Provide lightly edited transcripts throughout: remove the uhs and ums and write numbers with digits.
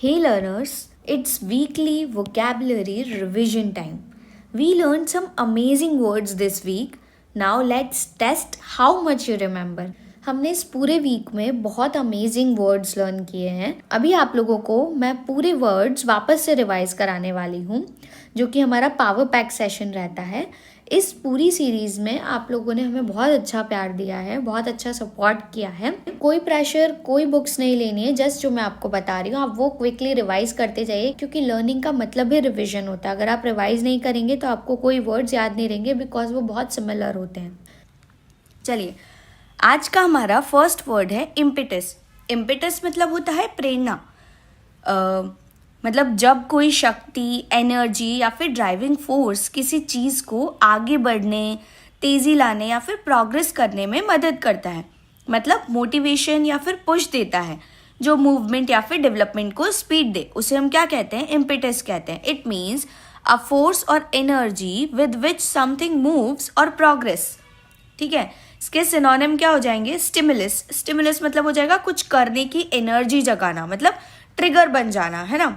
Hey learners, it's weekly vocabulary revision time. We learned some amazing words this week. Now let's test how much you remember. हमने इस पूरे week में बहुत amazing words learn किए हैं. अभी आप लोगों को मैं पूरे वर्ड्स वापस से रिवाइज कराने वाली हूँ, जो कि हमारा पावर पैक सेशन रहता है. इस पूरी सीरीज में आप लोगों ने हमें बहुत अच्छा प्यार दिया है, बहुत अच्छा सपोर्ट किया है. कोई प्रेशर, कोई बुक्स नहीं लेनी है. जस्ट जो मैं आपको बता रही हूँ आप वो क्विकली रिवाइज करते जाइए, क्योंकि लर्निंग का मतलब ही रिविजन होता है. अगर आप रिवाइज नहीं करेंगे तो आपको कोई वर्ड्स याद नहीं रहेंगे, बिकॉज वो बहुत सिमिलर होते हैं. चलिए, आज का हमारा फर्स्ट वर्ड है इम्पेटस. इम्पेटस मतलब होता है प्रेरणा. मतलब जब कोई शक्ति, एनर्जी या फिर ड्राइविंग फोर्स किसी चीज़ को आगे बढ़ने, तेज़ी लाने या फिर प्रोग्रेस करने में मदद करता है. मतलब मोटिवेशन या फिर पुश देता है, जो मूवमेंट या फिर डेवलपमेंट को स्पीड दे, उसे हम क्या कहते हैं? इम्पेटस कहते हैं. इट मीन्स अ फोर्स और energy with which something moves और प्रोग्रेस. ठीक है, इसके सिनोनिम क्या हो जाएंगे? स्टिमुलस. स्टिमुलस मतलब हो जाएगा कुछ करने की एनर्जी जगाना, मतलब ट्रिगर बन जाना, है ना.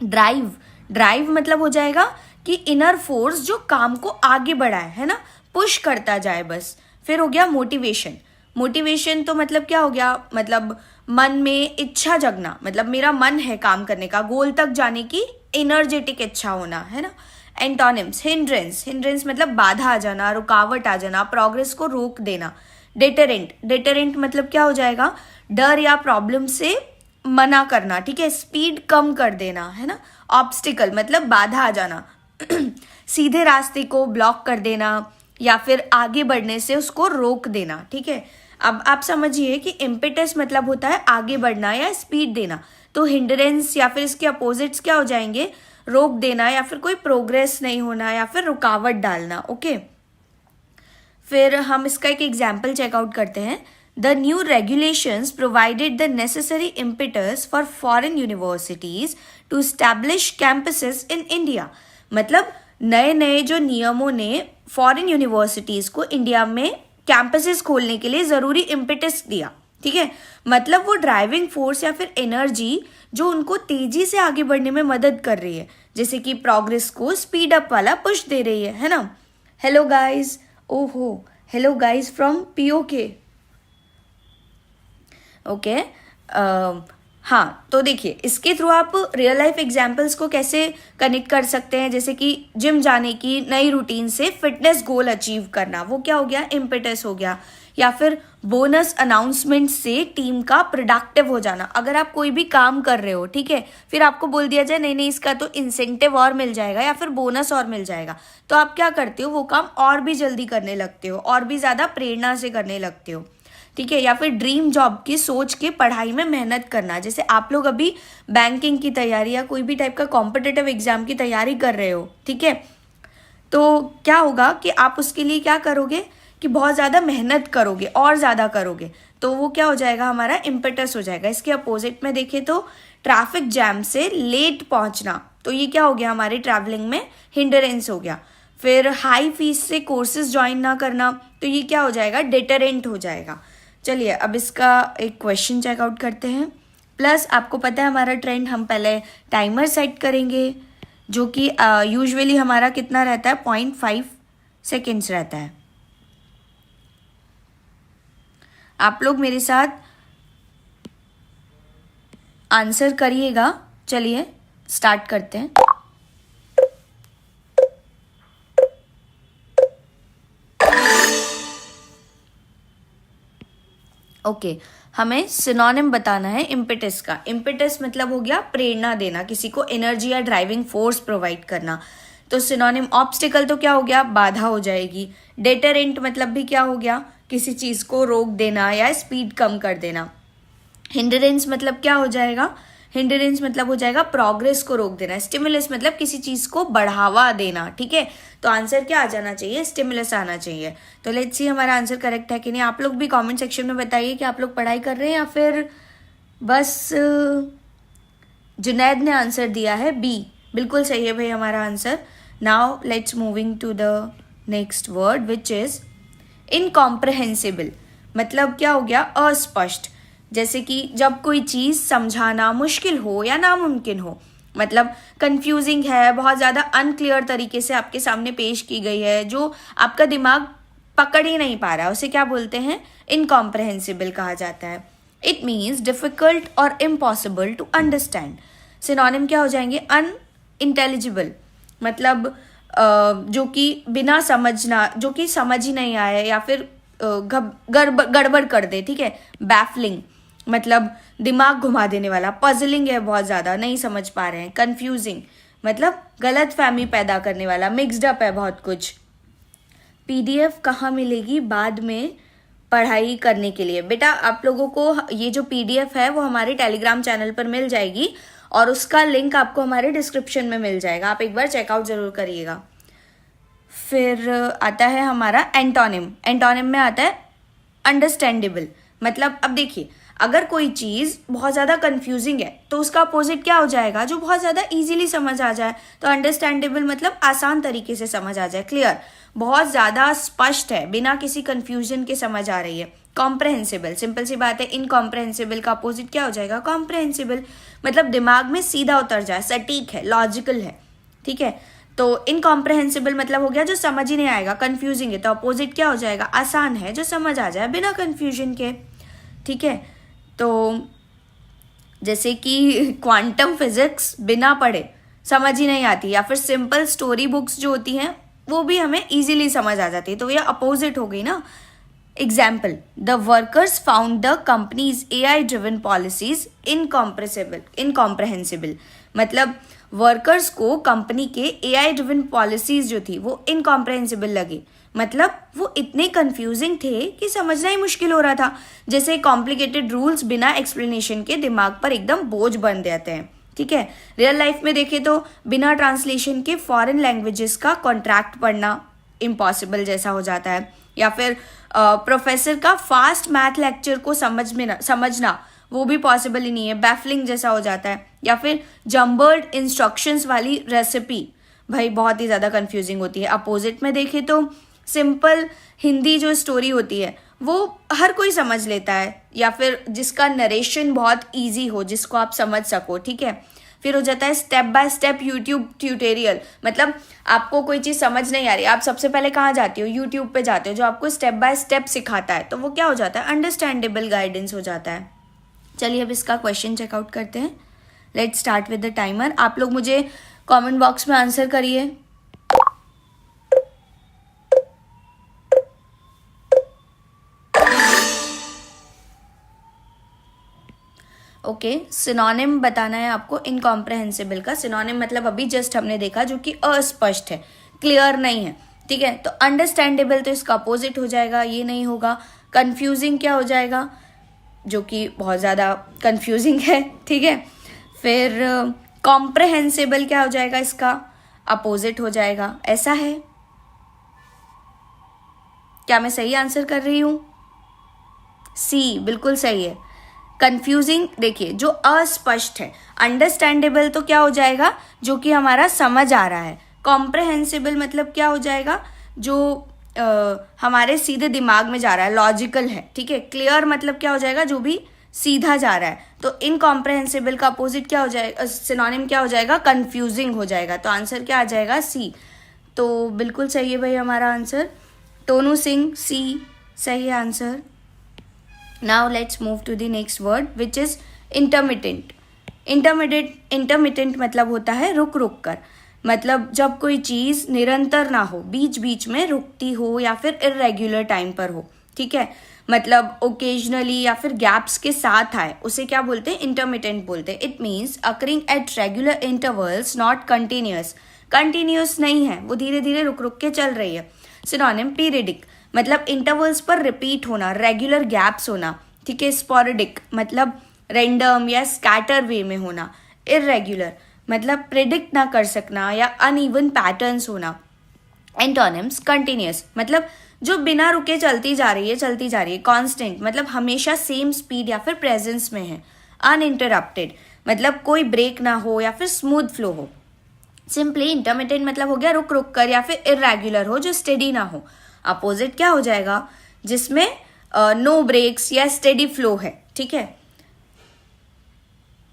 ड्राइव. ड्राइव मतलब हो जाएगा कि इनर फोर्स जो काम को आगे बढ़ाए, है ना, पुश करता जाए बस. फिर हो गया मोटिवेशन. मोटिवेशन तो मतलब क्या हो गया? मतलब मन में इच्छा जगना, मतलब मेरा मन है काम करने का, गोल तक जाने की एनर्जेटिक इच्छा होना, है ना. एंटोनिम्स. हिंड्रेंस. हिंड्रेंस मतलब बाधा आ जाना, रुकावट आ जाना, प्रोग्रेस को रोक देना. डेटरेंट. डेटरेंट मतलब क्या हो जाएगा? डर या प्रॉब्लम से मना करना. ठीक है, स्पीड कम कर देना, है ना. ऑब्स्टिकल मतलब बाधा आ जाना, सीधे रास्ते को ब्लॉक कर देना या फिर आगे बढ़ने से उसको रोक देना. ठीक है, अब आप समझिए कि इम्पेटस मतलब होता है आगे बढ़ना या स्पीड देना. तो हिंड्रेंस या फिर इसके अपोजिट्स क्या हो जाएंगे? रोक देना या फिर कोई प्रोग्रेस नहीं होना या फिर रुकावट डालना. ओके, फिर हम इसका एक एग्जाम्पल चेकआउट करते हैं. The new regulations provided the necessary impetus for foreign universities to establish campuses in India. मतलब नए नए जो नियमों ने फॉरेन यूनिवर्सिटीज को इंडिया में कैंपसेस खोलने के लिए ज़रूरी इम्पेटस दिया. ठीक है, मतलब वो ड्राइविंग फोर्स या फिर एनर्जी जो उनको तेजी से आगे बढ़ने में मदद कर रही है, जैसे कि प्रोग्रेस को स्पीड अप वाला पुश दे रही है ना. Hello guys. ओहो, hello guys from POK. Okay. हाँ, तो देखिए इसके थ्रू आप रियल लाइफ एग्जाम्पल्स को कैसे कनेक्ट कर सकते हैं. जैसे कि जिम जाने की नई रूटीन से फिटनेस गोल अचीव करना, वो क्या हो गया? इम्पेटस हो गया. या फिर बोनस अनाउंसमेंट से टीम का प्रोडक्टिव हो जाना. अगर आप कोई भी काम कर रहे हो, ठीक है, फिर आपको बोल दिया जाए नहीं नहीं इसका तो इंसेंटिव और मिल जाएगा या फिर बोनस और मिल जाएगा, तो आप क्या करते हो? वो काम और भी जल्दी करने लगते हो, और भी ज़्यादा प्रेरणा से करने लगते हो. ठीक है, या फिर ड्रीम जॉब की सोच के पढ़ाई में मेहनत करना. जैसे आप लोग अभी बैंकिंग की तैयारी या कोई भी टाइप का कॉम्पिटिटिव एग्जाम की तैयारी कर रहे हो, ठीक है, तो क्या होगा कि आप उसके लिए क्या करोगे कि बहुत ज़्यादा मेहनत करोगे और ज़्यादा करोगे, तो वो क्या हो जाएगा? हमारा इम्पेटस हो जाएगा. इसके अपोजिट में देखें तो ट्रैफिक जैम से लेट पहुंचना, तो ये क्या हो गया? हमारे ट्रैवलिंग में हिंडरेंस हो गया. फिर हाई फीस से कोर्सेज ज्वाइन ना करना, तो ये क्या हो जाएगा? डेटरेंट हो जाएगा. चलिए अब इसका एक क्वेश्चन चेकआउट करते हैं. प्लस आपको पता है हमारा ट्रेंड, हम पहले टाइमर सेट करेंगे, जो कि यूजुअली हमारा कितना रहता है? 0.5 सेकेंड्स रहता है. आप लोग मेरे साथ आंसर करिएगा. चलिए स्टार्ट करते हैं. ओके, हमें सिनोनिम बताना है इम्पेटस का. इम्पेटस मतलब हो गया प्रेरणा देना, किसी को एनर्जी या ड्राइविंग फोर्स प्रोवाइड करना. तो सिनोनिम ऑब्स्टिकल तो क्या हो गया? बाधा हो जाएगी. डेटरेंट मतलब भी क्या हो गया? किसी चीज़ को रोक देना या स्पीड कम कर देना. हिंड्रेंस मतलब क्या हो जाएगा? हिंड्रेंस मतलब हो जाएगा प्रोग्रेस को रोक देना. स्टिमुलस मतलब किसी चीज़ को बढ़ावा देना. ठीक है, तो आंसर क्या आ जाना चाहिए? स्टिमुलस आना चाहिए. तो लेट्स सी हमारा आंसर करेक्ट है कि नहीं. आप लोग भी कमेंट सेक्शन में बताइए कि आप लोग पढ़ाई कर रहे हैं या फिर बस. जुनैद ने आंसर दिया है बी. बिल्कुल सही है भाई हमारा answer. Now let's moving to the next word which is incomprehensible. मतलब क्या हो गया? अस्पष्ट. जैसे कि जब कोई चीज़ समझाना मुश्किल हो या नामुमकिन हो, मतलब कंफ्यूजिंग है, बहुत ज़्यादा अनक्लियर तरीके से आपके सामने पेश की गई है, जो आपका दिमाग पकड़ ही नहीं पा रहा है, उसे क्या बोलते हैं? इनकॉम्प्रहेंसिबल कहा जाता है। इट मीन्स डिफिकल्ट और इम्पॉसिबल टू अंडरस्टैंड। सिनोनिम क्या हो जाएंगे? अनइंटेलिजिबल, मतलब जो कि बिना समझना, जो कि समझ ही नहीं आए या फिर गड़बड़ कर दे, ठीक है। बैफलिंग, मतलब दिमाग घुमा देने वाला। पजलिंग है, बहुत ज़्यादा नहीं समझ पा रहे हैं। कन्फ्यूजिंग, मतलब गलत फहमी पैदा करने वाला, मिक्सड अप है बहुत कुछ। PDF कहाँ मिलेगी बाद में पढ़ाई करने के लिए? बेटा आप लोगों को ये जो PDF है वो हमारे टेलीग्राम चैनल पर मिल जाएगी और उसका लिंक आपको हमारे डिस्क्रिप्शन में मिल जाएगा, आप एक बार चेकआउट ज़रूर करिएगा। फिर आता है हमारा एंटोनिम। एंटोनिम में आता है अंडरस्टैंडेबल, मतलब अब देखिए, अगर कोई चीज़ बहुत ज़्यादा कंफ्यूजिंग है तो उसका अपोजिट क्या हो जाएगा? जो बहुत ज़्यादा इजीली समझ आ जाए। तो अंडरस्टैंडेबल मतलब आसान तरीके से समझ आ जाए, क्लियर, बहुत ज़्यादा स्पष्ट है, बिना किसी कंफ्यूजन के समझ आ रही है। कॉम्प्रहेंसिबल, सिंपल सी बात है, इनकॉम्प्रहेंसिबल का अपोजिट क्या हो जाएगा? कॉम्प्रहेंसिबल, मतलब दिमाग में सीधा उतर जाए, सटीक है, लॉजिकल है, ठीक है। तो इनकॉम्प्रहेंसिबल मतलब हो गया जो समझ ही नहीं आएगा, कंफ्यूजिंग है। तो अपोजिट क्या हो जाएगा? आसान है, जो समझ आ जाए बिना कंफ्यूजन के, ठीक है। तो जैसे कि क्वांटम फिजिक्स बिना पढ़े समझ ही नहीं आती, या फिर सिंपल स्टोरी बुक्स जो होती हैं वो भी हमें इजीली समझ आ जाती है, तो ये अपोजिट हो गई ना। Example, the workers found the companies AI driven policies incomprehensible, मतलब वर्कर्स को कंपनी के AI ड्रिवन पॉलिसीज जो थी वो इनकॉम्प्रहेंसिबल लगी, मतलब वो इतने कंफ्यूजिंग थे कि समझना ही मुश्किल हो रहा था। जैसे कॉम्प्लिकेटेड रूल्स बिना एक्सप्लेनेशन के दिमाग पर एकदम बोझ बन जाते हैं, ठीक है। रियल लाइफ में देखें तो बिना ट्रांसलेशन के फॉरेन लैंग्वेजेस का कॉन्ट्रैक्ट पढ़ना इम्पॉसिबल जैसा हो जाता है, या फिर प्रोफेसर का फास्ट मैथ लेक्चर को समझना वो भी पॉसिबल ही नहीं है, बैफलिंग जैसा हो जाता है। या फिर जम्बर्ड इंस्ट्रक्शंस वाली रेसिपी, भाई बहुत ही ज़्यादा कंफ्यूजिंग होती है। अपोजिट में देखें तो सिंपल हिंदी जो स्टोरी होती है वो हर कोई समझ लेता है, या फिर जिसका नरेशन बहुत इजी हो, जिसको आप समझ सको, ठीक है। फिर हो जाता है step by step YouTube tutorial, मतलब आपको कोई चीज़ समझ नहीं आ रही, आप सबसे पहले कहाँ जाती हो? यूट्यूब पे जाते हो, जो आपको स्टेप बाय स्टेप सिखाता है, तो वो क्या हो जाता है? अंडरस्टैंडेबल गाइडेंस हो जाता है। चलिए अब इसका क्वेश्चन चेकआउट करते हैं। Let's start with the timer. आप लोग मुझे कमेंट बॉक्स में आंसर करिए। ओके, सिनोनिम बताना है आपको इनकॉम्प्रहेंसिबल का। सिनोनिम मतलब अभी जस्ट हमने देखा जो कि अस्पष्ट है, क्लियर नहीं है, ठीक है। तो अंडरस्टैंडेबल तो इसका अपोजिट हो जाएगा, ये नहीं होगा। कंफ्यूजिंग क्या हो जाएगा? जो कि बहुत ज़्यादा कंफ्यूजिंग है, ठीक है। फिर कॉम्प्रहेंसिबल क्या हो जाएगा? इसका अपोजिट हो जाएगा, ऐसा है। क्या मैं सही आंसर कर रही हूँ? सी बिल्कुल सही है। कंफ्यूजिंग देखिए जो अस्पष्ट है, अंडरस्टैंडेबल तो क्या हो जाएगा? जो कि हमारा समझ आ रहा है। कॉम्प्रहेंसिबल मतलब क्या हो जाएगा? जो हमारे सीधे दिमाग में जा रहा है, लॉजिकल है, ठीक है। क्लियर मतलब क्या हो जाएगा? जो भी सीधा जा रहा है। तो इनकॉम्प्रहेंसिबल का अपोजिट क्या हो जाएगा? सिनोनिम क्या हो जाएगा? कंफ्यूजिंग हो जाएगा। तो आंसर क्या आ जाएगा? सी। तो बिल्कुल सही है भाई हमारा आंसर। टोनू सिंह, सी सही है answer. Now let's move to the next word which is intermittent. Intermittent मतलब होता है रुक रुक कर, मतलब जब कोई चीज़ निरंतर ना हो, बीच बीच में रुकती हो या फिर इरेग्युलर टाइम पर हो, ठीक है। मतलब ओकेजनली या फिर गैप्स के साथ आए, उसे क्या बोलते हैं? इंटरमिटेंट बोलते हैं। It means occurring at regular intervals, not continuous. Continuous नहीं है, वो धीरे धीरे रुक रुक के चल रही है। सिनोनिम पीरियडिक, मतलब इंटरवल्स पर रिपीट होना, रेगुलर गैप्स होना, ठीक है। स्पोरेडिक मतलब रैंडम या स्कैटर वे में होना। इरेग्युलर मतलब प्रिडिक्ट ना कर सकना या अनइवन पैटर्न्स होना। एंटोनिम्स कंटिन्यूस मतलब जो बिना रुके चलती जा रही है। कांस्टेंट मतलब हमेशा सेम स्पीड या फिर प्रेजेंस में है। अनइंटरप्टेड मतलब कोई ब्रेक ना हो या फिर स्मूथ फ्लो हो। सिंपली इंटरमिटेंट मतलब हो गया रुक रुक कर या फिर इरेग्युलर हो, जो स्टेडी ना हो। अपोजिट क्या हो जाएगा? जिसमें नो ब्रेक्स या स्टेडी फ्लो है, ठीक है।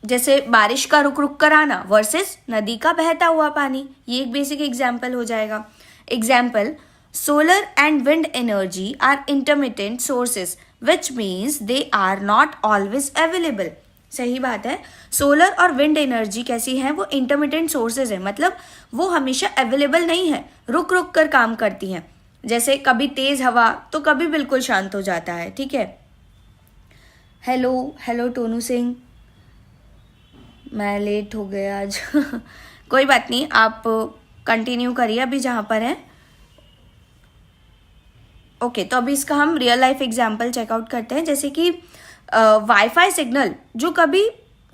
जैसे बारिश का रुक रुक कर आना वर्सेस नदी का बहता हुआ पानी, ये एक बेसिक एग्जाम्पल हो जाएगा. Example, solar and wind energy are intermittent sources which means they are not always available. सही बात है. सोलर और विंड एनर्जी कैसी है, वो इंटरमिटेंट सोर्सेज है, मतलब वो हमेशा अवेलेबल नहीं है, रुक रुक कर काम करती हैं. जैसे कभी तेज हवा तो कभी बिल्कुल शांत हो जाता है. ठीक है. हेलो हेलो टोनू सिंह, मैं लेट हो गया आज. कोई बात नहीं, आप कंटिन्यू करिए अभी जहाँ पर है. ओके, तो अभी इसका हम रियल लाइफ एग्जाम्पल चेकआउट करते हैं. जैसे कि वाईफाई सिग्नल जो कभी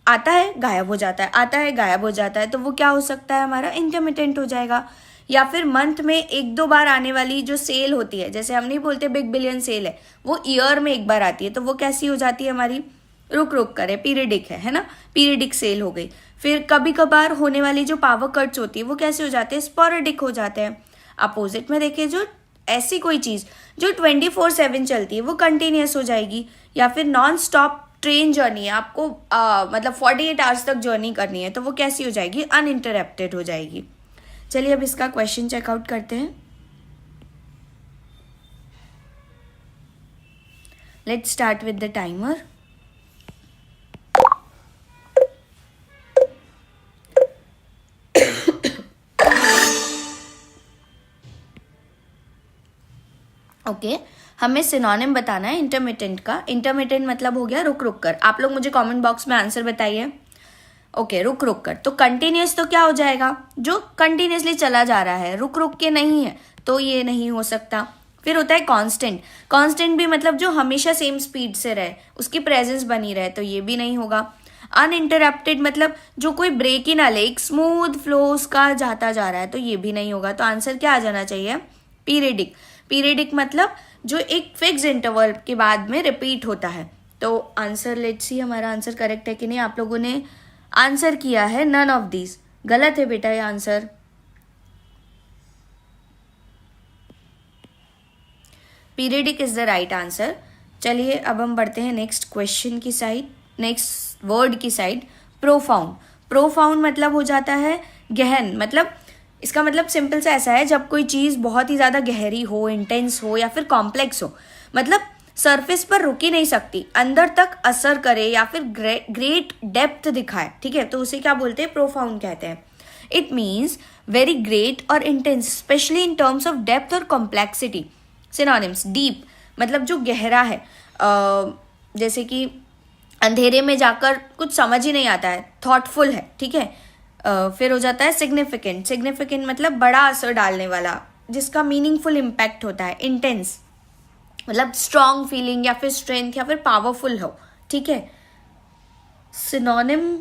आता है गायब हो जाता है, आता है गायब हो जाता है, तो वो क्या हो सकता है, हमारा इंटरमिटेंट हो जाएगा. या फिर मंथ में एक दो बार आने वाली जो सेल होती है, जैसे हम नहीं बोलते बिग बिलियन सेल है, वो ईयर में एक बार आती है, तो वो कैसी हो जाती है हमारी, रुक रुक करे, पीरियडिक है ना, पीरियडिक सेल हो गई. फिर कभी कभार होने वाली जो पावर कट्स होती है वो कैसे हो जाते हैं, स्पोरेडिक हो जाते हैं. अपोजिट में देखिए, जो ऐसी कोई चीज़ जो 24/7 चलती है वो कंटिन्यूस हो जाएगी. या फिर नॉन स्टॉप ट्रेन जर्नी है, आपको मतलब 48 आवर्स तक जर्नी करनी है, तो वो कैसी हो जाएगी, अनइंटरप्टेड हो जाएगी. चलिए अब इसका क्वेश्चन चेकआउट करते हैं. Let's start with the timer. Okay, हमें सिनोनिम बताना है इंटरमिटेंट का. इंटरमिटेंट मतलब हो गया रुक रुक कर. आप लोग मुझे कमेंट बॉक्स में आंसर बताइए. ओके, रुक रुक कर. तो कंटिन्यूस तो क्या हो जाएगा, जो कंटिन्यूसली चला जा रहा है, रुक रुक के नहीं है, तो ये नहीं हो सकता. फिर होता है कांस्टेंट. कांस्टेंट भी मतलब जो हमेशा सेम स्पीड से रहे, उसकी प्रेजेंस बनी रहे, तो ये भी नहीं होगा. अनइंटरप्टेड मतलब जो कोई ब्रेक ही ना ले, एक स्मूथ फ्लो उसका जाता जा रहा है, तो ये भी नहीं होगा. तो आंसर क्या आ जाना चाहिए, पीरियडिक. पीरियडिक मतलब जो एक फिक्स इंटरवल के बाद में रिपीट होता है. तो आंसर लेट्स सी, हमारा आंसर करेक्ट है कि नहीं. आप लोगों ने आंसर किया है नन ऑफ दीज, गलत है बेटा ये answer. Periodic is the right answer. चलिए अब हम बढ़ते हैं नेक्स्ट क्वेश्चन की साइड, नेक्स्ट वर्ड की साइड. प्रोफाउंड. प्रोफाउंड मतलब हो जाता है गहन. मतलब इसका मतलब सिंपल सा ऐसा है, जब कोई चीज़ बहुत ही ज़्यादा गहरी हो, इंटेंस हो या फिर कॉम्प्लेक्स हो, मतलब सरफेस पर रुक ही नहीं सकती, अंदर तक असर करे या फिर ग्रेट डेप्थ दिखाए. ठीक है, तो उसे क्या बोलते हैं, प्रोफाउंड कहते हैं. इट मीन्स वेरी ग्रेट और intense, specially in terms of depth और कॉम्प्लेक्सिटी. सिनोनिम्स, डीप मतलब जो गहरा है, जैसे कि अंधेरे में जाकर कुछ समझ ही नहीं आता है, थॉटफुल है. ठीक है. फिर हो जाता है सिग्निफिकेंट. सिग्निफिकेंट मतलब बड़ा असर डालने वाला, जिसका मीनिंगफुल इम्पैक्ट होता है. इंटेंस मतलब स्ट्रॉन्ग फीलिंग या फिर स्ट्रेंथ या फिर पावरफुल हो. ठीक है. सिनोनिम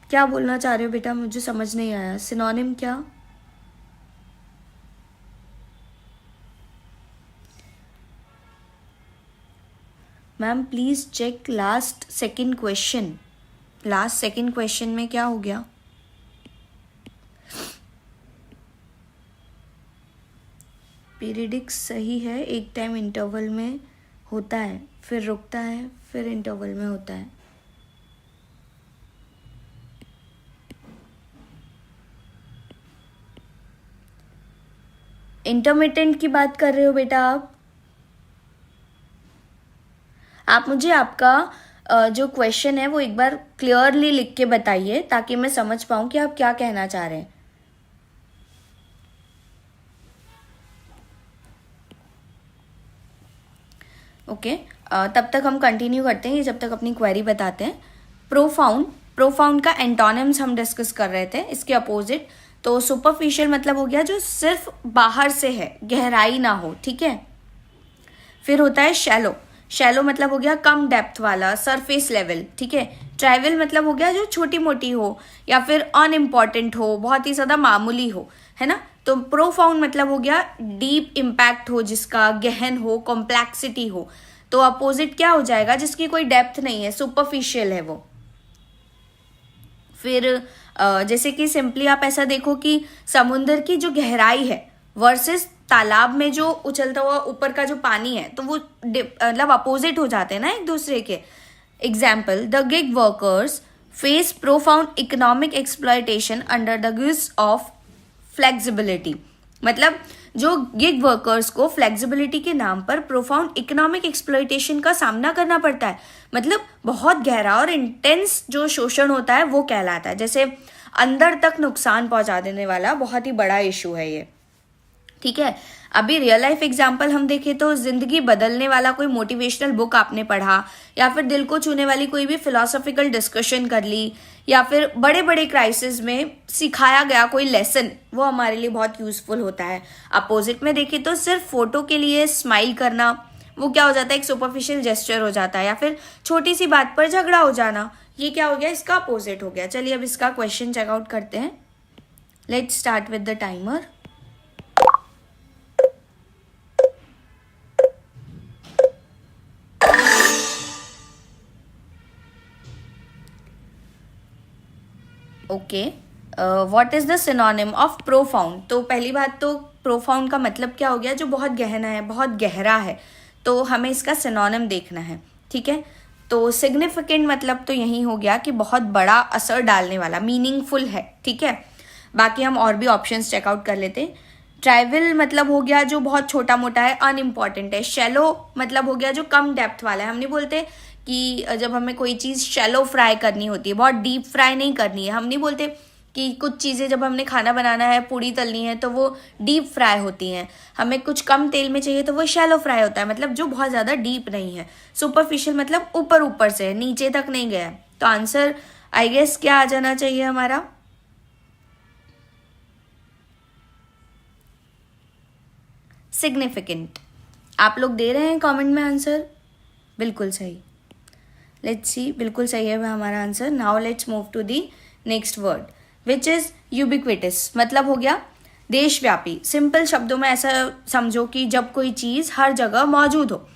क्या बोलना चाह रहे हो बेटा, मुझे समझ नहीं आया. सिनोनिम क्या, ma'am please check last second question. Last second question में क्या हो गया, पीरियडिक सही है, एक टाइम इंटरवल में होता है, फिर रुकता है, फिर इंटरवल में होता है. इंटरमिटेंट की बात कर रहे हो बेटा आप मुझे आपका जो क्वेश्चन है वो एक बार क्लियरली लिख के बताइए, ताकि मैं समझ पाऊँ कि आप क्या कहना चाह रहे हैं. ओके, तब तक हम कंटिन्यू करते हैं, जब तक अपनी क्वेरी बताते हैं. प्रोफाउंड. प्रोफाउंड का एंटोनिम्स हम डिस्कस कर रहे थे, इसके अपोजिट. तो सुपरफिशियल मतलब हो गया जो सिर्फ बाहर से है, गहराई ना हो. ठीक है. फिर होता है शैलो. शैलो मतलब हो गया कम डेप्थ वाला, सरफेस लेवल. ठीक है. ट्राइवल मतलब हो गया जो छोटी मोटी हो या फिर अनइम्पॉर्टेंट हो, बहुत ही ज़्यादा मामूली हो, है ना. तो प्रोफाउंड मतलब हो गया डीप इम्पैक्ट हो, जिसका गहन हो, कॉम्प्लेक्सिटी हो. तो अपोजिट क्या हो जाएगा, जिसकी कोई डेप्थ नहीं है, सुपरफिशियल है वो. फिर जैसे कि सिंपली आप ऐसा देखो कि समुंदर की जो गहराई है वर्सेस तालाब में जो उछलता हुआ ऊपर का जो पानी है, तो वो मतलब अपोजिट हो जाते हैं ना एक दूसरे के. Example, the gig workers face profound economic exploitation under the गुज ऑफ फ्लेक्सिबिलिटी। मतलब जो गिग वर्कर्स को फ्लेक्सिबिलिटी के नाम पर प्रोफाउंड इकोनॉमिक एक्सप्लॉयटेशन का सामना करना पड़ता है, मतलब बहुत गहरा और इंटेंस जो शोषण होता है वो कहलाता है। जैसे अंदर तक नुकसान पहुंचा देने वाला बहुत ही बड़ा इशू है ये, ठीक है। अभी रियल लाइफ एग्जाम्पल हम देखें तो जिंदगी बदलने वाला कोई मोटिवेशनल बुक आपने पढ़ा, या फिर दिल को छूने वाली कोई भी फिलोसॉफिकल डिस्कशन कर ली, या फिर बड़े बड़े क्राइसिस में सिखाया गया कोई लेसन, वो हमारे लिए बहुत यूजफुल होता है। अपोजिट में देखें तो सिर्फ फोटो के लिए स्माइल करना, वो क्या हो जाता है, एक सुपरफिशियल जेस्चर हो जाता है, या फिर छोटी सी बात पर झगड़ा हो जाना, ये क्या हो गया, इसका अपोजिट हो गया। चलिए अब इसका क्वेश्चन चेकआउट करते हैं। Let's start with the timer. Okay, what is the synonym of profound. तो पहली बात तो प्रोफाउंड का मतलब क्या हो गया, जो बहुत गहना है, बहुत गहरा है, तो हमें इसका सिनोनिम देखना है, ठीक है। तो सिग्निफिकेंट मतलब तो यही हो गया कि बहुत बड़ा असर डालने वाला, मीनिंगफुल है, ठीक है। बाकी हम और भी ऑप्शंस चेकआउट कर लेते हैं। ट्राइवल मतलब हो गया जो बहुत छोटा मोटा है, अनइम्पॉर्टेंट है। शैलो मतलब हो गया जो कम डेप्थ वाला है। हम नहीं बोलते कि जब हमें कोई चीज़ शैलो फ्राई करनी होती है, बहुत डीप फ्राई नहीं करनी है। हम नहीं बोलते कि कुछ चीज़ें जब हमने खाना बनाना है, पूड़ी तलनी है, तो वो डीप फ्राई होती हैं। हमें कुछ कम तेल में चाहिए तो वो शैलो फ्राई होता है, मतलब जो बहुत ज़्यादा डीप नहीं है। सुपरफिशियल मतलब ऊपर ऊपर से है, नीचे तक नहीं गया है। तो आंसर आई गेस क्या आ जाना चाहिए हमारा, सिग्निफिकेंट। आप लोग दे रहे हैं कमेंट में आंसर, बिल्कुल सही। लेट्स सी, बिल्कुल सही है हमारा answer. Now let's move to the next word which is ubiquitous. मतलब हो गया देशव्यापी। सिंपल शब्दों में ऐसा समझो कि जब कोई चीज़ हर जगह मौजूद हो,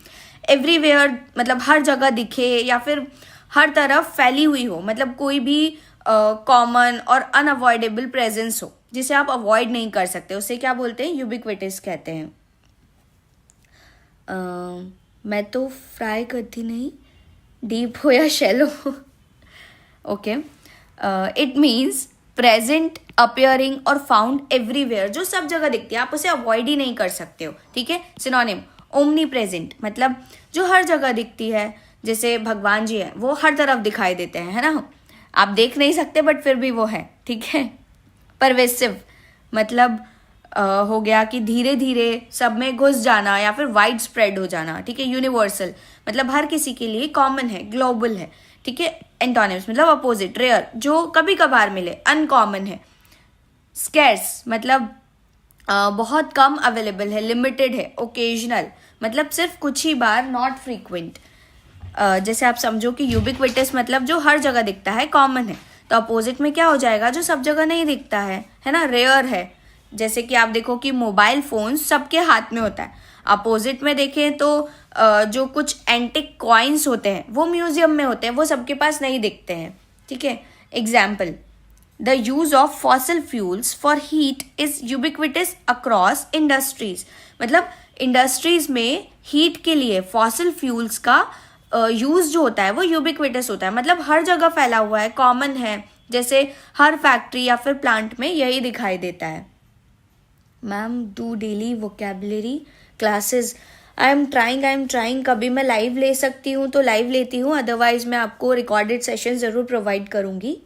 एवरीवेयर मतलब हर जगह दिखे या फिर हर तरफ फैली हुई हो, मतलब कोई भी कॉमन और अनअवॉइडेबल प्रेजेंस हो जिसे आप अवॉइड नहीं कर सकते, उसे क्या बोलते हैं, यूबिक्विटस कहते हैं। मैं तो फ्राई करती नहीं, डीप हो या shallow. Okay, it means present, appearing और फाउंड एवरीवेयर, जो सब जगह दिखती है, आप उसे अवॉइड ही नहीं कर सकते हो, ठीक है। सिनोनिम ओमनी प्रेजेंट, मतलब जो हर जगह दिखती है। जैसे भगवान जी है, वो हर तरफ दिखाई देते हैं, है ना, आप देख नहीं सकते बट फिर भी वो है, ठीक है। परवेसिव मतलब हो गया कि धीरे धीरे सब में घुस जाना या फिर वाइड स्प्रेड हो जाना, ठीक है। यूनिवर्सल मतलब हर किसी के लिए कॉमन है, ग्लोबल है, ठीक है। एंटोनिम्स मतलब अपोजिट, रेयर जो कभी कभार मिले, अनकॉमन है। स्कैर्स मतलब बहुत कम अवेलेबल है, लिमिटेड है। ओकेजनल मतलब सिर्फ कुछ ही बार, नॉट फ्रीक्वेंट। जैसे आप समझो कि यूबिक्विटस मतलब जो हर जगह दिखता है, कॉमन है। तो अपोजिट में क्या हो जाएगा, जो सब जगह नहीं दिखता है ना, रेयर है। जैसे कि आप देखो कि मोबाइल फोन सबके हाथ में होता है। अपोजिट में देखें तो जो कुछ एंटिक कॉइन्स होते हैं वो म्यूजियम में होते हैं, वो सबके पास नहीं दिखते हैं, ठीक है। Example, the use of fossil fuels for heat is ubiquitous across industries. मतलब इंडस्ट्रीज में हीट के लिए फॉसिल फ्यूल्स का यूज जो होता है वो यूबिक्विटस होता है, मतलब हर जगह फैला हुआ है, कॉमन है। जैसे हर फैक्ट्री या फिर प्लांट में यही दिखाई देता है। Ma'am do daily vocabulary classes. I am trying. कभी मैं लाइव ले सकती हूँ तो लाइव लेती हूँ, अदरवाइज मैं आपको रिकॉर्डेड सेशन ज़रूर प्रोवाइड करूँगी।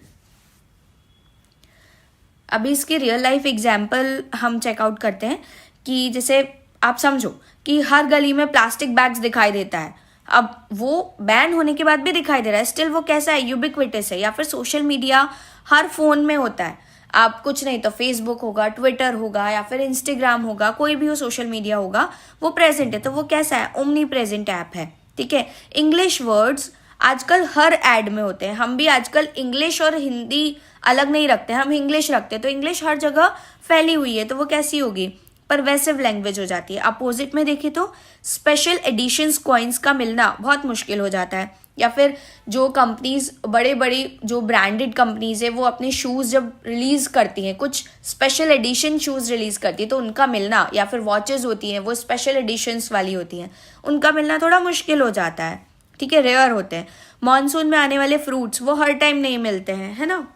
अभी इसके रियल लाइफ एग्जाम्पल हम चेकआउट करते हैं कि जैसे आप समझो कि हर गली में प्लास्टिक बैग्स दिखाई देता है। अब वो बैन होने के बाद भी दिखाई दे रहा है, स्टिल वो कैसा है, यूबिक्विटस है। या फिर सोशल मीडिया हर फोन में होता है, आप कुछ नहीं तो फेसबुक होगा, ट्विटर होगा या फिर इंस्टाग्राम होगा, कोई भी हो सोशल मीडिया होगा, वो प्रेजेंट है। तो वो कैसा है, ओमनी प्रेजेंट ऐप है, ठीक है। इंग्लिश वर्ड्स आजकल हर एड में होते हैं। हम भी आजकल इंग्लिश और हिंदी अलग नहीं रखते, हम इंग्लिश रखते हैं। तो इंग्लिश हर जगह फैली हुई है, तो वो कैसी होगी, परवेसिव लैंग्वेज हो जाती है। अपोजिट में देखें तो स्पेशल एडिशंस कॉइन्स का मिलना बहुत मुश्किल हो जाता है। या फिर जो कंपनीज बड़े बड़ी जो ब्रांडेड कंपनीज है वो अपने शूज़ जब रिलीज़ करती हैं, कुछ स्पेशल एडिशन शूज़ रिलीज़ करती है, तो उनका मिलना, या फिर वॉचेस होती हैं वो स्पेशल एडिशंस वाली होती हैं, उनका मिलना थोड़ा मुश्किल हो जाता है। ठीक है, रेयर होते हैं। मॉनसून में आने वाले फ्रूट्स वो हर टाइम नहीं मिलते हैं, है ना।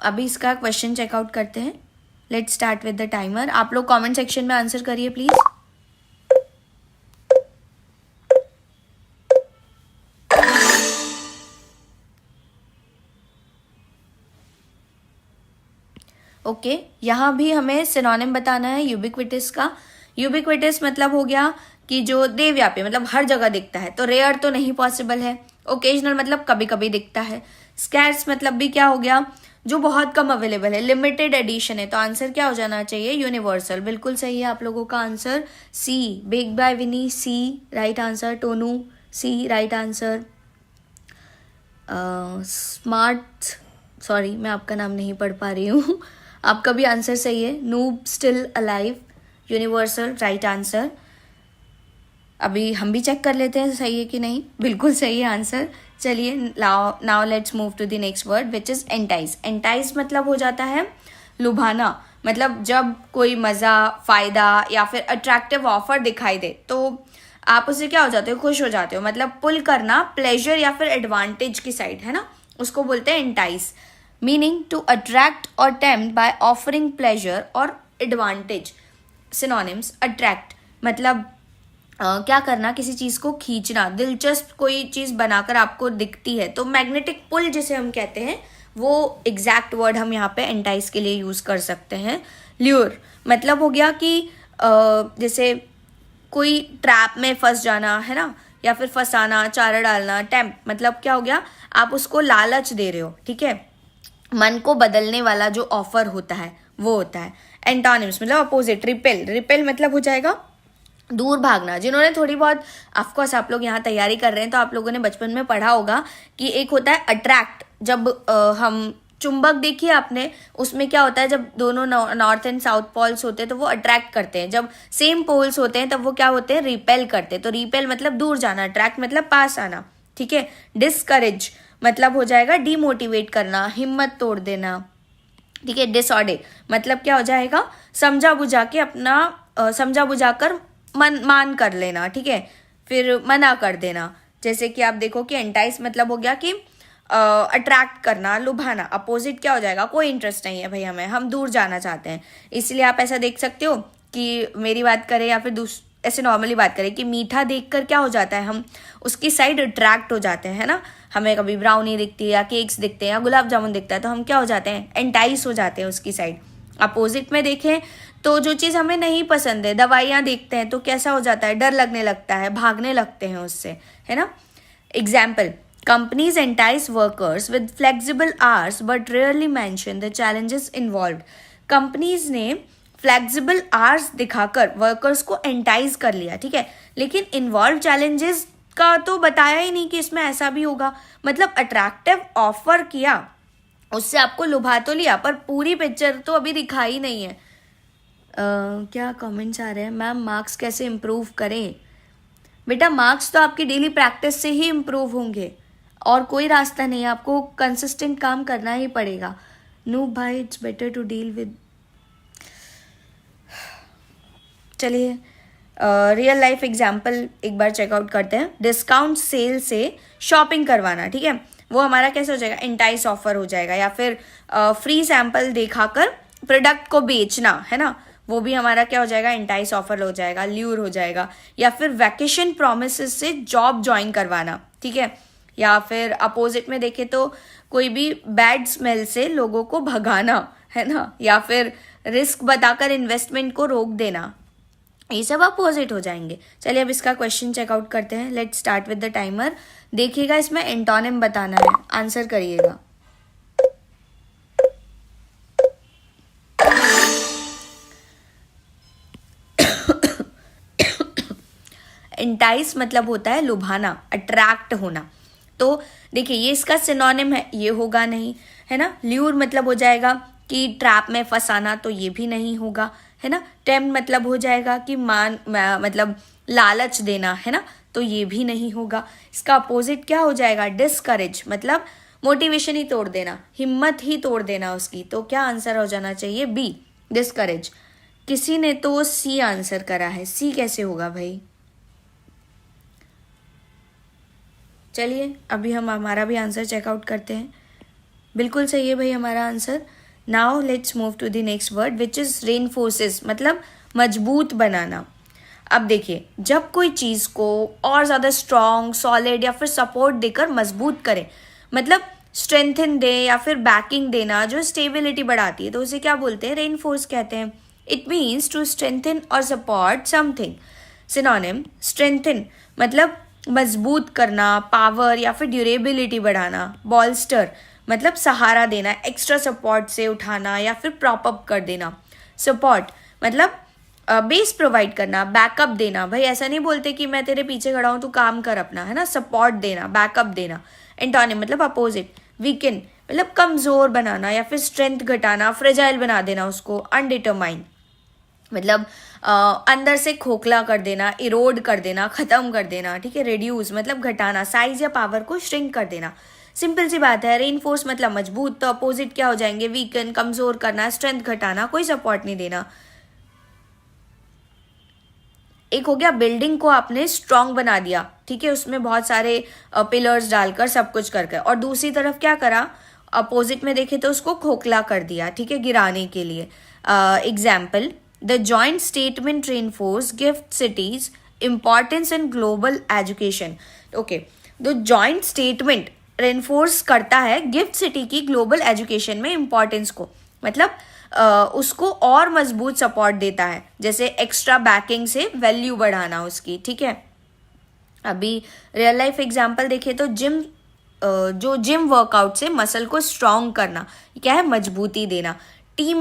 अभी इसका क्वेश्चन चेकआउट करते हैं। Let's start with the timer. आप लोग कमेंट सेक्शन में आंसर करिए प्लीज। ओके, यहाँ भी हमें सिनोनिम बताना है यूबिक्विटिस का। यूबिक्विटिस मतलब हो गया कि जो देवव्यापी, मतलब हर जगह दिखता है। तो रेयर तो नहीं पॉसिबल है। ओकेजनल मतलब कभी कभी दिखता है। स्कैर्स मतलब भी क्या हो गया, जो बहुत कम अवेलेबल है, लिमिटेड एडिशन है। तो आंसर क्या हो जाना चाहिए, यूनिवर्सल। बिल्कुल सही है आप लोगों का आंसर सी, बिग बाय विनी, सी राइट आंसर। टोनू, सी राइट आंसर। स्मार्ट, सॉरी मैं आपका नाम नहीं पढ़ पा रही हूँ। आपका भी आंसर सही है। Noob still alive, universal right answer. अभी हम भी चेक कर लेते हैं सही है कि नहीं। बिल्कुल सही है आंसर। चलिए now let's move to the next word which is entice. Entice मतलब हो जाता है लुभाना। मतलब जब कोई मज़ा, फ़ायदा या फिर अट्रैक्टिव ऑफर दिखाई दे तो आप उससे क्या हो जाते हो, खुश हो जाते हो। मतलब पुल करना प्लेजर या फिर एडवांटेज की साइड, है ना, उसको बोलते हैं एंटाइज। मीनिंग टू अट्रैक्ट और टेम्प्ट बाय ऑफरिंग प्लेजर और एडवांटेज। सिनोनिम्स, अट्रैक्ट मतलब क्या करना, किसी चीज़ को खींचना, दिलचस्प कोई चीज़ बनाकर आपको दिखती है तो मैग्नेटिक पुल जिसे हम कहते हैं, वो एग्जैक्ट वर्ड हम यहाँ पे एंटाइज के लिए यूज़ कर सकते हैं। ल्यूर मतलब हो गया कि जैसे कोई ट्रैप में फंस जाना, है ना, या फिर फंसाना, चारा डालना। टेम्प मतलब क्या हो गया, आप उसको लालच दे रहे हो, ठीक है। मन को बदलने वाला जो ऑफर होता है वो होता है। एंटोनिम्स मतलब अपोजिट। रिपेल, रिपेल मतलब हो जाएगा दूर भागना। जिन्होंने थोड़ी बहुत, ऑफकोर्स आप लोग यहाँ तैयारी कर रहे हैं तो आप लोगों ने बचपन में पढ़ा होगा कि एक होता है अट्रैक्ट। जब हम चुंबक देखिए आपने, उसमें क्या होता है, जब दोनों नॉर्थ एंड साउथ पोल्स होते हैं तो वो अट्रैक्ट करते हैं। जब सेम पोल्स होते हैं तब वो क्या होते हैं, रिपेल करते हैं। तो रिपेल मतलब दूर जाना, अट्रैक्ट मतलब पास आना, ठीक है। डिस्करेज मतलब हो जाएगा डीमोटिवेट करना, हिम्मत तोड़ देना, ठीक है। डिसऑर्डर मतलब क्या हो जाएगा, समझा बुझा के अपना समझा बुझा कर मान कर लेना, ठीक है, फिर मना कर देना। जैसे कि आप देखो कि एंटाइस मतलब हो गया कि अट्रैक्ट करना, लुभाना। अपोजिट क्या हो जाएगा, कोई इंटरेस्ट नहीं है भाई हमें, हम दूर जाना चाहते हैं। इसलिए आप ऐसा देख सकते हो कि मेरी बात करें या फिर ऐसे नॉर्मली बात करें कि मीठा देखकर क्या हो जाता है, हम उसकी साइड अट्रैक्ट हो जाते हैं, है ना। हमें कभी ब्राउनी दिखती है या केक्स दिखते हैं या गुलाब जामुन दिखता है तो हम क्या हो जाते हैं, एंटाइस हो जाते हैं उसकी साइड। अपोजिट में देखें तो जो चीज़ हमें नहीं पसंद है, दवाइयाँ देखते हैं तो कैसा हो जाता है, डर लगने लगता है, भागने लगते हैं उससे, है ना। Example, companies entice workers with flexible hours but rarely mention the challenges involved. Companies ने फ्लेक्सिबल आवर्स दिखाकर वर्कर्स को एंटाइज कर लिया, ठीक है, लेकिन इन्वॉल्व चैलेंजेस का तो बताया ही नहीं कि इसमें ऐसा भी होगा। मतलब अट्रैक्टिव ऑफर किया, उससे आपको लुभा तो लिया, पर पूरी पिक्चर तो अभी दिखाई नहीं है। क्या कमेंट्स आ रहे हैं, मैम मार्क्स कैसे इम्प्रूव करें। बेटा मार्क्स तो आपकी डेली प्रैक्टिस से ही इम्प्रूव होंगे और कोई रास्ता नहीं है, आपको कंसिस्टेंट काम करना ही पड़ेगा। नो भाई, it's better to deal with. चलिए रियल लाइफ एग्जाम्पल एक बार चेकआउट करते हैं। डिस्काउंट सेल से शॉपिंग करवाना, ठीक है, वो हमारा कैसे हो जाएगा, एंटाइस ऑफर हो जाएगा। या फिर फ्री सैंपल दिखाकर प्रोडक्ट को बेचना, है ना, वो भी हमारा क्या हो जाएगा, एंटाइस ऑफर हो जाएगा, ल्यूर हो जाएगा। या फिर वैकेशन प्रोमिसेस से जॉब ज्वाइन करवाना, ठीक है। या फिर अपोजिट में देखें तो कोई भी बैड स्मेल से लोगों को भगाना, है ना। या फिर रिस्क बताकर इन्वेस्टमेंट को रोक देना, ये सब अपोजिट हो जाएंगे। चलिए अब इसका क्वेश्चन चेकआउट करते हैं। Let's start with the timer. देखिएगा इसमें एंटोनिम बताना है, आंसर करिएगा। एंटाइस मतलब होता है लुभाना, अट्रैक्ट होना। तो देखिए ये इसका सिनोनिम है, ये होगा नहीं, है ना। ल्यूर मतलब हो जाएगा कि ट्रैप में फंसाना, तो ये भी नहीं होगा, है ना। टेम्प्ट मतलब हो जाएगा कि मतलब लालच देना, है ना, तो ये भी नहीं होगा। इसका अपोजिट क्या हो जाएगा, डिस्करेज मतलब मोटिवेशन ही तोड़ देना, हिम्मत ही तोड़ देना उसकी। तो क्या आंसर हो जाना चाहिए, बी, डिस्करेज। किसी ने तो सी आंसर करा है, सी कैसे होगा भाई। चलिए अभी हम हमारा भी आंसर चेकआउट करते हैं। बिल्कुल सही है भाई हमारा answer. Now let's move to the next word which is reinforces, मतलब मजबूत बनाना। अब देखिए, जब कोई चीज़ को और ज़्यादा स्ट्रॉन्ग, सॉलिड या फिर सपोर्ट देकर मजबूत करें, मतलब स्ट्रेंथन दे या फिर बैकिंग देना जो स्टेबिलिटी बढ़ाती है, तो उसे क्या बोलते हैं? रेनफोर्स कहते हैं। इट मीन्स टू स्ट्रेंथन और सपोर्ट समथिंग। सिनोनिम, स्ट्रेंथन मतलब मजबूत करना, पावर या फिर ड्यूरेबिलिटी बढ़ाना। बॉल्स्टर मतलब सहारा देना, एक्स्ट्रा सपोर्ट से उठाना या फिर प्रॉप अप कर देना। सपोर्ट मतलब बेस प्रोवाइड करना, बैकअप देना। भाई ऐसा नहीं बोलते कि मैं तेरे पीछे खड़ा हूँ तू काम कर अपना, है ना, सपोर्ट देना, बैकअप देना। एंटोनिम मतलब अपोजिट। वीकन मतलब कमजोर बनाना या फिर स्ट्रेंथ घटाना, फ्रेजाइल बना देना उसको। अनडिटरमाइंड मतलब अंदर से खोखला कर देना, इरोड कर देना, खत्म कर देना, ठीक है। रिड्यूस मतलब घटाना, साइज या पावर को श्रिंक कर देना। सिंपल सी बात है, रेनफोर्स मतलब मजबूत, तो अपोजिट क्या हो जाएंगे? वीकन, कमजोर करना, स्ट्रेंथ घटाना, कोई सपोर्ट नहीं देना। एक हो गया बिल्डिंग को आपने स्ट्रांग बना दिया, ठीक है, उसमें बहुत सारे पिलर्स डालकर सब कुछ करके, और दूसरी तरफ क्या करा? अपोजिट में देखे तो उसको खोखला कर दिया, ठीक है, गिराने के लिए। Example, the joint statement reinforce gift cities importance in global education. Okay, the joint statement reinforce करता है गिफ्ट सिटी की ग्लोबल एजुकेशन में इम्पॉर्टेंस को, मतलब उसको और मजबूत सपोर्ट देता है, जैसे एक्स्ट्रा बैकिंग से वैल्यू बढ़ाना उसकी, ठीक है। अभी रियल लाइफ एग्जांपल देखें तो जिम वर्कआउट से मसल को स्ट्रांग करना, क्या है? मजबूती देना। टीम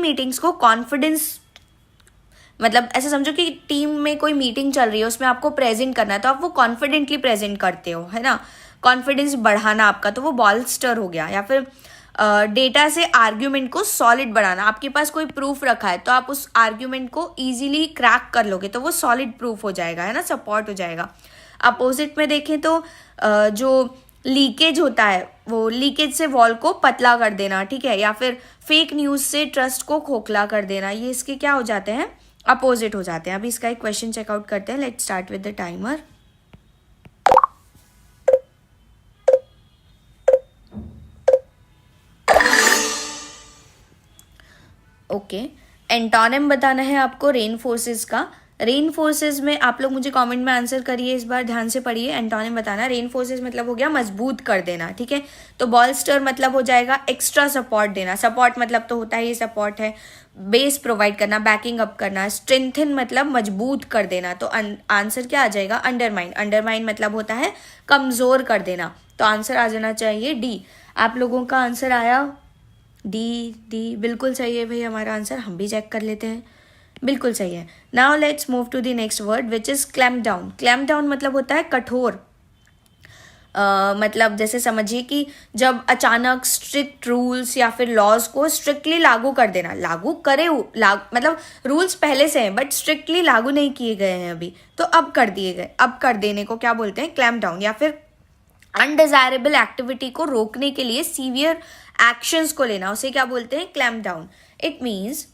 मीटिंग्स को कॉन्फिडेंस, मतलब ऐसा समझो कि टीम में कोई मीटिंग चल रही है, उसमें आपको प्रेजेंट करना है, तो आप वो कॉन्फिडेंटली प्रेजेंट करते हो, है ना, कॉन्फिडेंस बढ़ाना आपका, तो वो बॉल्स्टर हो गया। या फिर डेटा से आर्ग्यूमेंट को सॉलिड बनाना, आपके पास कोई प्रूफ रखा है तो आप उस आर्ग्यूमेंट को इजीली क्रैक कर लोगे, तो वो सॉलिड प्रूफ हो जाएगा, है ना, सपोर्ट हो जाएगा। अपोजिट में देखें तो जो लीकेज होता है, वो लीकेज से वॉल को पतला कर देना, ठीक है, या फिर फेक न्यूज से ट्रस्ट को खोखला कर देना, ये इसके क्या हो जाते हैं? अपोजिट हो जाते हैं। अभी इसका एक क्वेश्चन चेकआउट करते हैं। Let's start with the timer. Okay, antonym बताना है आपको रेन फोर्सेस का। रेन फोर्सेस में आप लोग मुझे कमेंट में आंसर करिए, इस बार ध्यान से पढ़िए। एंटोनिम बताना, रेन फोर्सेस मतलब हो गया मजबूत कर देना, ठीक है। तो बॉल्स्टर मतलब हो जाएगा एक्स्ट्रा सपोर्ट देना, सपोर्ट मतलब तो होता है ये सपोर्ट है, बेस प्रोवाइड करना, बैकिंग अप करना। स्ट्रेंथन मतलब मजबूत कर देना, तो आंसर क्या आ जाएगा? अंडरमाइन। अंडरमाइन मतलब होता है कमजोर कर देना, तो आंसर आ जाना चाहिए डी। आप लोगों का आंसर आया डी बिल्कुल सही है भाई हमारा आंसर। हम भी चेक कर लेते हैं, बिल्कुल सही है। Now let's move to the next word which is clamp down. Clamp down मतलब होता है कठोर, मतलब जैसे समझिए कि जब अचानक स्ट्रिक्ट रूल्स या फिर लॉज को स्ट्रिक्टली लागू कर देना, मतलब रूल्स पहले से हैं बट स्ट्रिक्टली लागू नहीं किए गए हैं अभी, तो अब कर दिए गए, अब कर देने को क्या बोलते हैं? Clamp down. या फिर अनडिजायरेबल एक्टिविटी को रोकने के लिए सीवियर एक्शंस को लेना, उसे क्या बोलते हैं? Clamp down. It means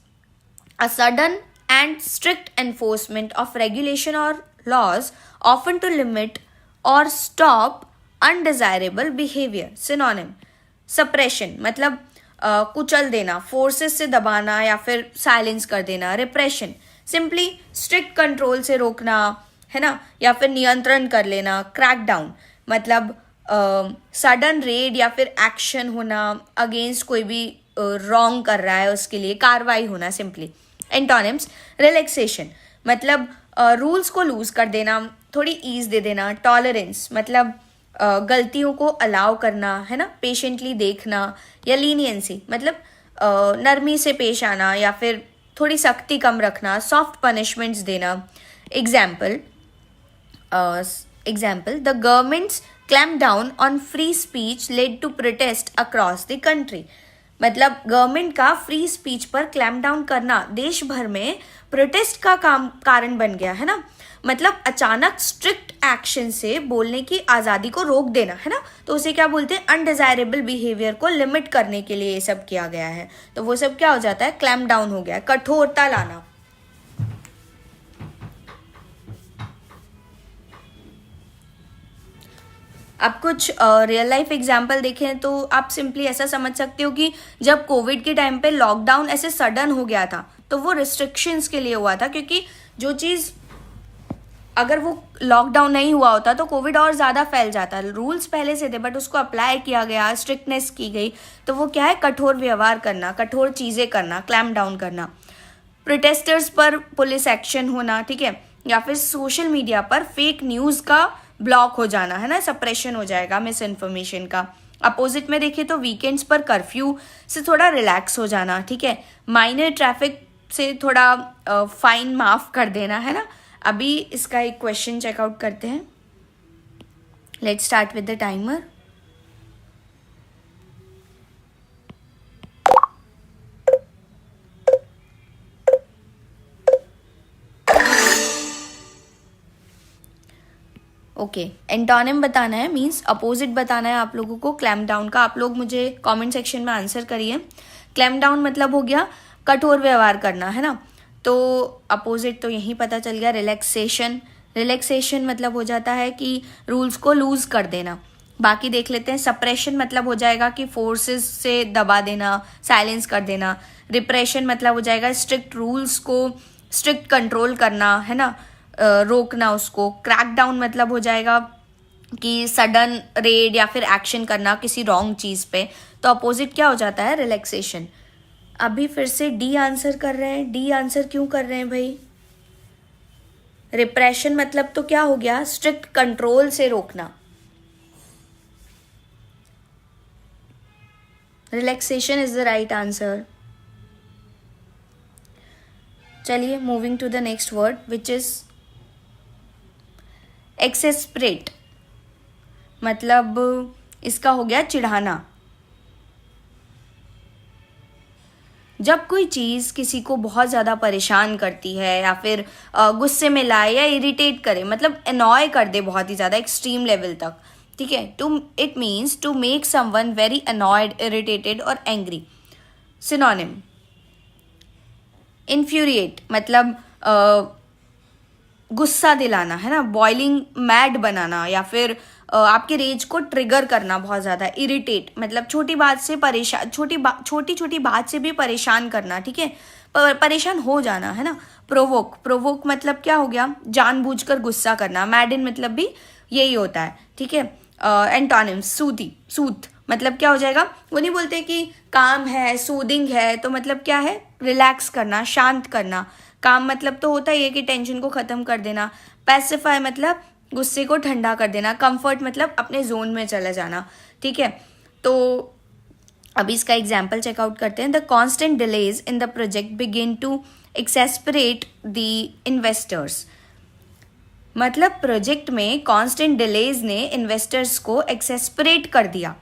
a sudden and strict enforcement of regulation or laws often to limit or stop undesirable behavior. Synonym, suppression मतलब कुचल देना, फोर्सेस से दबाना या फिर साइलेंस कर देना। रिप्रेशन सिंपली स्ट्रिक्ट कंट्रोल से रोकना, है ना, या फिर नियंत्रण कर लेना। क्रैकडाउन मतलब सडन रेड या फिर एक्शन होना, अगेंस्ट कोई भी रॉन्ग कर रहा है उसके लिए कार्रवाई होना सिंपली। एंटोनिम्स, रिलैक्सेशन मतलब रूल्स को लूज कर देना, थोड़ी ईज दे देना। टॉलरेंस मतलब गलतियों को अलाउ करना, है ना, पेशेंटली देखना। या लीनियंसी मतलब नरमी से पेश आना या फिर थोड़ी सख्ती कम रखना, सॉफ्ट पनिशमेंट्स देना। Example, the governments clamp down on free speech led to protest across the country. मतलब गवर्नमेंट का फ्री स्पीच पर क्लैम्प डाउन करना देश भर में प्रोटेस्ट का कारण बन गया, है ना, मतलब अचानक स्ट्रिक्ट एक्शन से बोलने की आज़ादी को रोक देना, है ना, तो उसे क्या बोलते हैं? अनडिजायरेबल बिहेवियर को लिमिट करने के लिए ये सब किया गया है, तो वो सब क्या हो जाता है? क्लैम्प डाउन हो गया, कठोरता लाना। आप कुछ रियल लाइफ एग्जाम्पल देखें तो आप सिंपली ऐसा समझ सकते हो कि जब कोविड के टाइम पे लॉकडाउन ऐसे सडन हो गया था तो वो रिस्ट्रिक्शंस के लिए हुआ था, क्योंकि जो चीज़ अगर वो लॉकडाउन नहीं हुआ होता तो कोविड और ज़्यादा फैल जाता। रूल्स पहले से थे बट उसको अप्लाई किया गया, स्ट्रिक्टनेस की गई, तो वो क्या है, कठोर व्यवहार करना, कठोर चीज़ें करना, क्लैम्प डाउन करना, प्रोटेस्टर्स पर पुलिस एक्शन होना, ठीक है, या फिर सोशल मीडिया पर फेक न्यूज़ का ब्लॉक हो जाना, है ना, सप्रेशन हो जाएगा मिस इन्फॉर्मेशन का। अपोजिट में देखिए तो वीकेंड्स पर कर्फ्यू से थोड़ा रिलैक्स हो जाना, ठीक है, माइनर ट्रैफिक से थोड़ा फाइन माफ कर देना, है ना। अभी इसका एक क्वेश्चन चेकआउट करते हैं। Let's start with the timer. Okay, antonym बताना है, मीन्स अपोजिट बताना है आप लोगों को क्लैम्प डाउन का। आप लोग मुझे कमेंट सेक्शन में आंसर करिए। क्लैम्प डाउन मतलब हो गया कठोर व्यवहार करना, है ना। तो अपोजिट तो यही पता चल गया, रिलैक्सेशन। रिलैक्सेशन मतलब हो जाता है कि रूल्स को लूज कर देना। बाकी देख लेते हैं। सप्रेशन मतलब हो जाएगा कि फोर्सेस से दबा देना, साइलेंस कर देना। रिप्रेशन मतलब हो जाएगा स्ट्रिक्ट रूल्स को स्ट्रिक्ट कंट्रोल करना, है ना, रोकना उसको। क्रैकडाउन मतलब हो जाएगा कि सडन रेड या फिर एक्शन करना किसी रॉन्ग चीज़ पे। तो अपोजिट क्या हो जाता है, रिलैक्सेशन। अभी फिर से डी आंसर कर रहे हैं। डी आंसर क्यों कर रहे हैं भाई? रिप्रेशन मतलब तो क्या हो गया, स्ट्रिक्ट कंट्रोल से रोकना। Relaxation is the right answer. चलिए moving to the next word which is exasperate. मतलब इसका हो गया चिढ़ाना। जब कोई चीज़ किसी को बहुत ज़्यादा परेशान करती है या फिर गुस्से में लाए या इरिटेट करे, मतलब अनॉय कर दे बहुत ही ज़्यादा एक्सट्रीम लेवल तक, ठीक है। To it means to make someone very annoyed, irritated और एंग्री। सिनोनिम इन्फ्यूरिएट मतलब गुस्सा दिलाना, है ना, बॉइलिंग मैड बनाना या फिर आपके रेज को ट्रिगर करना बहुत ज़्यादा। इरिटेट मतलब छोटी बात से परेशान, छोटी छोटी बात से भी परेशान करना, ठीक है, परेशान हो जाना, है ना। प्रोवोक, प्रोवोक मतलब क्या हो गया, जानबूझकर गुस्सा करना। मैडन मतलब भी यही होता है, ठीक है। एंटोनिम सूदी, सूथ मतलब क्या हो जाएगा, वो नहीं बोलते कि काम है, सूदिंग है, तो मतलब क्या है, रिलैक्स करना, शांत करना। काम मतलब तो होता ही है कि टेंशन को ख़त्म कर देना। पैसिफाई मतलब गुस्से को ठंडा कर देना। कंफर्ट मतलब अपने जोन में चला जाना, ठीक है। तो अभी इसका एग्जाम्पल चेकआउट करते हैं। The constant delays in the project begin to exasperate the investors. मतलब प्रोजेक्ट में कॉन्स्टेंट डिलेज ने इन्वेस्टर्स को एक्सेस्परेट कर दिया,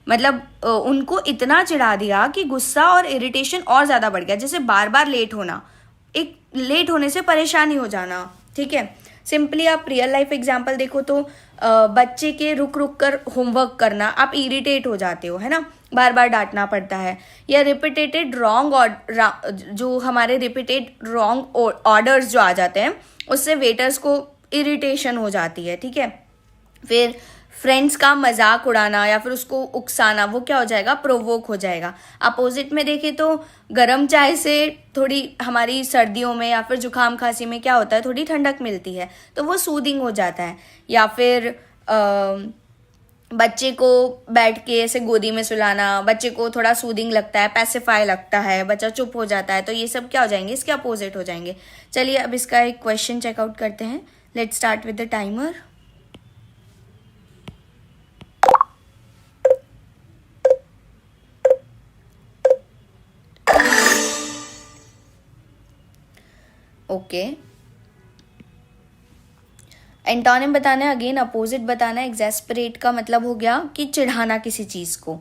मतलब उनको इतना चिढ़ा दिया कि गुस्सा और इरिटेशन और ज़्यादा बढ़ गया। जैसे बार बार लेट होना, एक लेट होने से परेशानी हो जाना, ठीक है। सिंपली आप रियल लाइफ एग्जांपल देखो तो बच्चे के रुक रुक कर होमवर्क करना, आप इरिटेट हो जाते हो, है ना, बार बार डांटना पड़ता है। या रिपीटेटेड रॉन्ग, जो हमारे रिपीटेड रॉन्ग ऑर्डर्स जो आ जाते हैं उससे वेटर्स को इरिटेशन हो जाती है, ठीक है। फिर फ्रेंड्स का मजाक उड़ाना या फिर उसको उकसाना, वो क्या हो जाएगा, प्रोवोक हो जाएगा। अपोजिट में देखें तो गर्म चाय से थोड़ी हमारी सर्दियों में या फिर जुकाम खांसी में क्या होता है, थोड़ी ठंडक मिलती है, तो वो सूदिंग हो जाता है। या फिर बच्चे को बैठ के ऐसे गोदी में सुलाना, बच्चे को थोड़ा सूदिंग लगता है, पैसिफाई लगता है, बच्चा चुप हो जाता है, तो ये सब क्या हो जाएंगे, इसके अपोजिट हो जाएंगे। चलिए अब इसका एक क्वेश्चन चेकआउट करते हैं। Let's start with the timer. Okay, antonym बताना है, अगेन अपोजिट बताना है। एक्सेस्परेट का मतलब हो गया कि चिढ़ाना किसी चीज़ को,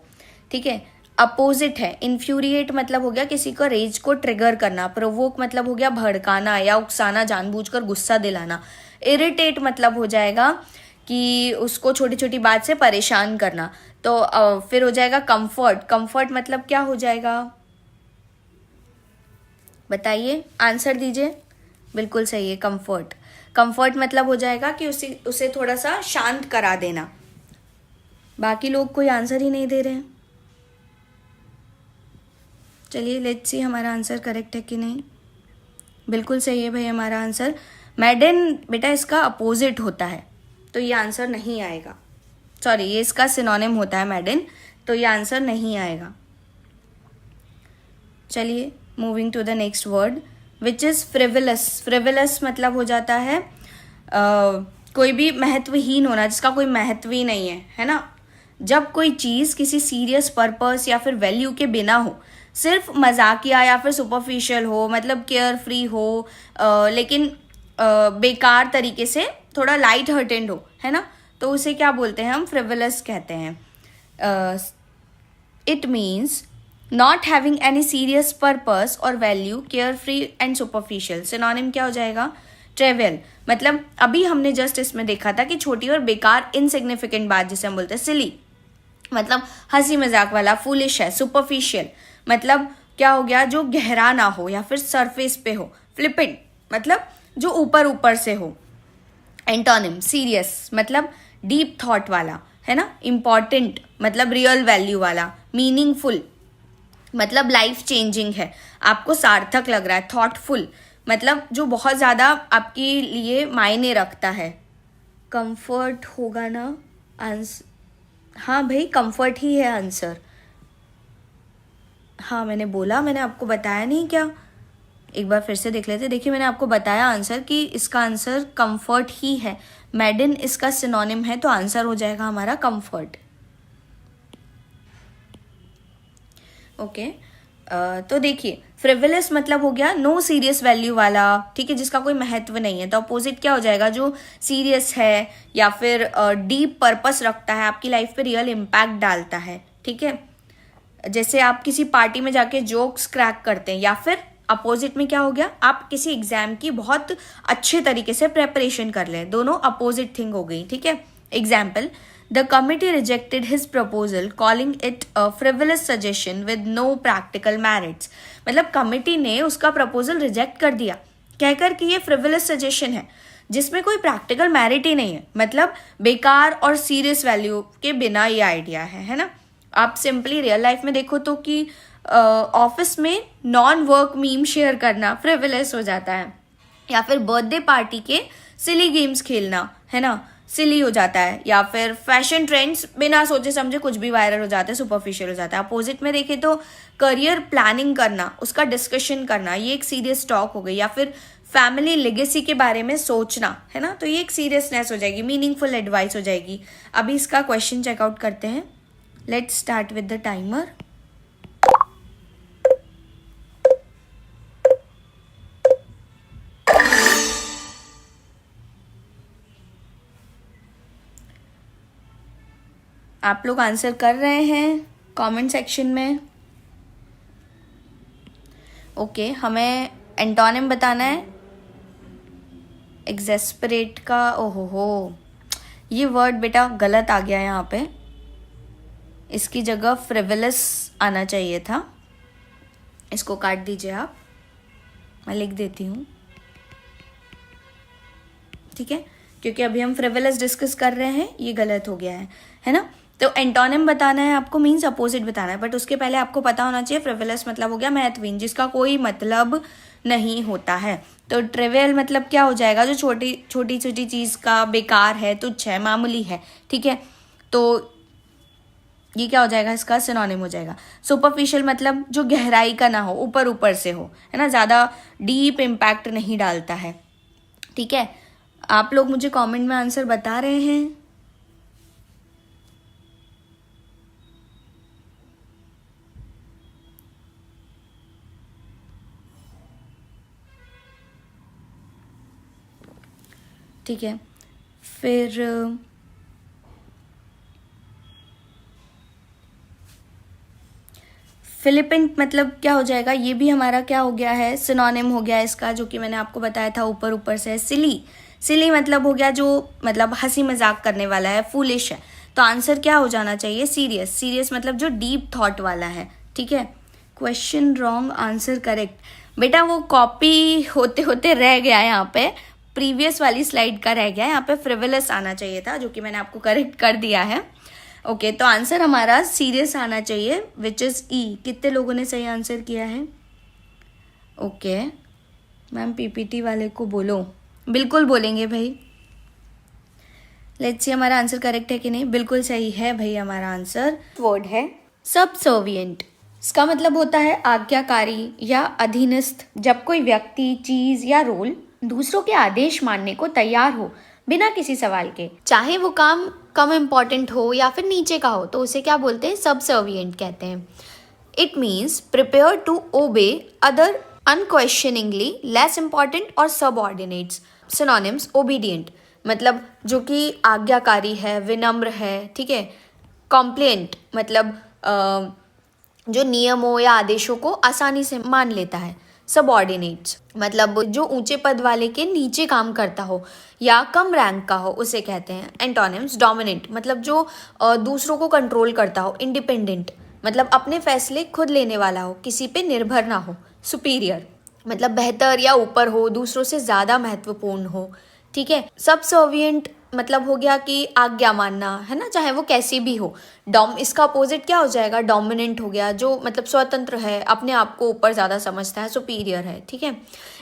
ठीक है। अपोजिट है इन्फ्यूरिएट, मतलब हो गया किसी को रेज को ट्रिगर करना। प्रोवोक मतलब हो गया भड़काना या उकसाना, जानबूझकर गुस्सा दिलाना। इरिटेट मतलब हो जाएगा कि उसको छोटी छोटी बात से परेशान करना। तो फिर हो जाएगा कंफर्ट। कंफर्ट मतलब क्या हो जाएगा, बताइए, आंसर दीजिए। बिल्कुल सही है, कंफर्ट। कंफर्ट मतलब हो जाएगा कि उसे थोड़ा सा शांत करा देना, बाकी लोग कोई आंसर ही नहीं दे रहे हैं। चलिए लेट्स सी हमारा आंसर करेक्ट है कि नहीं। बिल्कुल सही है भाई हमारा आंसर। मैडन बेटा इसका अपोजिट होता है, तो ये आंसर नहीं आएगा। सॉरी, ये इसका सिनोनिम होता है मैडन, तो ये आंसर नहीं आएगा। चलिए moving to the next word which is frivolous. Frivolous मतलब हो जाता है कोई भी महत्वहीन होना, जिसका कोई महत्व ही नहीं है ना। जब कोई चीज़ किसी सीरियस पर्पस या फिर वैल्यू के बिना हो, सिर्फ मजाकिया या फिर सुपरफिशियल हो, मतलब केयर फ्री हो, लेकिन बेकार तरीके से थोड़ा लाइट हार्टेड हो, है ना, तो उसे क्या बोलते हैं हम? फ्रिवलस कहते हैं। It means not having any serious purpose और value, carefree and superficial. Synonym क्या हो जाएगा? ट्रिवियल। मतलब अभी हमने जस्ट इसमें देखा था कि छोटी और बेकार इनसिग्निफिकेंट बात जिसे हम बोलते हैं सिली, मतलब हंसी मजाक वाला, फूलिश है। सुपरफिशियल मतलब क्या हो गया? जो गहरा ना हो या फिर सरफेस पे हो। फ्लिपेंट मतलब जो ऊपर ऊपर से हो। एंटोनिम सीरियस मतलब डीप थॉट वाला, है ना। इम्पॉर्टेंट मतलब रियल वैल्यू वाला। मीनिंगफुल मतलब लाइफ चेंजिंग है, आपको सार्थक लग रहा है। थॉटफुल मतलब जो बहुत ज़्यादा आपके लिए मायने रखता है। कंफर्ट होगा ना आंसर? हाँ भाई कंफर्ट ही है आंसर। हाँ मैंने बोला, मैंने आपको बताया नहीं क्या? एक बार फिर से देख लेते। देखिए मैंने आपको बताया आंसर कि इसका आंसर कंफर्ट ही है। मैडन इसका सिनोनिम है, तो आंसर हो जाएगा हमारा कंफर्ट। ओके तो देखिए फ्रिवलस मतलब हो गया नो सीरियस वैल्यू वाला, ठीक है, जिसका कोई महत्व नहीं है। तो अपोजिट क्या हो जाएगा? जो सीरियस है या फिर डीप पर्पस रखता है, आपकी लाइफ पे रियल इम्पैक्ट डालता है, ठीक है। जैसे आप किसी पार्टी में जाके जोक्स क्रैक करते हैं, या फिर अपोजिट में क्या हो गया? आप किसी एग्जाम की बहुत अच्छे तरीके से प्रेपरेशन कर लें। दोनों अपोजिट थिंग हो गई, ठीक है। Example, the committee rejected his proposal calling it a frivolous suggestion with no practical merits. मतलब कमिटी ने उसका प्रपोजल रिजेक्ट कर दिया कहकर कि ये फ्रिवलस सजेशन है जिसमें कोई प्रैक्टिकल मैरिट ही नहीं है, मतलब बेकार और सीरियस वैल्यू के बिना ये आइडिया है ना। आप सिंपली रियल लाइफ में देखो तो कि ऑफिस में नॉन वर्क मीम शेयर करना फ्रिवलस हो जाता है, या फिर बर्थडे पार्टी के सिली गेम्स खेलना, है ना, सिली हो जाता है। या फिर फैशन ट्रेंड्स बिना सोचे समझे कुछ भी वायरल हो जाता है, सुपरफिशियल हो जाता है। अपोजिट में देखें तो करियर प्लानिंग करना, उसका डिस्कशन करना, ये एक सीरियस टॉक हो गई। या फिर फैमिली लेगेसी के बारे में सोचना, है ना, तो ये एक सीरियसनेस हो जाएगी, मीनिंगफुल एडवाइस हो जाएगी। अभी इसका क्वेश्चन चेकआउट करते हैं। Let's start with the timer. आप लोग आंसर कर रहे हैं कमेंट सेक्शन में? ओके हमें एंटोनिम बताना है एक्सेस्परेट का। ओहो हो, ये वर्ड बेटा गलत आ गया यहाँ पे, इसकी जगह फ्रिवलस आना चाहिए था। इसको काट दीजिए आप, मैं लिख देती हूँ, ठीक है, क्योंकि अभी हम फ्रिवलस डिस्कस कर रहे हैं, ये गलत हो गया है ना। तो एंटोनिम बताना है आपको, मीन्स अपोजिट बताना है, बट उसके पहले आपको पता होना चाहिए फ्रिवलस मतलब हो गया महत्वहीन, जिसका कोई मतलब नहीं होता है। तो ट्रिवियल मतलब क्या हो जाएगा? जो छोटी छोटी चीज़ का बेकार है, तुच्छ है, मामूली है, ठीक है। तो ये क्या हो जाएगा? इसका सिनोनिम हो जाएगा। सुपरफिशियल मतलब जो गहराई का ना हो, ऊपर ऊपर से हो, है ना, ज़्यादा डीप इम्पैक्ट नहीं डालता है, ठीक है। आप लोग मुझे कमेंट में आंसर बता रहे हैं? ठीक है, फिर फिलिपेंट मतलब क्या हो जाएगा? ये भी हमारा क्या हो गया है? सिनोनिम हो गया इसका, जो कि मैंने आपको बताया था ऊपर ऊपर से। सिली, सिली मतलब हो गया जो मतलब हंसी मजाक करने वाला है, फूलिश है। तो आंसर क्या हो जाना चाहिए? सीरियस। सीरियस मतलब जो डीप थॉट वाला है, ठीक है। Question wrong, answer correct. बेटा वो कॉपी होते होते रह गया यहाँ पे, प्रीवियस वाली स्लाइड का रह गया, यहाँ पे फ्रिवलस आना चाहिए था, जो कि मैंने आपको करेक्ट कर दिया है। ओके, तो आंसर हमारा सीरियस आना चाहिए, विच इज़ ई। कितने लोगों ने सही आंसर किया है? ओके मैम, पीपीटी वाले को बोलो। बिल्कुल बोलेंगे भाई। लेट्स सी हमारा आंसर करेक्ट है कि नहीं। बिल्कुल सही है भाई हमारा आंसर। वर्ड है सबसर्विएंट। इसका मतलब होता है आज्ञाकारी या अधीनस्थ। जब कोई व्यक्ति, चीज या रोल दूसरों के आदेश मानने को तैयार हो बिना किसी सवाल के, चाहे वो काम कम इम्पोर्टेंट हो या फिर नीचे का हो, तो उसे क्या बोलते हैं? सबसर्विएंट कहते हैं। It means prepare to obey other unquestioningly, less important और सबऑर्डिनेट्स। सिनोनिम्स: ओबीडियंट मतलब जो कि आज्ञाकारी है, विनम्र है, ठीक है। कॉम्प्लेंट मतलब जो नियमों या आदेशों को आसानी से मान लेता है। सबऑर्डिनेट्स मतलब जो ऊंचे पद वाले के नीचे काम करता हो या कम रैंक का हो, उसे कहते हैं। एंटोनिम्स: डोमिनेंट मतलब जो दूसरों को कंट्रोल करता हो। इंडिपेंडेंट मतलब अपने फैसले खुद लेने वाला हो, किसी पे निर्भर ना हो। सुपीरियर मतलब बेहतर या ऊपर हो, दूसरों से ज़्यादा महत्वपूर्ण हो, ठीक है। सबसर्विएंट मतलब हो गया कि आज्ञा मानना, है ना, चाहे वो कैसी भी हो। इसका अपोजिट क्या हो जाएगा? डोमिनेंट हो गया, जो मतलब स्वतंत्र है, अपने आप को ऊपर ज़्यादा समझता है, सुपीरियर है, ठीक है।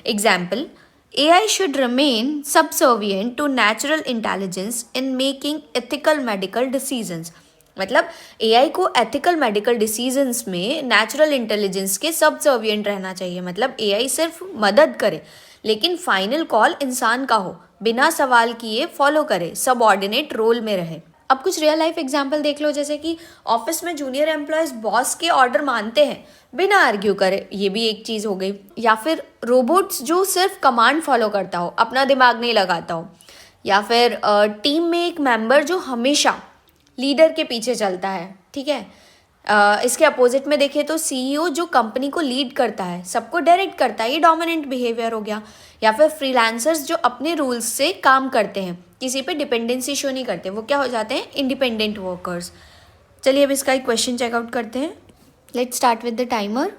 Example: AI should remain subservient to natural intelligence in making ethical medical decisions। मतलब AI को एथिकल मेडिकल डिसीजंस में नेचुरल इंटेलिजेंस के सबसर्विएंट रहना चाहिए। मतलब AI सिर्फ मदद करे लेकिन फाइनल कॉल इंसान का हो, बिना सवाल किए फॉलो करे, सबऑर्डिनेट रोल में रहे। अब कुछ रियल लाइफ एग्जांपल देख लो, जैसे कि ऑफिस में जूनियर एम्प्लॉयज बॉस के ऑर्डर मानते हैं बिना आर्ग्यू करे, ये भी एक चीज़ हो गई। या फिर रोबोट्स जो सिर्फ कमांड फॉलो करता हो, अपना दिमाग नहीं लगाता हो। या फिर टीम में एक मेंबर जो हमेशा लीडर के पीछे चलता है, ठीक है। इसके अपोजिट में देखें तो CEO जो कंपनी को लीड करता है, सबको डायरेक्ट करता है, ये डोमिनेंट बिहेवियर हो गया। या फिर फ्रीलांसर्स जो अपने रूल्स से काम करते हैं, किसी पे डिपेंडेंसी शो नहीं करते, वो क्या हो जाते हैं? Independent workers. चलिए अब इसका एक क्वेश्चन चेकआउट करते हैं। Let's start with the timer.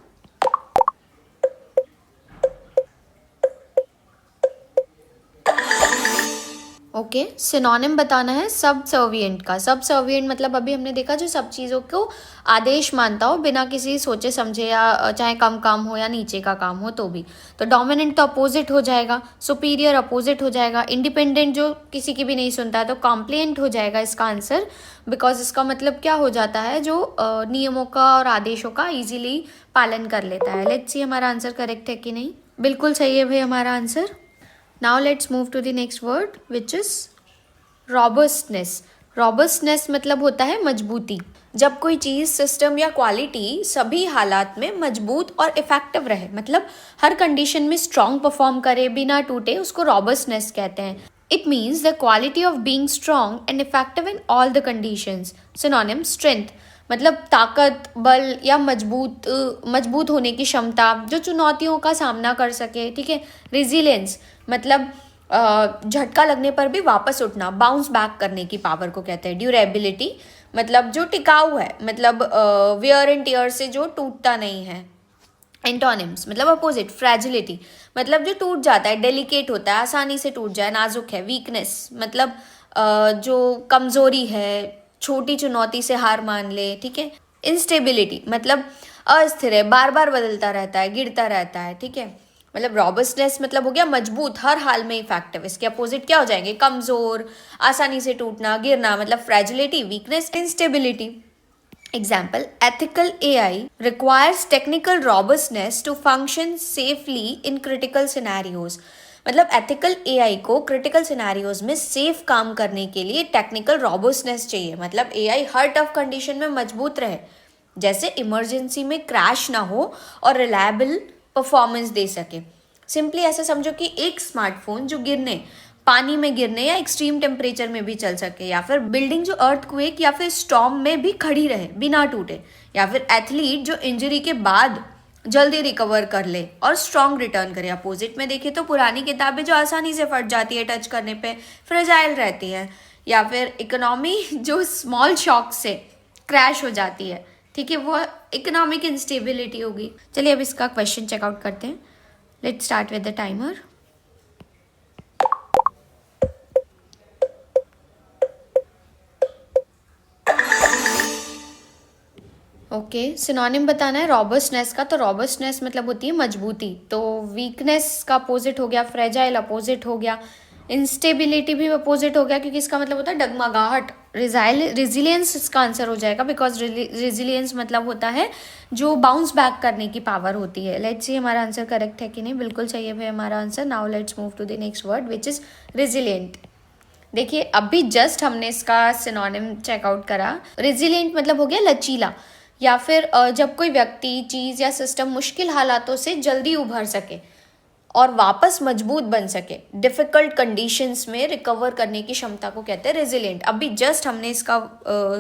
Okay, synonym बताना है सबसर्विएंट का। सबसर्विएंट मतलब अभी हमने देखा जो सब चीज़ों को आदेश मानता हो बिना किसी सोचे समझे, या चाहे कम काम हो या नीचे का काम हो तो भी। तो डोमिनेंट तो अपोजिट हो जाएगा, सुपीरियर अपोजिट हो जाएगा, इंडिपेंडेंट जो किसी की भी नहीं सुनता है तो कॉम्प्लेंट हो जाएगा इसका आंसर। बिकॉज इसका मतलब क्या हो जाता है? जो नियमों का और आदेशों का ईजिली पालन कर लेता है। लेट्स सी हमारा आंसर करेक्ट है कि नहीं। बिल्कुल सही है भाई हमारा answer. Now let's move to the next word which is robustness। robustness मतलब होता है मजबूती। जब कोई चीज़, सिस्टम या क्वालिटी सभी हालात में मजबूत और इफेक्टिव रहे, मतलब हर कंडीशन में स्ट्रॉन्ग परफॉर्म करे, बिना टूटे, उसको robustness कहते हैं। It means the quality of being strong and effective in all the conditions। Synonym: strength मतलब ताकत, बल या मजबूत होने की क्षमता, जो चुनौतियों का सामना कर सके, ठीक है। रेजिलियंस मतलब झटका लगने पर भी वापस उठना, बाउंस बैक करने की पावर को कहते हैं। ड्यूरेबिलिटी मतलब जो टिकाऊ है, मतलब वियर एंड टियर से जो टूटता नहीं है। एंटोनिम्स मतलब अपोजिट: फ्रैजिलिटी मतलब जो टूट जाता है, डेलिकेट होता है, आसानी से टूट जाए, नाजुक है। वीकनेस मतलब जो कमजोरी है, छोटी चुनौती से हार मान ले, ठीक है। इंस्टेबिलिटी मतलब अस्थिर है, बार बार बदलता रहता है, गिरता रहता है, ठीक है। मतलब रॉबस्टनेस मतलब हो गया मजबूत, हर हाल में इफेक्टिव। इसके अपोजिट क्या हो जाएंगे? कमजोर, आसानी से टूटना, गिरना। मतलब fragility, weakness, instability. Example: ethical AI requires technical robustness to function safely in critical scenarios। मतलब ethical AI को critical scenarios में safe काम करने के लिए technical robustness चाहिए। मतलब AI हर tough condition में मजबूत रहे, जैसे इमरजेंसी में क्रैश ना हो और रिलायबल परफॉर्मेंस दे सके। सिंपली ऐसा समझो कि एक स्मार्टफोन जो पानी में गिरने या एक्सट्रीम टेम्परेचर में भी चल सके, या फिर बिल्डिंग जो अर्थक्वेक या फिर स्टॉर्म में भी खड़ी रहे बिना टूटे, या फिर एथलीट जो इंजरी के बाद जल्दी रिकवर कर ले और स्ट्रॉन्ग रिटर्न करे। अपोजिट में देखें तो पुरानी किताबें जो आसानी से फट जाती है टच करने पे, फ्रेजाइल रहती है। या फिर इकोनॉमी जो स्मॉल शॉक से क्रैश हो जाती है, ठीक है, वो इकोनॉमिक इंस्टेबिलिटी होगी। चलिए अब इसका क्वेश्चन चेकआउट करते हैं। Let's start with the timer. Okay, synonym बताना है रॉबस्टनेस का। तो रॉबस्टनेस मतलब होती है मजबूती, तो वीकनेस का अपोजिट हो गया फ्रेजाइल, अपोजिट हो गया इंस्टेबिलिटी भी अपोजिट हो गया, क्योंकि इसका मतलब होता है डगमगाहट। रिजिलियंस इसका आंसर हो जाएगा, बिकॉज रिजिलियंस मतलब होता है जो बाउंस बैक करने की पावर होती है। लेट्स सी हमारा आंसर करेक्ट है कि नहीं। बिल्कुल सही है भाई हमारा answer. Now let's move to the next word which is resilient. देखिए अभी जस्ट हमने इसका सिनोनिम चेकआउट करा। रेजिलियंट मतलब हो गया लचीला, या फिर जब कोई व्यक्ति, चीज़ या सिस्टम मुश्किल हालातों से जल्दी उभर सके और वापस मजबूत बन सके, डिफिकल्ट कंडीशंस में रिकवर करने की क्षमता को कहते हैं रेजिलिएंट। अभी जस्ट हमने इसका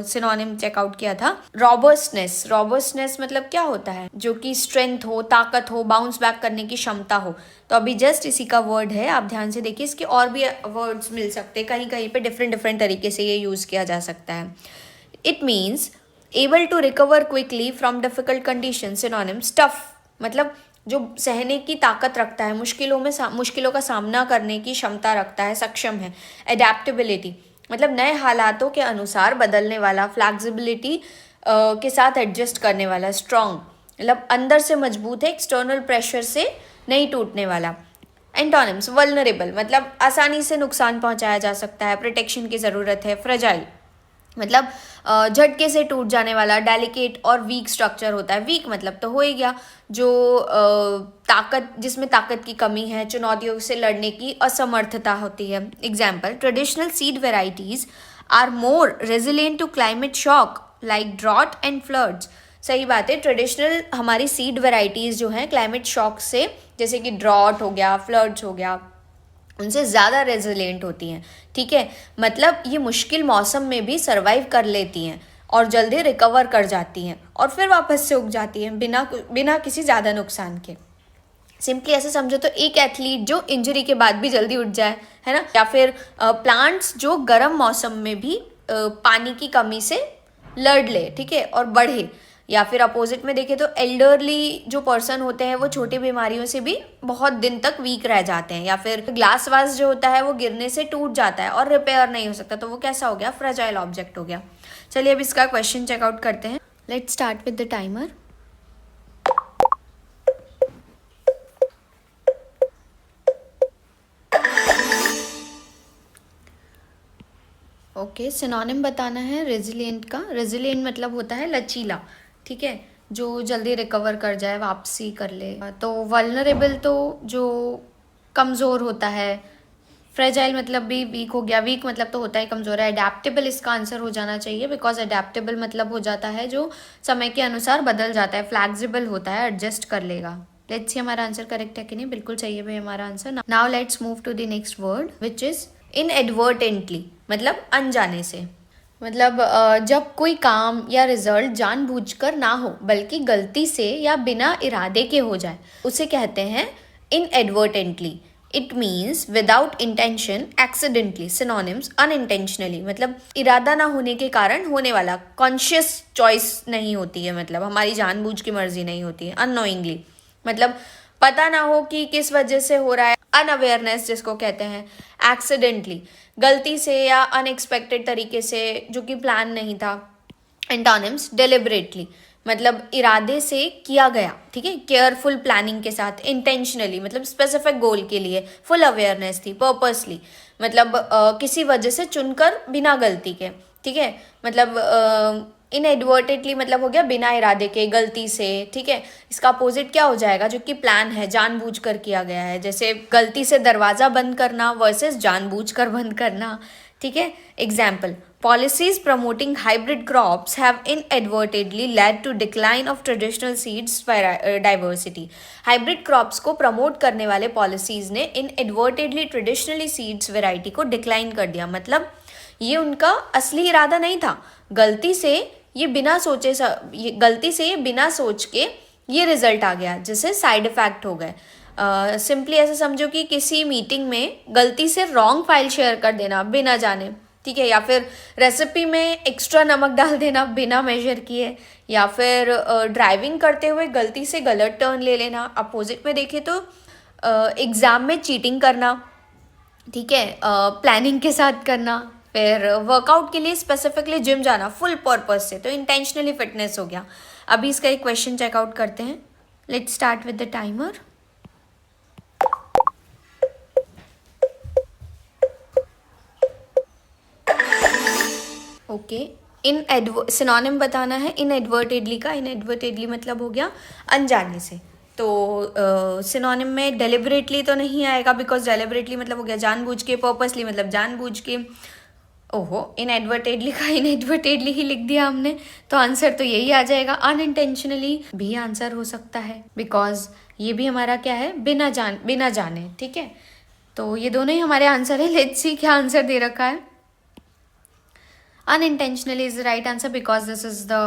सिनोनिम चेकआउट किया था रॉबस्टनेस। रॉबस्टनेस मतलब क्या होता है? जो कि स्ट्रेंथ हो, ताकत हो, बाउंस बैक करने की क्षमता हो। तो अभी जस्ट इसी का वर्ड है, आप ध्यान से देखिए। इसके और भी वर्ड्स मिल सकते हैं, कहीं कहीं पे डिफरेंट डिफरेंट तरीके से ये यूज किया जा सकता है। It means able to recover quickly from difficult condition. Synonym tough मतलब जो सहने की ताकत रखता है, मुश्किलों का सामना करने की क्षमता रखता है, सक्षम है। एडेप्टेबिलिटी मतलब नए हालातों के अनुसार बदलने वाला, फ्लैक्सिबिलिटी के साथ एडजस्ट करने वाला। स्ट्रॉन्ग मतलब अंदर से मजबूत है, एक्सटर्नल प्रेशर से नहीं टूटने वाला। एंटोनिम्स वल्नरेबल मतलब आसानी से नुकसान पहुंचाया जा सकता है, प्रोटेक्शन की ज़रूरत है। फ्रेजाइल मतलब झटके से टूट जाने वाला, डेलिकेट और वीक स्ट्रक्चर होता है। वीक मतलब तो हो ही गया जो जिसमें ताकत की कमी है, चुनौतियों से लड़ने की असमर्थता होती है। Example, traditional seed varieties are more resilient to climate shock like drought and floods. सही बात है, ट्रेडिशनल हमारी सीड वेराइटीज़ जो हैं क्लाइमेट शॉक से, जैसे कि ड्रॉट हो गया, फ्लड्स हो गया, उनसे ज़्यादा रेजिलिएंट होती हैं। ठीक है, मतलब ये मुश्किल मौसम में भी सर्वाइव कर लेती हैं और जल्दी रिकवर कर जाती हैं और फिर वापस से उग जाती हैं बिना किसी ज़्यादा नुकसान के। सिंपली ऐसे समझो तो एक एथलीट जो इंजरी के बाद भी जल्दी उठ जाए, है ना, या फिर प्लांट्स जो गर्म मौसम में भी पानी की कमी से लड़ ले, ठीक है, और बढ़े। या फिर अपोजिट में देखें तो एल्डरली जो पर्सन होते हैं वो छोटी बीमारियों से भी बहुत दिन तक वीक रह जाते हैं। या फिर ग्लास वास जो होता है वो गिरने से टूट जाता है और रिपेयर नहीं हो सकता, तो वो कैसा हो गया? फ्रेजाइल ऑब्जेक्ट हो गया। चलिए अब इसका क्वेश्चन चेकआउट करते हैं। Let's start with the timer. Okay, synonym बताना है रेजिलिएंट का। रेजिलिएंट मतलब होता है लचीला, ठीक है, जो जल्दी रिकवर कर जाए, वापसी कर ले। तो वल्नरेबल तो जो कमज़ोर होता है। फ्रेजाइल मतलब भी वीक हो गया, वीक मतलब तो होता ही कमज़ोर है। अडेप्टेबल इसका आंसर हो जाना चाहिए, बिकॉज अडेप्टेबल मतलब हो जाता है जो समय के अनुसार बदल जाता है। फ्लैक्सिबल होता है, एडजस्ट कर लेगा। लेट्स सी हमारा आंसर करेक्ट है कि नहीं। बिल्कुल सही है भाई हमारा answer. Now let's move to the next word which is inadvertently मतलब अनजाने से। मतलब जब कोई काम या रिजल्ट जानबूझकर ना हो बल्कि गलती से या बिना इरादे के हो जाए, उसे कहते हैं inadvertently. It means without intention, accidentally. Synonyms unintentionally मतलब इरादा ना होने के कारण होने वाला, कॉन्शियस चॉइस नहीं होती है, मतलब हमारी जानबूझ की मर्जी नहीं होती है। अननोइंगली मतलब पता ना हो कि किस वजह से हो रहा है, अनअवेयरनेस जिसको कहते हैं। एक्सीडेंटली गलती से या अनएक्सपेक्टेड तरीके से, जो कि प्लान नहीं था। एंटोनिम्स डेलिबरेटली मतलब इरादे से किया गया, ठीक है, केयरफुल प्लानिंग के साथ। इंटेंशनली मतलब स्पेसिफिक गोल के लिए, फुल अवेयरनेस थी। पर्पसली मतलब किसी वजह से चुनकर, बिना गलती के, ठीक है, मतलब इनएडवर्टेडली मतलब हो गया बिना इरादे के, गलती से, ठीक है। इसका अपोजिट क्या हो जाएगा? जो कि प्लान है, जानबूझकर किया गया है, जैसे गलती से दरवाजा बंद करना वर्सेस जानबूझकर बंद करना, ठीक है। Example, policies promoting hybrid crops have inadvertently led to decline of traditional seeds diversity. Hybrid crops को promote करने वाले policies ने inadvertently traditionally seeds variety को decline कर दिया। मतलब ये उनका असली इरादा नहीं था, गलती से ये बिना सोच के ये रिजल्ट आ गया, जिससे साइड इफेक्ट हो गए। सिंपली ऐसे समझो कि किसी मीटिंग में गलती से रॉन्ग फाइल शेयर कर देना बिना जाने, ठीक है, या फिर रेसिपी में एक्स्ट्रा नमक डाल देना बिना मेजर किए, या फिर ड्राइविंग करते हुए गलती से गलत टर्न ले लेना। अपोजिट में देखें तो एग्ज़ाम में चीटिंग करना, ठीक है, प्लानिंग के साथ करना। फिर वर्कआउट के लिए स्पेसिफिकली जिम जाना फुल पर्पस से, तो इंटेंशनली फिटनेस हो गया। अभी इसका एक क्वेश्चन चेकआउट करते हैं. Let's start with the timer. Okay, synonym बताना है इनएडवर्टेडली का. इनएडवर्टेडली मतलब हो गया अनजाने से. तो सिनोनिम में डेलिबरेटली तो नहीं आएगा, बिकॉज डेलिबरेटली मतलब हो गया जानबूझ के, पर्पसली मतलब जानबूझ के. ओहो, इनएडवर्टेडली का इनएडवर्टेडली ही लिख दिया हमने, तो आंसर तो यही आ जाएगा. अनइंटेंशनली भी आंसर हो सकता है, बिकॉज ये भी हमारा क्या है, बिना जाने. ठीक है, तो ये दोनों ही हमारे आंसर है. लेट्स सी क्या आंसर दे रखा है. Unintentionally is the right answer because this is the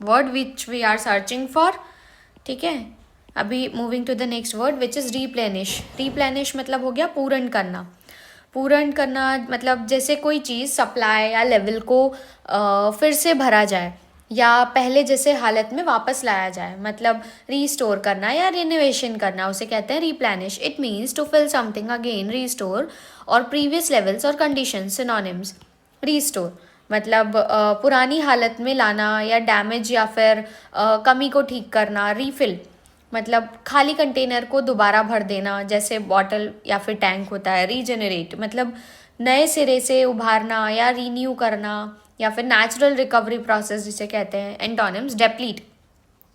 word which we are searching for. ठीक है, अभी moving to the next word which is replenish. replenish मतलब हो गया पूर्ण करना. पूर्ण करना मतलब जैसे कोई चीज़ सप्लाई या लेवल को फिर से भरा जाए या पहले जैसे हालत में वापस लाया जाए, मतलब रीस्टोर करना या रिनोवेशन करना, उसे कहते हैं replenish. It means to fill something again, restore or previous levels or condition. Synonyms. Restore मतलब पुरानी हालत में लाना या डैमेज या फिर कमी को ठीक करना. रीफिल मतलब खाली कंटेनर को दोबारा भर देना, जैसे बॉटल या फिर टैंक होता है. रीजेनरेट मतलब नए सिरे से उभारना या रीन्यू करना या फिर नेचुरल रिकवरी प्रोसेस जिसे कहते हैं. एंटोनिम्स. डेप्लीट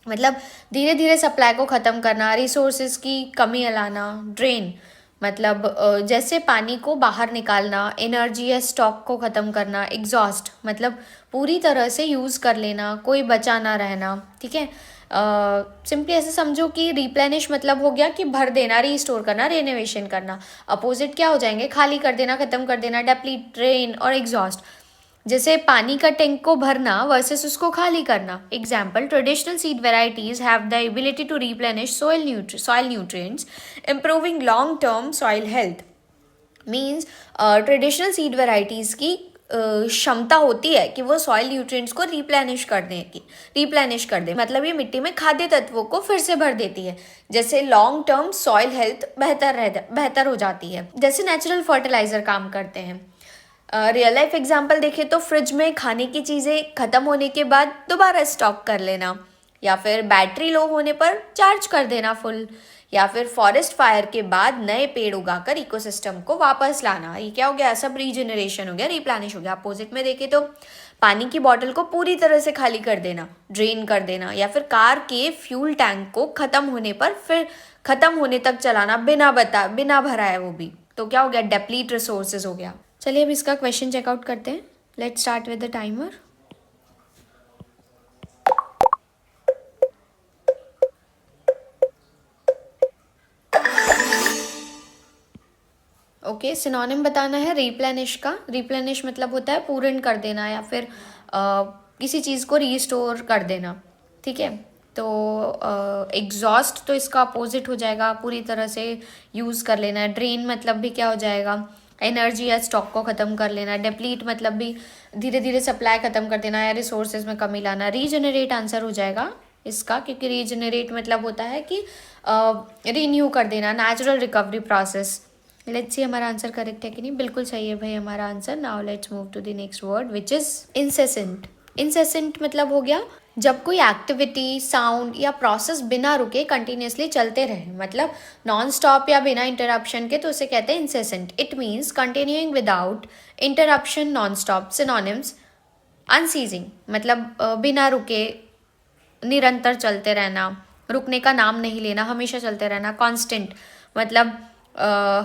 मतलब धीरे धीरे सप्लाई को ख़त्म करना, रिसोर्सेज की कमी लाना. ड्रेन मतलब जैसे पानी को बाहर निकालना, एनर्जी या स्टॉक को ख़त्म करना. एग्जॉस्ट मतलब पूरी तरह से यूज़ कर लेना, कोई बचा ना रहना. ठीक है, सिंपली ऐसे समझो कि रिप्लेनिश मतलब हो गया कि भर देना, रीस्टोर करना, रेनोवेशन करना. अपोजिट क्या हो जाएंगे, खाली कर देना, ख़त्म कर देना. डेप्लीट, ड्रेन और एग्जॉस्ट जैसे पानी का टैंक को भरना वर्सेस उसको खाली करना. Example, traditional seed varieties have the ability to replenish soil nutrients, improving long term soil health. Means traditional seed varieties की क्षमता होती है कि वो सॉइल न्यूट्रिएंट्स को रिप्लेनिश कर दे. मतलब ये मिट्टी में खाद्य तत्वों को फिर से भर देती है, जैसे लॉन्ग टर्म सॉइल हेल्थ बेहतर हो जाती है. जैसे नेचुरल फर्टिलाइजर काम करते हैं. रियल लाइफ एग्जाम्पल देखें तो फ्रिज में खाने की चीज़ें ख़त्म होने के बाद दोबारा स्टॉक कर लेना, या फिर बैटरी लो होने पर चार्ज कर देना फुल, या फिर फॉरेस्ट फायर के बाद नए पेड़ उगाकर इकोसिस्टम को वापस लाना. ये क्या हो गया, सब रीजनरेशन हो गया, रिप्लेनिश हो गया. अपोजिट में देखें तो पानी की बॉटल को पूरी तरह से खाली कर देना, ड्रेन कर देना, या फिर कार के फ्यूल टैंक को ख़त्म होने पर फिर ख़त्म होने तक चलाना बिना भराए वो भी. तो क्या हो गया, डेप्लीट रिसोर्सेज हो गया. चलिए अब इसका क्वेश्चन चेकआउट करते हैं. Let's start with the timer. Okay, synonym बताना है रिप्लेनिश का. रिप्लेनिश मतलब होता है पूर्ण कर देना या फिर किसी चीज़ को रीस्टोर कर देना. ठीक है, तो एग्जॉस्ट तो इसका अपोजिट हो जाएगा, पूरी तरह से यूज़ कर लेना. ड्रेन मतलब भी क्या हो जाएगा, एनर्जी या स्टॉक को ख़त्म कर लेना. डेप्लीट मतलब भी धीरे धीरे सप्लाई ख़त्म कर देना या रिसोर्सेज में कमी लाना. रीजनरेट आंसर हो जाएगा इसका, क्योंकि रीजनरेट मतलब होता है कि रीन्यू कर देना, natural recovery process. Let's see हमारा आंसर करेक्ट है कि नहीं. बिल्कुल सही है भाई हमारा answer. Now let's move to the next word which is incessant. Incessant मतलब हो गया जब कोई एक्टिविटी, साउंड या प्रोसेस बिना रुके कंटिन्यूसली चलते रहे, मतलब नॉन स्टॉप या बिना इंटरप्शन के, तो उसे कहते हैं incessant. It means continuing without interruption, non stop. Synonyms. Unceasing मतलब बिना रुके निरंतर चलते रहना, रुकने का नाम नहीं लेना, हमेशा चलते रहना. कांस्टेंट मतलब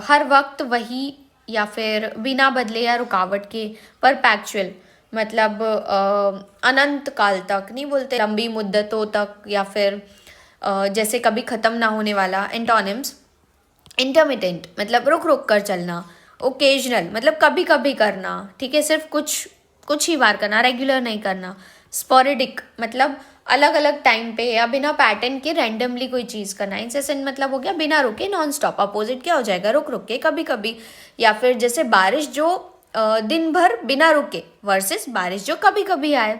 हर वक्त वही या फिर बिना बदले या रुकावट के. परपेचुअल मतलब अनंत काल तक नहीं बोलते, लंबी मुद्दतों तक या फिर जैसे कभी ख़त्म ना होने वाला. एंटोनिम्स. इंटरमिटेंट मतलब रुक रुक कर चलना. ओकेजनल मतलब कभी कभी करना, ठीक है, सिर्फ कुछ ही बार करना, रेगुलर नहीं करना. स्पोरेडिक मतलब अलग अलग टाइम पे या बिना पैटर्न के रैंडमली कोई चीज़ करना. इंसेसेंट मतलब हो गया बिना रुके, नॉन स्टॉप. अपोजिट क्या हो जाएगा, रुक रुक के, कभी कभी, या फिर जैसे बारिश जो दिन भर बिना रुके वर्सेस बारिश जो कभी कभी आए.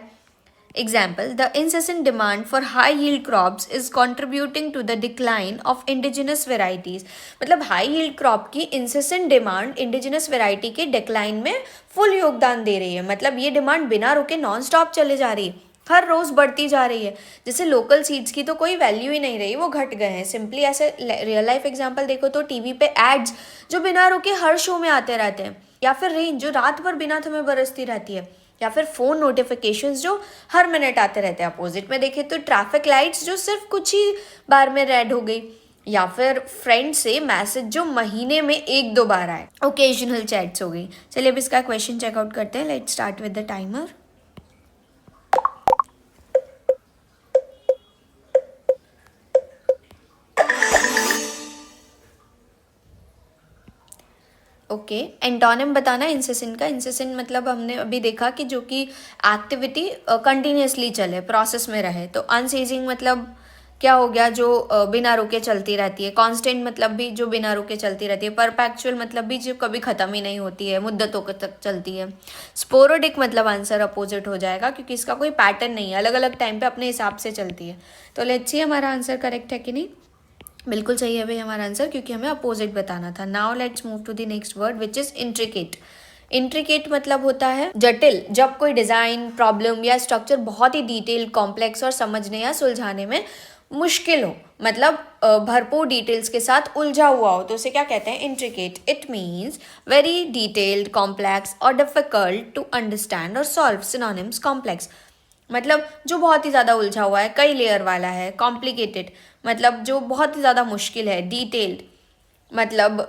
Example, the incessant demand for high yield crops is contributing to the decline of indigenous varieties. मतलब high yield crop की incessant demand indigenous variety के decline में full योगदान दे रही है. मतलब ये demand बिना रुके non stop चले जा रही है. हर रोज बढ़ती जा रही है। जैसे लोकल सीड्स की तो कोई वैल्यू ही नहीं रही, वो घट गए हैं। सिंपली ऐसे रियल लाइफ एग्जांपल देखो तो टीवी पे एड्स जो बिना रुके हर शो में आते रहते हैं, या फिर रेन जो रात भर बिना थमे बरसती रहती है, या फिर फोन नोटिफिकेशंस जो हर मिनट आते रहते हैं। अपोजिट में देखें तो ट्रैफिक लाइट्स जो सिर्फ कुछ ही बार में रेड हो गई, या फिर फ्रेंड से मैसेज जो महीने में 1-2 बार आए, ओकेजनल चैट्स हो गई। चलिए अब इसका क्वेश्चन चेकआउट करते हैं। Let's start with the timer. Okay, antonym बताना इंसेसिन का। इंसेसिन मतलब हमने अभी देखा कि जो कि एक्टिविटी कंटिन्यूसली चले, प्रोसेस में रहे। तो अनसीजिंग मतलब क्या हो गया, जो बिना रुके चलती रहती है। कांस्टेंट मतलब भी जो बिना रुके चलती रहती है। परपेचुअल मतलब भी जो कभी ख़त्म ही नहीं होती है, मुद्दतों तक चलती है। स्पोरोडिक मतलब आंसर अपोजिट हो जाएगा, क्योंकि इसका कोई पैटर्न नहीं है, अलग अलग टाइम पे अपने हिसाब से चलती है। तो लेट्स सी हमारा आंसर करेक्ट है कि नहीं। बिल्कुल सही है भाई हमारा आंसर, क्योंकि हमें अपोजिट बताना था। Now let's move to the next word which is intricate. Intricate मतलब होता है जटिल, जब कोई डिजाइन, प्रॉब्लम या स्ट्रक्चर बहुत ही डिटेल, कॉम्प्लेक्स और समझने या सुलझाने में मुश्किल हो, मतलब भरपूर डिटेल्स के साथ उलझा हुआ हो, तो उसे क्या कहते हैं, intricate. It means very detailed, complex और डिफिकल्ट टू अंडरस्टैंड और सॉल्व। सिनोनिम्स कॉम्प्लेक्स मतलब जो बहुत ही ज़्यादा उलझा हुआ है, कई लेयर वाला है। कॉम्प्लिकेटेड मतलब जो बहुत ही ज़्यादा मुश्किल है। डिटेल्ड मतलब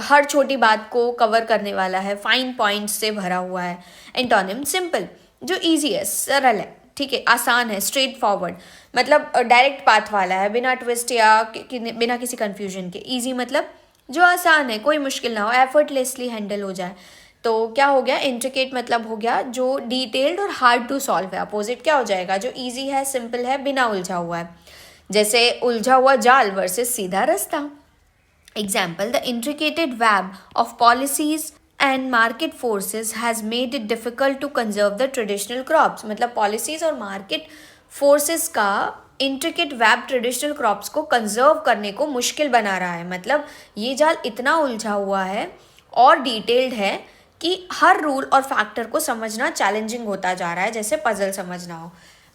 हर छोटी बात को कवर करने वाला है, फाइन पॉइंट्स से भरा हुआ है। एंटोनिम सिंपल जो इजी है, सरल है, ठीक है, आसान है। स्ट्रेट फॉरवर्ड मतलब डायरेक्ट पाथ वाला है, बिना ट्विस्ट या बिना किसी कन्फ्यूजन के। ईजी मतलब जो आसान है, कोई मुश्किल ना हो, एफर्टलेसली हैंडल हो जाए। तो क्या हो गया, इंट्रिकेट मतलब हो गया जो डिटेल्ड और हार्ड टू सॉल्व है। अपोजिट क्या हो जाएगा, जो इजी है, सिंपल है, बिना उलझा हुआ है। जैसे उलझा हुआ जाल वर्सेस सीधा रास्ता। Example, the intricated web of policies and market forces has made it difficult to conserve the traditional crops. मतलब पॉलिसीज और मार्केट फोर्सेस का इंट्रिकेट वेब ट्रेडिशनल क्रॉप्स को कंजर्व करने को मुश्किल बना रहा है। मतलब ये जाल इतना उलझा हुआ है और डिटेल्ड है कि हर रूल और फैक्टर को समझना चैलेंजिंग होता जा रहा है, जैसे पजल समझना हो।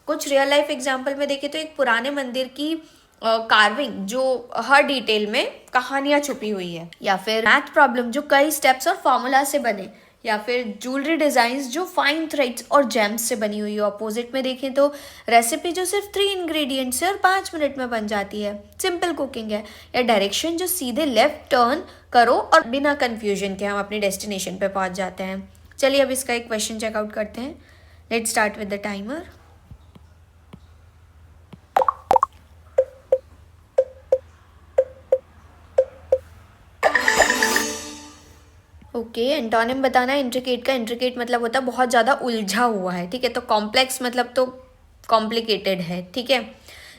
कुछ रियल लाइफ एग्जाम्पल में देखें तो एक पुराने मंदिर की कार्विंग जो हर डिटेल में कहानियां छुपी हुई है, या फिर मैथ प्रॉब्लम जो कई स्टेप्स और फॉर्मूला से बने, या फिर ज्वेलरी डिजाइन्स जो फाइन थ्रेड्स और जेम्स से बनी हुई हो। अपोजिट में देखें तो रेसिपी जो सिर्फ 3 इंग्रेडिएंट्स से और 5 मिनट में बन जाती है, सिंपल कुकिंग है। या डायरेक्शन जो सीधे लेफ्ट टर्न करो और बिना कंफ्यूजन के हम अपनी डेस्टिनेशन पे पहुंच जाते हैं। चलिए अब इसका एक क्वेश्चन चेकआउट करते हैं। Let's start with the timer. Okay, antonym बताना है इंट्रिकेट का। इंट्रिकेट मतलब होता है बहुत ज़्यादा उलझा हुआ है, ठीक है। तो कॉम्प्लेक्स मतलब तो कॉम्प्लिकेटेड है, ठीक है।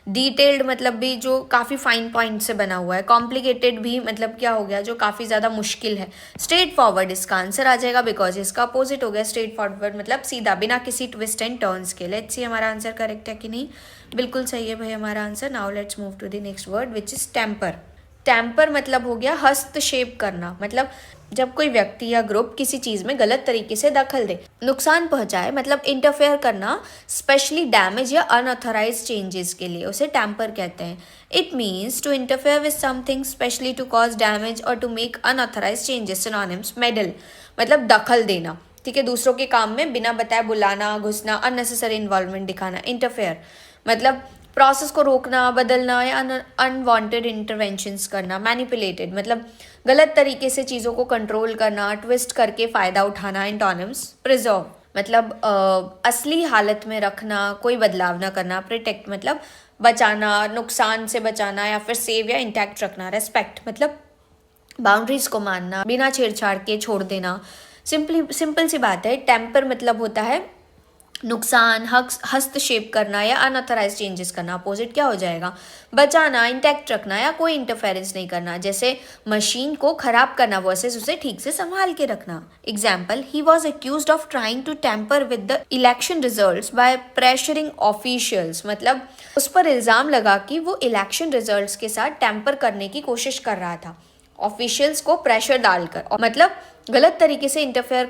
डिटेल्ड मतलब भी जो काफ़ी फाइन पॉइंट से बना हुआ है। कॉम्प्लिकेटेड भी मतलब क्या हो गया, जो काफ़ी ज़्यादा मुश्किल है। स्ट्रेट फॉरवर्ड इसका आंसर आ जाएगा, बिकॉज इसका अपोजिट हो गया स्ट्रेट फॉरवर्ड मतलब सीधा, बिना किसी ट्विस्ट एंड टर्न्स के। लेट्स सी हमारा आंसर करेक्ट है कि नहीं। बिल्कुल सही है भाई हमारा answer. Now let's move to the next word which is temper. Temper मतलब हो गया हस्तक्षेप करना, मतलब जब कोई व्यक्ति या ग्रुप किसी चीज में गलत तरीके से दखल दे, नुकसान पहुंचाए, मतलब इंटरफेयर करना, स्पेशली डैमेज या अनऑथराइज चेंजेस के लिए, उसे टेम्पर कहते हैं। It means to interfere with something specially to cause damage और to make unauthorise changes. Synonyms meddle मतलब दखल देना, ठीक है, दूसरों के काम में बिना बताए बुलाना, घुसना, अननेसेसरी इन्वॉल्वमेंट दिखाना। इंटरफेयर मतलब प्रोसेस को रोकना, बदलना या अनवांटेड इंटरवेंशंस करना। मैनिपुलेटेड मतलब गलत तरीके से चीज़ों को कंट्रोल करना, ट्विस्ट करके फ़ायदा उठाना। एंटोनिम्स प्रिजर्व मतलब असली हालत में रखना, कोई बदलाव ना करना। प्रोटेक्ट मतलब बचाना, नुकसान से बचाना, या फिर सेव या इंटैक्ट रखना। रेस्पेक्ट मतलब बाउंड्रीज को मानना, बिना छेड़छाड़ के छोड़ देना। सिंपल सी बात है। टेम्पर मतलब होता है नुकसान, हस्तक्षेप करना या अनऑथराइज चेंजेस करना। अपोजिट क्या हो जाएगा, बचाना, इंटैक्ट रखना या कोई इंटरफेरेंस नहीं करना। जैसे मशीन को खराब करना वर्सेस उसे ठीक से संभाल के रखना। Example, he was accused of trying to tamper with the election results by pressuring officials. मतलब उस पर इल्जाम लगा कि वो इलेक्शन रिजल्ट्स के साथ टेम्पर करने की कोशिश कर रहा था। ऑफिशियल्स को प्रेशर डालकर, मतलब गलत तरीके से इंटरफेयर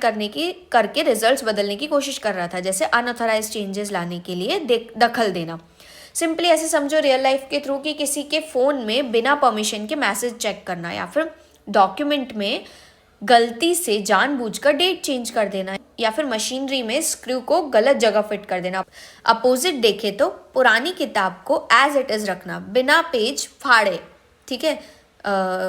करके रिजल्ट्स बदलने की कोशिश कर रहा था, जैसे अनऑथराइज चेंजेस लाने के लिए दखल देना। सिंपली ऐसे समझो रियल लाइफ के थ्रू कि किसी के फ़ोन में बिना परमिशन के मैसेज चेक करना, या फिर डॉक्यूमेंट में गलती से जानबूझकर डेट चेंज कर देना, या फिर मशीनरी में स्क्रू को गलत जगह फिट कर देना। अपोजिट देखे तो पुरानी किताब को एज इट इज़ रखना बिना पेज फाड़े, ठीक है,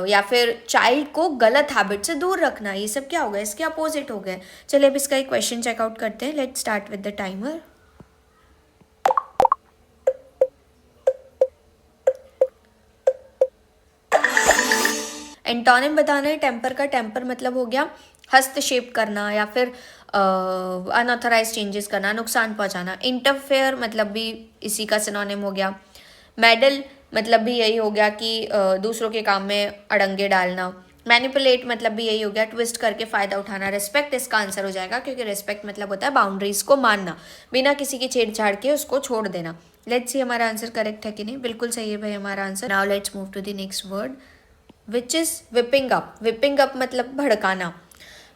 या फिर चाइल्ड को गलत हैबिट से दूर रखना, ये सब क्या हो गया, इसके अपोजिट हो गए। चलिए अब इसका एक क्वेश्चन चेकआउट करते हैं। Let's start with the timer. Antonym बताना है टेम्पर का। टेम्पर मतलब हो गया हस्तक्षेप करना या फिर अनऑथराइज चेंजेस करना, नुकसान पहुंचाना। इंटरफेयर मतलब भी इसी का सिनोनिम हो गया। मेडल मतलब भी यही हो गया कि दूसरों के काम में अड़ंगे डालना। मैनिपुलेट मतलब भी यही हो गया, ट्विस्ट करके फ़ायदा उठाना। रिस्पेक्ट इसका आंसर हो जाएगा, क्योंकि रिस्पेक्ट मतलब होता है बाउंड्रीज को मानना, बिना किसी की छेड़छाड़ के उसको छोड़ देना। लेट्स सी हमारा आंसर करेक्ट है कि नहीं। बिल्कुल सही है भाई हमारा answer. Now let's move to the next word which is whipping up. Whipping up मतलब भड़काना,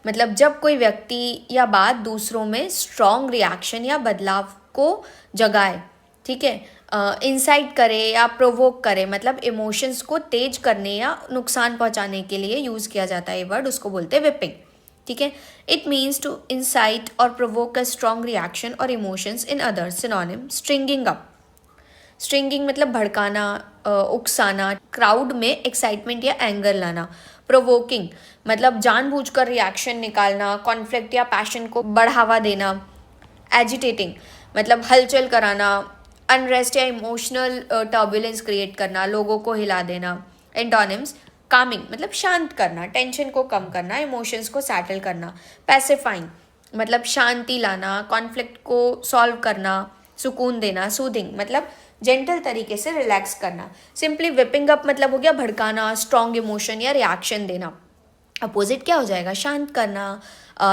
मतलब जब कोई व्यक्ति या बात दूसरों में स्ट्रॉन्ग रिएक्शन या बदलाव को जगाए, ठीक है, इंसाइट करे या प्रोवोक करे, मतलब इमोशंस को तेज करने या नुकसान पहुंचाने के लिए यूज़ किया जाता है ये वर्ड, उसको बोलते हैं विपिंग, ठीक है। इट मीन्स टू इंसाइट और प्रोवोक अ स्ट्रॉन्ग रिएक्शन और emotions in others. Synonym stringing up. Stringing मतलब भड़काना, उकसाना, क्राउड में एक्साइटमेंट या एंगर लाना। प्रोवोकिंग मतलब जानबूझकर रिएक्शन निकालना, कॉन्फ्लिक्ट या पैशन को बढ़ावा देना। एजिटेटिंग मतलब हलचल कराना, अनरेस्ट या इमोशनल टर्बुलेंस क्रिएट करना, लोगों को हिला देना। एंटोनिम्स कामिंग मतलब शांत करना, टेंशन को कम करना, इमोशंस को सेटल करना। पैसिफाइंग मतलब शांति लाना, कॉन्फ्लिक्ट को सॉल्व करना, सुकून देना। सूदिंग मतलब जेंटल तरीके से रिलैक्स करना। सिंपली विपिंग अप मतलब हो गया भड़काना, स्ट्रॉन्ग इमोशन या रिएक्शन देना। अपोजिट क्या हो जाएगा, शांत करना,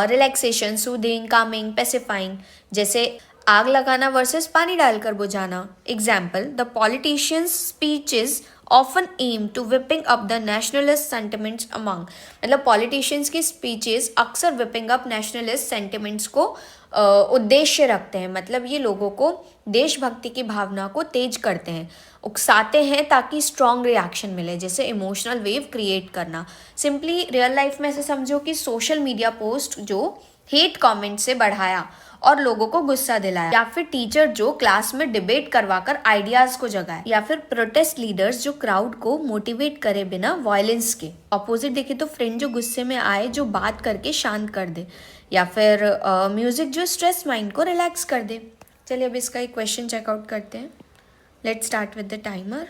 रिलैक्सेशन, सूदिंग, कामिंग, पेसिफाइंग। जैसे आग लगाना वर्सेस पानी डालकर बुझाना। Example, the politicians speeches often aim to whipping up the nationalist sentiments among. मतलब पॉलिटिशियंस की स्पीचेस अक्सर विपिंग अप नेशनलिस्ट सेंटिमेंट्स को उद्देश्य रखते हैं, मतलब ये लोगों को देशभक्ति की भावना को तेज करते हैं, उकसाते हैं ताकि स्ट्रॉन्ग रिएक्शन मिले, जैसे इमोशनल वेव क्रिएट करना। सिंपली रियल लाइफ में ऐसे समझो कि सोशल मीडिया पोस्ट जो हेट कमेंट से बढ़ाया और लोगों को गुस्सा दिलाया, या फिर टीचर जो क्लास में डिबेट करवाकर आइडियाज को जगाए, या फिर प्रोटेस्ट लीडर्स जो क्राउड को मोटिवेट करे बिना वायलेंस के। अपोजिट देखे तो फ्रेंड जो गुस्से में आए, जो बात करके शांत कर दे, या फिर म्यूजिक जो स्ट्रेस माइंड को रिलैक्स कर दे। चलिए अब इसका एक क्वेश्चन चेकआउट करते हैं। Let's start with the timer.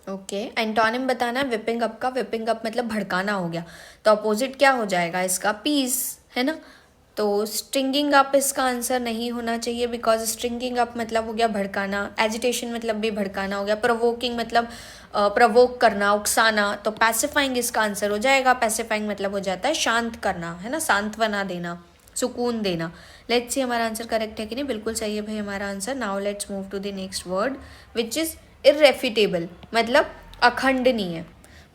Okay, antonym बताना है विपिंग अप का। विपिंग अप मतलब भड़काना हो गया, तो अपोजिट क्या हो जाएगा इसका, पीस, है ना। तो स्ट्रिंगिंग अप इसका आंसर नहीं होना चाहिए, बिकॉज स्ट्रिंगिंग अप मतलब हो गया भड़काना। एजिटेशन मतलब भी भड़काना हो गया। प्रोवोकिंग मतलब प्रोवोक करना, उकसाना। तो पैसिफाइंग इसका आंसर हो जाएगा। पैसिफाइंग मतलब हो जाता है शांत करना, है ना, सांत्वना देना, सुकून देना। लेट्स सी हमारा आंसर करेक्ट है कि नहीं। बिल्कुल सही है भाई हमारा answer. Now let's move to the next word which is irrefutable, मतलब अखंडनीय।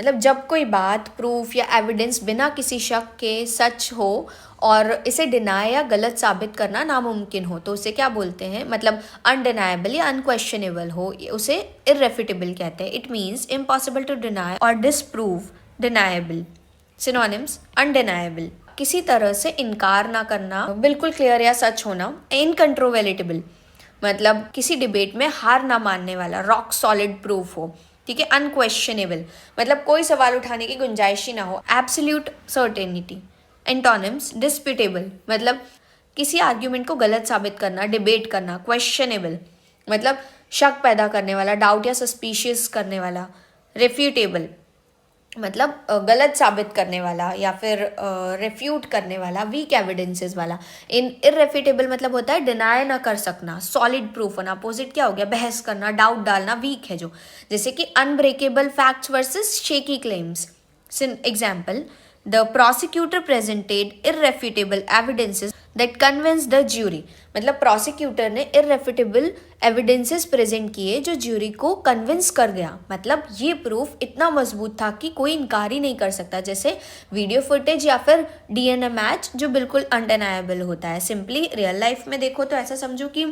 मतलब जब कोई बात, प्रूफ या एविडेंस बिना किसी शक के सच हो और इसे डिनाई या गलत साबित करना नामुमकिन हो, तो उसे क्या बोलते हैं, मतलब अनडिनाएबल या अनक्वेश्चनेबल हो, उसे इररेफ्यूटेबल कहते हैं। It means impossible to deny or disprove, deniable. Synonyms undeniable किसी तरह से इनकार ना करना, बिल्कुल क्लियर या सच होना। इनकंट्रोवर्टिबल मतलब किसी डिबेट में हार ना मानने वाला, रॉक सॉलिड प्रूफ हो, ठीक है। अनक्वेश्चनेबल मतलब कोई सवाल उठाने की गुंजाइश ही ना हो, एब्सोल्यूट सर्टेनिटी। एंटोनिम्स डिस्प्यूटेबल मतलब किसी आर्ग्यूमेंट को गलत साबित करना, डिबेट करना। क्वेश्चनेबल मतलब शक पैदा करने वाला, डाउट या सस्पिशियस करने वाला। रेफ्यूटेबल मतलब गलत साबित करने वाला या फिर रेफ्यूट करने वाला, वीक एविडेंसेस वाला। इररेफ्यूटेबल मतलब होता है डिनाई ना कर सकना, सॉलिड प्रूफ होना। अपोजिट क्या हो गया, बहस करना, डाउट डालना, वीक है जो, जैसे कि unbreakable facts versus shaky claims. Example, the prosecutor presented irrefutable evidences that convince the jury, मतलब प्रोसिक्यूटर ने इररेफ्यूटेबल एविडेंसेस प्रेजेंट किए जो ज्यूरी को कन्विंस कर गया, मतलब ये प्रूफ इतना मजबूत था कि कोई इनकार ही नहीं कर सकता, जैसे वीडियो फुटेज या फिर डीएनए मैच जो बिल्कुल अनडेनायबल होता है। सिंपली रियल लाइफ में देखो तो ऐसा समझो कि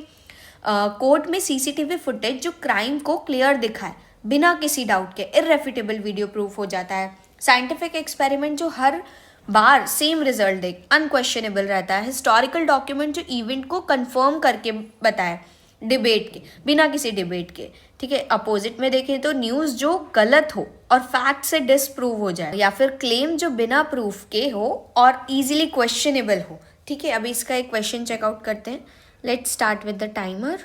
कोर्ट में सीसीटीवी फुटेज जो क्राइम को क्लियर दिखाए बिना किसी डाउट के इररेफ्यूटेबल वीडियो प्रूफ हो जाता है। साइंटिफिक एक्सपेरिमेंट जो हर बार सेम रिजल्ट दे, अनक्वेश्चनेबल रहता है। हिस्टोरिकल डॉक्यूमेंट जो इवेंट को कंफर्म करके बताए डिबेट के, बिना किसी डिबेट के, ठीक है। अपोजिट में देखें तो न्यूज़ जो गलत हो और फैक्ट से डिसप्रूव हो जाए, या फिर क्लेम जो बिना प्रूफ के हो और इजीली क्वेश्चनेबल हो, ठीक है। अभी इसका एक क्वेश्चन चेकआउट करते हैं। Let's start with the timer.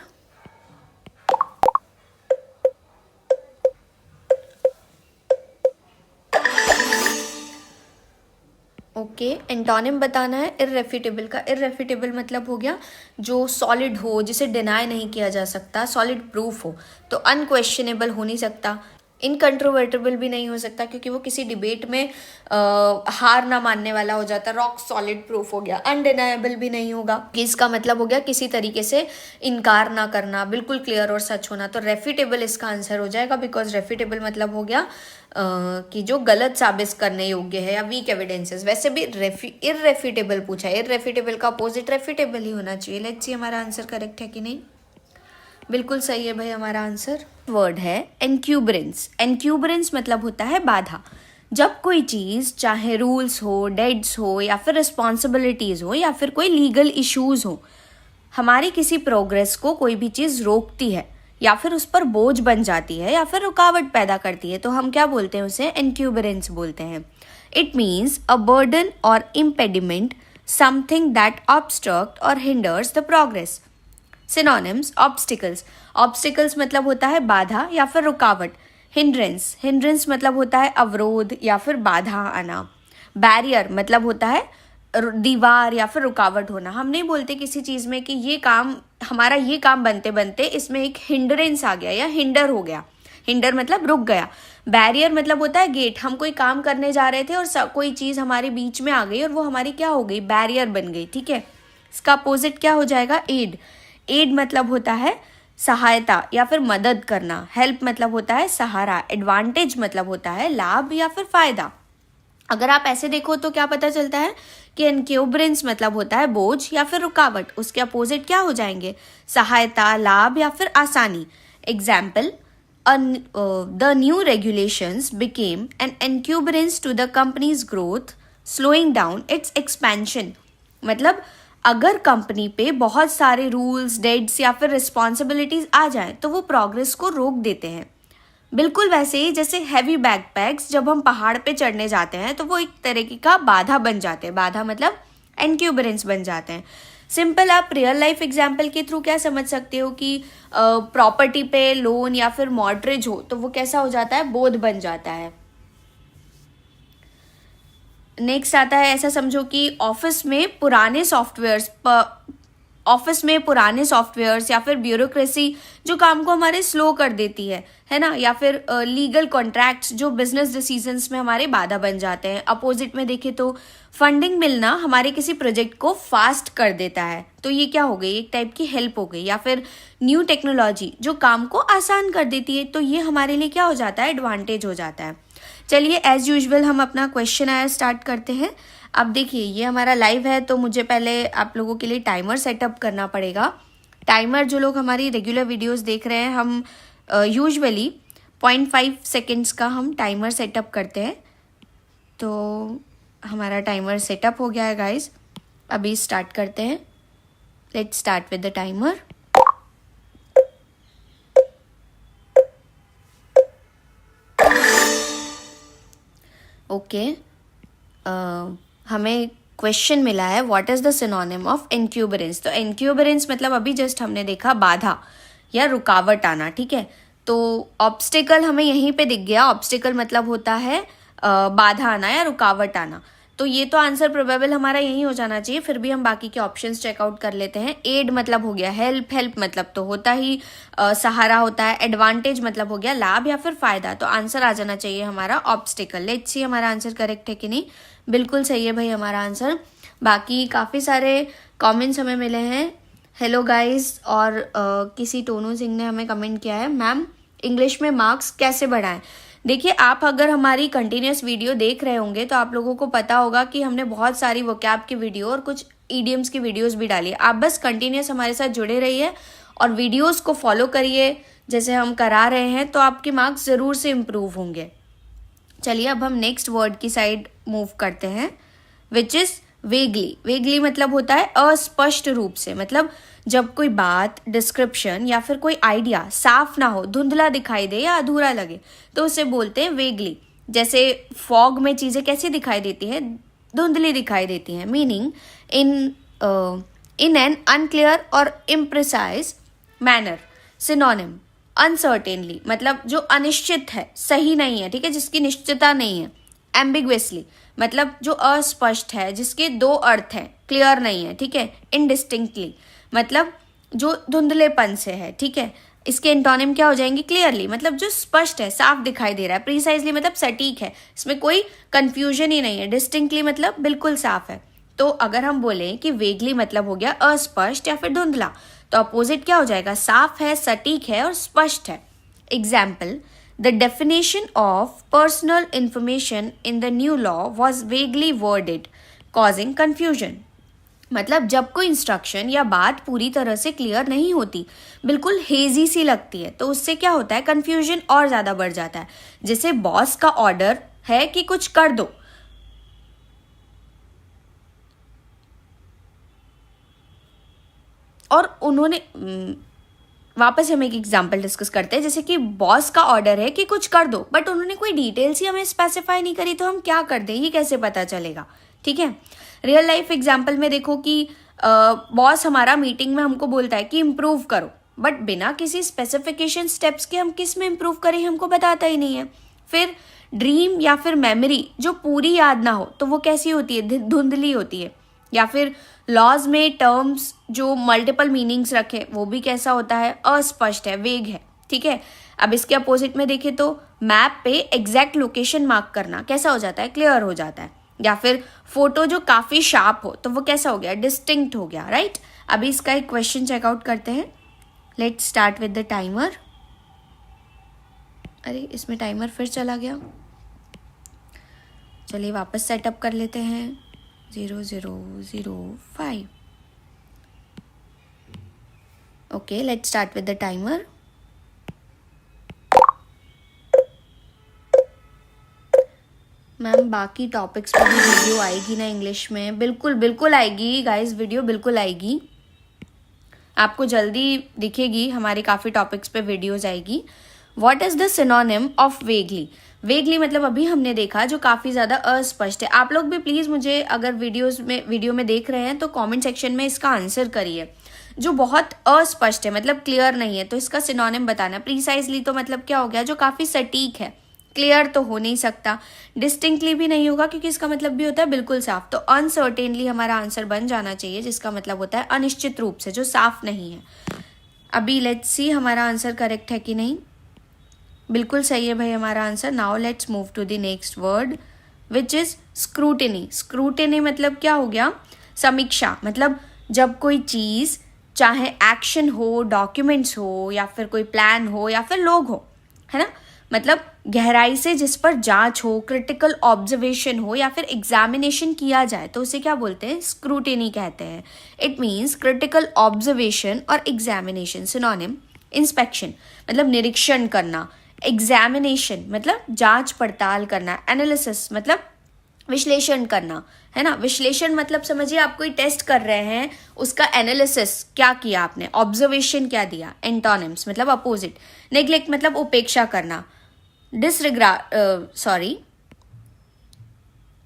Okay, antonym बताना है इररेफ्यूटेबल का। इररेफ्यूटेबल मतलब हो गया जो सॉलिड हो, जिसे डिनाई नहीं किया जा सकता, सॉलिड प्रूफ हो। तो अनक्वेश्चनेबल हो नहीं सकता, इनकंट्रोवर्टेबल भी नहीं हो सकता क्योंकि वो किसी डिबेट में हार ना मानने वाला हो जाता, रॉक सॉलिड प्रूफ हो गया। अनडिनाएबल भी नहीं होगा, इसका मतलब हो गया किसी तरीके से इनकार ना करना, बिल्कुल क्लियर और सच होना। तो रेफ्यूटेबल इसका आंसर हो जाएगा, बिकॉज रेफ्यूटेबल मतलब हो गया कि जो गलत साबित करने योग्य है, या वीक एविडेंसेस। वैसे भी इररेफ्यूटेबल पूछा है, इररेफ्यूटेबल का अपोजिट रेफ्यूटेबल ही होना चाहिए। लेट्स सी हमारा आंसर करेक्ट है कि नहीं। बिल्कुल सही है भाई हमारा आंसर। वर्ड है एनक्यूबरेंस। एनक्यूबरेंस मतलब होता है बाधा। जब कोई चीज़, चाहे रूल्स हो, डेट्स हो, या फिर रिस्पॉन्सिबिलिटीज़ हो, या फिर कोई लीगल इश्यूज़ हो, हमारी किसी प्रोग्रेस को कोई भी चीज़ रोकती है, या फिर उस पर बोझ बन जाती है, या फिर रुकावट पैदा करती है, तो हम क्या बोलते हैं, उसे एनक्यूबरेंस बोलते हैं। इट मीन्स अ बर्डन और इम्पेडिमेंट, समथिंग दैट ऑब्स्ट्रक्ट और hinders the progress. Synonyms, obstacles. Obstacles मतलब होता है बाधा या फिर रुकावट। हिंड्रेंस, हिंड्रेंस मतलब होता है अवरोध या फिर बाधा आना। बैरियर मतलब होता है दीवार या फिर रुकावट होना। हम नहीं बोलते किसी चीज़ में कि ये काम, हमारा ये काम बनते बनते इसमें एक हिंड्रेंस आ गया या हिंडर हो गया। हिंडर मतलब रुक गया। बैरियर मतलब होता है गेट। हम कोई काम करने जा रहे थे और कोई चीज़ हमारे बीच में आ गई और वो हमारी क्या हो गई, बैरियर बन गई, ठीक है। इसका अपोजिट क्या हो जाएगा, एड। एड मतलब होता है सहायता या फिर मदद करना। हेल्प मतलब होता है सहारा। एडवांटेज मतलब होता है लाभ या फिर फायदा। अगर आप ऐसे देखो तो क्या पता चलता है कि एनक्यूबरेंस मतलब होता है बोझ या फिर रुकावट। उसके अपोजिट क्या हो जाएंगे, सहायता, लाभ या फिर आसानी। Example, the new regulations became an encumbrance to the company's growth, slowing down its expansion। मतलब अगर कंपनी पे बहुत सारे रूल्स, डेट्स या फिर रिस्पॉन्सिबिलिटीज आ जाए तो वो प्रोग्रेस को रोक देते हैं। बिल्कुल वैसे ही जैसे हैवी बैकपैक्स जब हम पहाड़ पे चढ़ने जाते हैं तो वो एक तरीके का बाधा बन जाते हैं। बाधा मतलब एनक्यूबरेंस बन जाते हैं। सिंपल आप रियल लाइफ एग्जाम्पल के थ्रू क्या समझ सकते हो कि प्रॉपर्टी पे लोन या फिर मॉर्टगेज हो तो वो कैसा हो जाता है, बोझ बन जाता है। नेक्स्ट आता है, ऐसा समझो कि ऑफिस में पुराने सॉफ्टवेयर्स या फिर ब्यूरोक्रेसी जो काम को हमारे स्लो कर देती है ना, या फिर लीगल कॉन्ट्रैक्ट्स जो बिजनेस डिसीजंस में हमारे बाधा बन जाते हैं। अपोजिट में देखें तो फंडिंग मिलना हमारे किसी प्रोजेक्ट को फास्ट कर देता है, तो ये क्या हो गई, एक टाइप की हेल्प हो गई। या फिर न्यू टेक्नोलॉजी जो काम को आसान कर देती है, तो ये हमारे लिए क्या हो जाता है, एडवांटेज हो जाता है। चलिए एज यूजुअल हम अपना क्वेश्चन आंसर स्टार्ट करते हैं। अब देखिए ये हमारा लाइव है तो मुझे पहले आप लोगों के लिए टाइमर सेटअप करना पड़ेगा। टाइमर जो लोग हमारी रेगुलर वीडियोस देख रहे हैं, हम यूजुअली 0.5 सेकेंड्स का हम टाइमर सेटअप करते हैं। तो हमारा टाइमर सेटअप हो गया है गाइज, अभी स्टार्ट करते हैं। Let's start with the timer. Okay, हमें क्वेश्चन मिला है what is the synonym of encumbrance. तो एनक्यूबरेंस मतलब अभी जस्ट हमने देखा बाधा या रुकावट आना, ठीक है। तो ऑब्स्टिकल हमें यहीं पे दिख गया। ऑब्स्टिकल मतलब होता है बाधा आना या रुकावट आना। तो ये तो आंसर प्रोबेबल हमारा यही हो जाना चाहिए। फिर भी हम बाकी के ऑप्शंस चेकआउट कर लेते हैं। एड मतलब हो गया हेल्प, हेल्प मतलब तो होता ही सहारा होता है। एडवांटेज मतलब हो गया लाभ या फिर फायदा। तो आंसर आ जाना चाहिए हमारा ऑब्स्टिकल। लेट्स सी हमारा आंसर करेक्ट है कि नहीं। बिल्कुल सही है भाई हमारा आंसर। बाकी काफ़ी सारे कमेंट्स हमें मिले हैं, हेलो गाइस, और किसी टोनू सिंह ने हमें कमेंट किया है, मैम इंग्लिश में मार्क्स कैसे बढ़ाएं। देखिए, आप अगर हमारी कंटिन्यूस वीडियो देख रहे होंगे तो आप लोगों को पता होगा कि हमने बहुत सारी वोकैब की वीडियो और कुछ ईडियम्स की वीडियोस भी डाली है। आप बस कंटिन्यूस हमारे साथ जुड़े रहिए और वीडियोस को फॉलो करिए जैसे हम करा रहे हैं, तो आपके मार्क्स ज़रूर से इम्प्रूव होंगे। चलिए अब हम नेक्स्ट वर्ड की साइड मूव करते हैं, विच इज़ वेगली। वेगली मतलब होता है अस्पष्ट रूप से, मतलब जब कोई बात, डिस्क्रिप्शन या फिर कोई आइडिया साफ ना हो, धुंधला दिखाई दे या अधूरा लगे, तो उसे बोलते हैं वेगली। जैसे फॉग में चीज़ें कैसी दिखाई देती हैं, धुंधली दिखाई देती हैं। मीनिंग इन एन अनक्लियर और इम्प्रिसाइज मैनर। सिनोनिम अनसर्टेनली, मतलब जो अनिश्चित है, सही नहीं है, ठीक है, जिसकी निश्चितता नहीं है। एम्बिग्युअसली मतलब जो अस्पष्ट है, जिसके दो अर्थ हैं, क्लियर नहीं है, ठीक है। इनडिस्टिंक्टली मतलब जो धुंधलेपन से है, ठीक है। इसके एंटोनिम क्या हो जाएंगे, क्लियरली मतलब जो स्पष्ट है, साफ दिखाई दे रहा है। प्रीसाइजली मतलब सटीक है, इसमें कोई कंफ्यूजन ही नहीं है। डिस्टिंक्टली मतलब बिल्कुल साफ है। तो अगर हम बोलें कि वेगली मतलब हो गया अस्पष्ट या फिर धुंधला, तो अपोजिट क्या हो जाएगा, साफ है, सटीक है और स्पष्ट है। Example, the definition of personal information in the new law was vaguely worded causing confusion. मतलब जब कोई इंस्ट्रक्शन या बात पूरी तरह से क्लियर नहीं होती, बिल्कुल हेजी सी लगती है, तो उससे क्या होता है, कंफ्यूजन और ज़्यादा बढ़ जाता है। जैसे बॉस का ऑर्डर है कि कुछ कर दो, और उन्होंने वापस हम एक एग्जांपल डिस्कस करते हैं। जैसे कि बॉस का ऑर्डर है कि कुछ कर दो, बट उन्होंने कोई डिटेल्स ही हमें स्पेसिफाई नहीं करी, तो हम क्या कर दें, ये कैसे पता चलेगा, ठीक है। रियल लाइफ एग्जांपल में देखो कि बॉस हमारा मीटिंग में हमको बोलता है कि इम्प्रूव करो, बट बिना किसी स्पेसिफिकेशन स्टेप्स के हम किस में इम्प्रूव करें हमको बताता ही नहीं है। फिर ड्रीम या फिर मेमोरी जो पूरी याद ना हो, तो वो कैसी होती है, धुंधली होती है। या फिर लॉज में टर्म्स जो मल्टीपल मीनिंग्स रखे, वो भी कैसा होता है, अस्पष्ट है, वेग है, ठीक है। अब इसके अपोजिट में देखें तो मैप पे एग्जैक्ट लोकेशन मार्क करना कैसा हो जाता है, क्लियर हो जाता है। या फिर फोटो जो काफ़ी शार्प हो, तो वो कैसा हो गया, डिस्टिंक्ट हो गया, राइट। अभी इसका एक क्वेश्चन चेकआउट करते हैं। Let's start with the timer. अरे इसमें टाइमर फिर चला गया, चलिए वापस सेटअप कर लेते हैं। 0005। Okay, let's start with the timer. Ma'am बाकी टॉपिक्स पर भी वीडियो आएगी ना इंग्लिश में? बिल्कुल बिल्कुल आएगी गाइस, वीडियो बिल्कुल आएगी, आपको जल्दी दिखेगी। हमारे काफ़ी टॉपिक्स पे वीडियोस आएगी। What is the synonym of vaguely? Vaguely मतलब अभी हमने देखा जो काफ़ी ज़्यादा अस्पष्ट है। आप लोग भी प्लीज़ मुझे अगर वीडियो में देख रहे हैं तो कमेंट सेक्शन में इसका आंसर करिए। जो बहुत अस्पष्ट है मतलब क्लियर नहीं है, तो इसका सिनोनिम बताना। प्रीसाइजली तो मतलब क्या हो गया, जो काफ़ी सटीक है, क्लियर तो हो नहीं सकता। डिस्टिंक्टली भी नहीं होगा क्योंकि इसका मतलब भी होता है बिल्कुल साफ। तो अनसर्टेनली हमारा आंसर बन जाना चाहिए, जिसका मतलब होता है अनिश्चित रूप से, जो साफ नहीं है। अभी लेट्स सी हमारा आंसर करेक्ट है कि नहीं। बिल्कुल सही है भाई हमारा answer. Now let's move to the next word which is scrutiny. Scrutiny मतलब क्या हो गया, समीक्षा। मतलब जब कोई चीज़, चाहे एक्शन हो, डॉक्यूमेंट्स हो, या फिर कोई प्लान हो, या फिर लोग हो, है ना, मतलब गहराई से जिस पर जांच हो, क्रिटिकल ऑब्जर्वेशन हो, या फिर एग्जामिनेशन किया जाए, तो उसे क्या बोलते हैं, स्क्रूटिनी कहते हैं। इट मीन्स क्रिटिकल ऑब्जर्वेशन और एग्जामिनेशन। सिनोनिम इंस्पेक्शन मतलब निरीक्षण करना, एग्जामिनेशन मतलब जांच पड़ताल करना, एनालिसिस मतलब विश्लेषण करना, है ना। विश्लेषण मतलब समझिए आप कोई टेस्ट कर रहे हैं, उसका एनालिसिस क्या किया आपने, ऑब्जर्वेशन क्या दिया। एंटोनिम्स मतलब अपोजिट। नेग्लेक्ट मतलब उपेक्षा करना।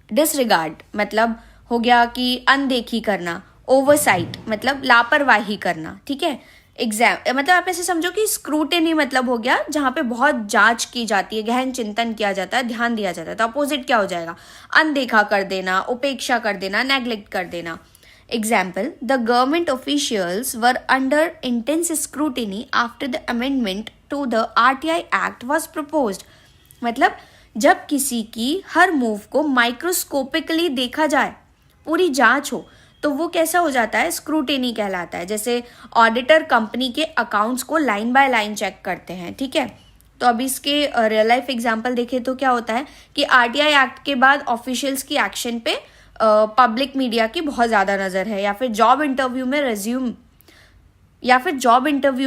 डिसरिगार्ड मतलब हो गया कि अनदेखी करना। ओवरसाइट मतलब लापरवाही करना, ठीक है। मतलब आप ऐसे समझो कि स्क्रूटिनी मतलब हो गया जहाँ पे बहुत जांच की जाती है, गहन चिंतन किया जाता है, ध्यान दिया जाता है। तो अपोजिट क्या हो जाएगा, अनदेखा कर देना, उपेक्षा कर देना, नेग्लेक्ट कर देना। Example, the government officials were under intense scrutiny after the amendment to the RTI act was proposed. मतलब जब किसी की हर मूव को माइक्रोस्कोपिकली देखा जाए, पूरी जांच हो तो वो कैसा हो जाता है, स्क्रूटिनी कहलाता है। जैसे ऑडिटर कंपनी के अकाउंट्स को लाइन बाय लाइन चेक करते हैं, ठीक है। तो अब इसके रियल लाइफ एग्जांपल देखें तो क्या होता है कि आरटीआई एक्ट के बाद ऑफिशियल्स की एक्शन पे पब्लिक मीडिया की बहुत ज़्यादा नज़र है, या फिर जॉब इंटरव्यू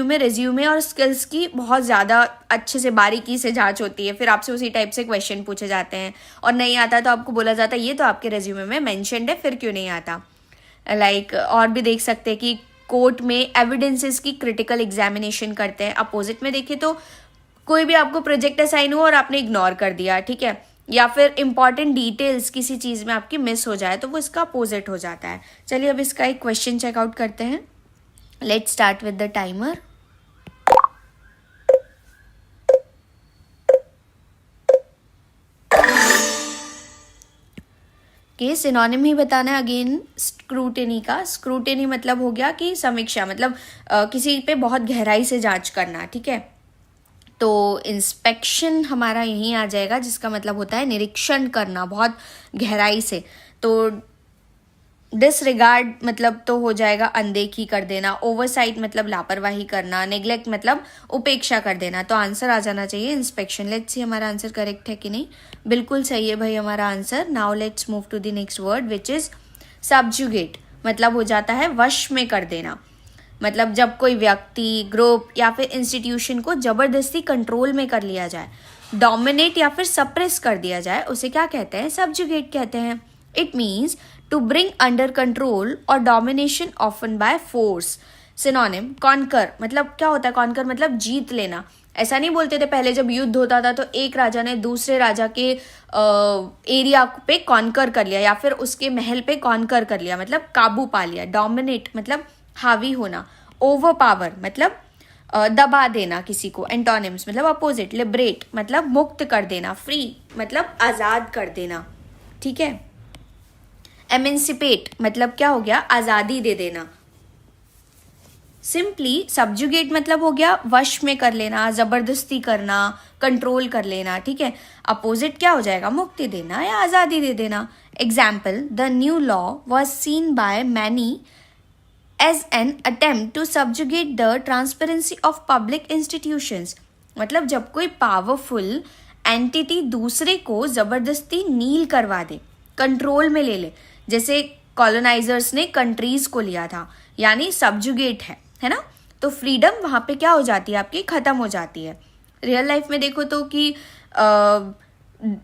में रेज्यूमे और स्किल्स की बहुत ज़्यादा अच्छे से बारीकी से जांच होती है। फिर आपसे उसी टाइप से क्वेश्चन पूछे जाते हैं, और नहीं आता तो आपको बोला जाता है ये तो आपके रेज्यूमे में मेंशन्ड है, फिर क्यों नहीं आता। और भी देख सकते हैं कि कोर्ट में एविडेंसेस की क्रिटिकल एग्जामिनेशन करते हैं। अपोजिट में देखें तो कोई भी आपको प्रोजेक्ट असाइन हुआ और आपने इग्नोर कर दिया, ठीक है, या फिर इंपॉर्टेंट डिटेल्स किसी चीज़ में आपकी मिस हो जाए तो वो इसका अपोजिट हो जाता है। चलिए अब इसका एक क्वेश्चन चेकआउट करते हैं। Let's start with the timer. के सिनोनिम ही बताना है अगेन स्क्रूटिनी का। स्क्रूटिनी मतलब हो गया कि समीक्षा, मतलब किसी पे बहुत गहराई से जांच करना, ठीक है। तो इंस्पेक्शन हमारा यहीं आ जाएगा, जिसका मतलब होता है निरीक्षण करना बहुत गहराई से। तो डिसरिगार्ड मतलब तो हो जाएगा अनदेखी कर देना, ओवरसाइट मतलब लापरवाही करना, नेग्लेक्ट मतलब उपेक्षा कर देना। तो आंसर आ जाना चाहिए इंस्पेक्शन। लेट्स सी हमारा आंसर करेक्ट है कि नहीं। बिल्कुल सही है भाई हमारा answer. Now let's move to the next word which is subjugate. मतलब हो जाता है वश में कर देना। मतलब जब कोई व्यक्ति, ग्रुप या फिर इंस्टीट्यूशन को जबरदस्ती कंट्रोल में कर लिया जाए, डोमिनेट या फिर सप्रेस कर दिया जाए, उसे क्या कहते हैं, सब्जुगेट कहते हैं। It means to bring under control और domination often by force. Synonym conquer. मतलब क्या होता है कॉन्कर, मतलब जीत लेना। ऐसा नहीं बोलते थे पहले जब युद्ध होता था तो एक राजा ने दूसरे राजा के एरिया पे कॉन्कर कर लिया या फिर उसके महल पे कॉन्कर कर लिया, मतलब काबू पा लिया। डोमिनेट मतलब हावी होना। ओवर पावर मतलब दबा देना किसी को। एंटोनिम्स मतलब अपोजिट। लिबरेट मतलब मुक्त कर देना। फ्री मतलब आज़ाद कर देना, ठीक है। एमेंसिपेट मतलब क्या हो गया, आज़ादी दे देना। सिंपली सब्जुगेट मतलब हो गया वश में कर लेना, जबरदस्ती करना, कंट्रोल कर लेना, ठीक है। अपोजिट क्या हो जाएगा, मुक्ति देना या आज़ादी दे देना। Example, the new law was seen by many as an attempt to subjugate the transparency of public institutions। मतलब जब कोई पावरफुल एंटिटी दूसरे को जबरदस्ती नील करवा दे, कंट्रोल में ले ले, जैसे कॉलोनाइजर्स ने कंट्रीज को लिया था, यानी सब्जुगेट है ना। तो फ्रीडम वहाँ पे क्या हो जाती है, आपकी खत्म हो जाती है। रियल लाइफ में देखो तो कि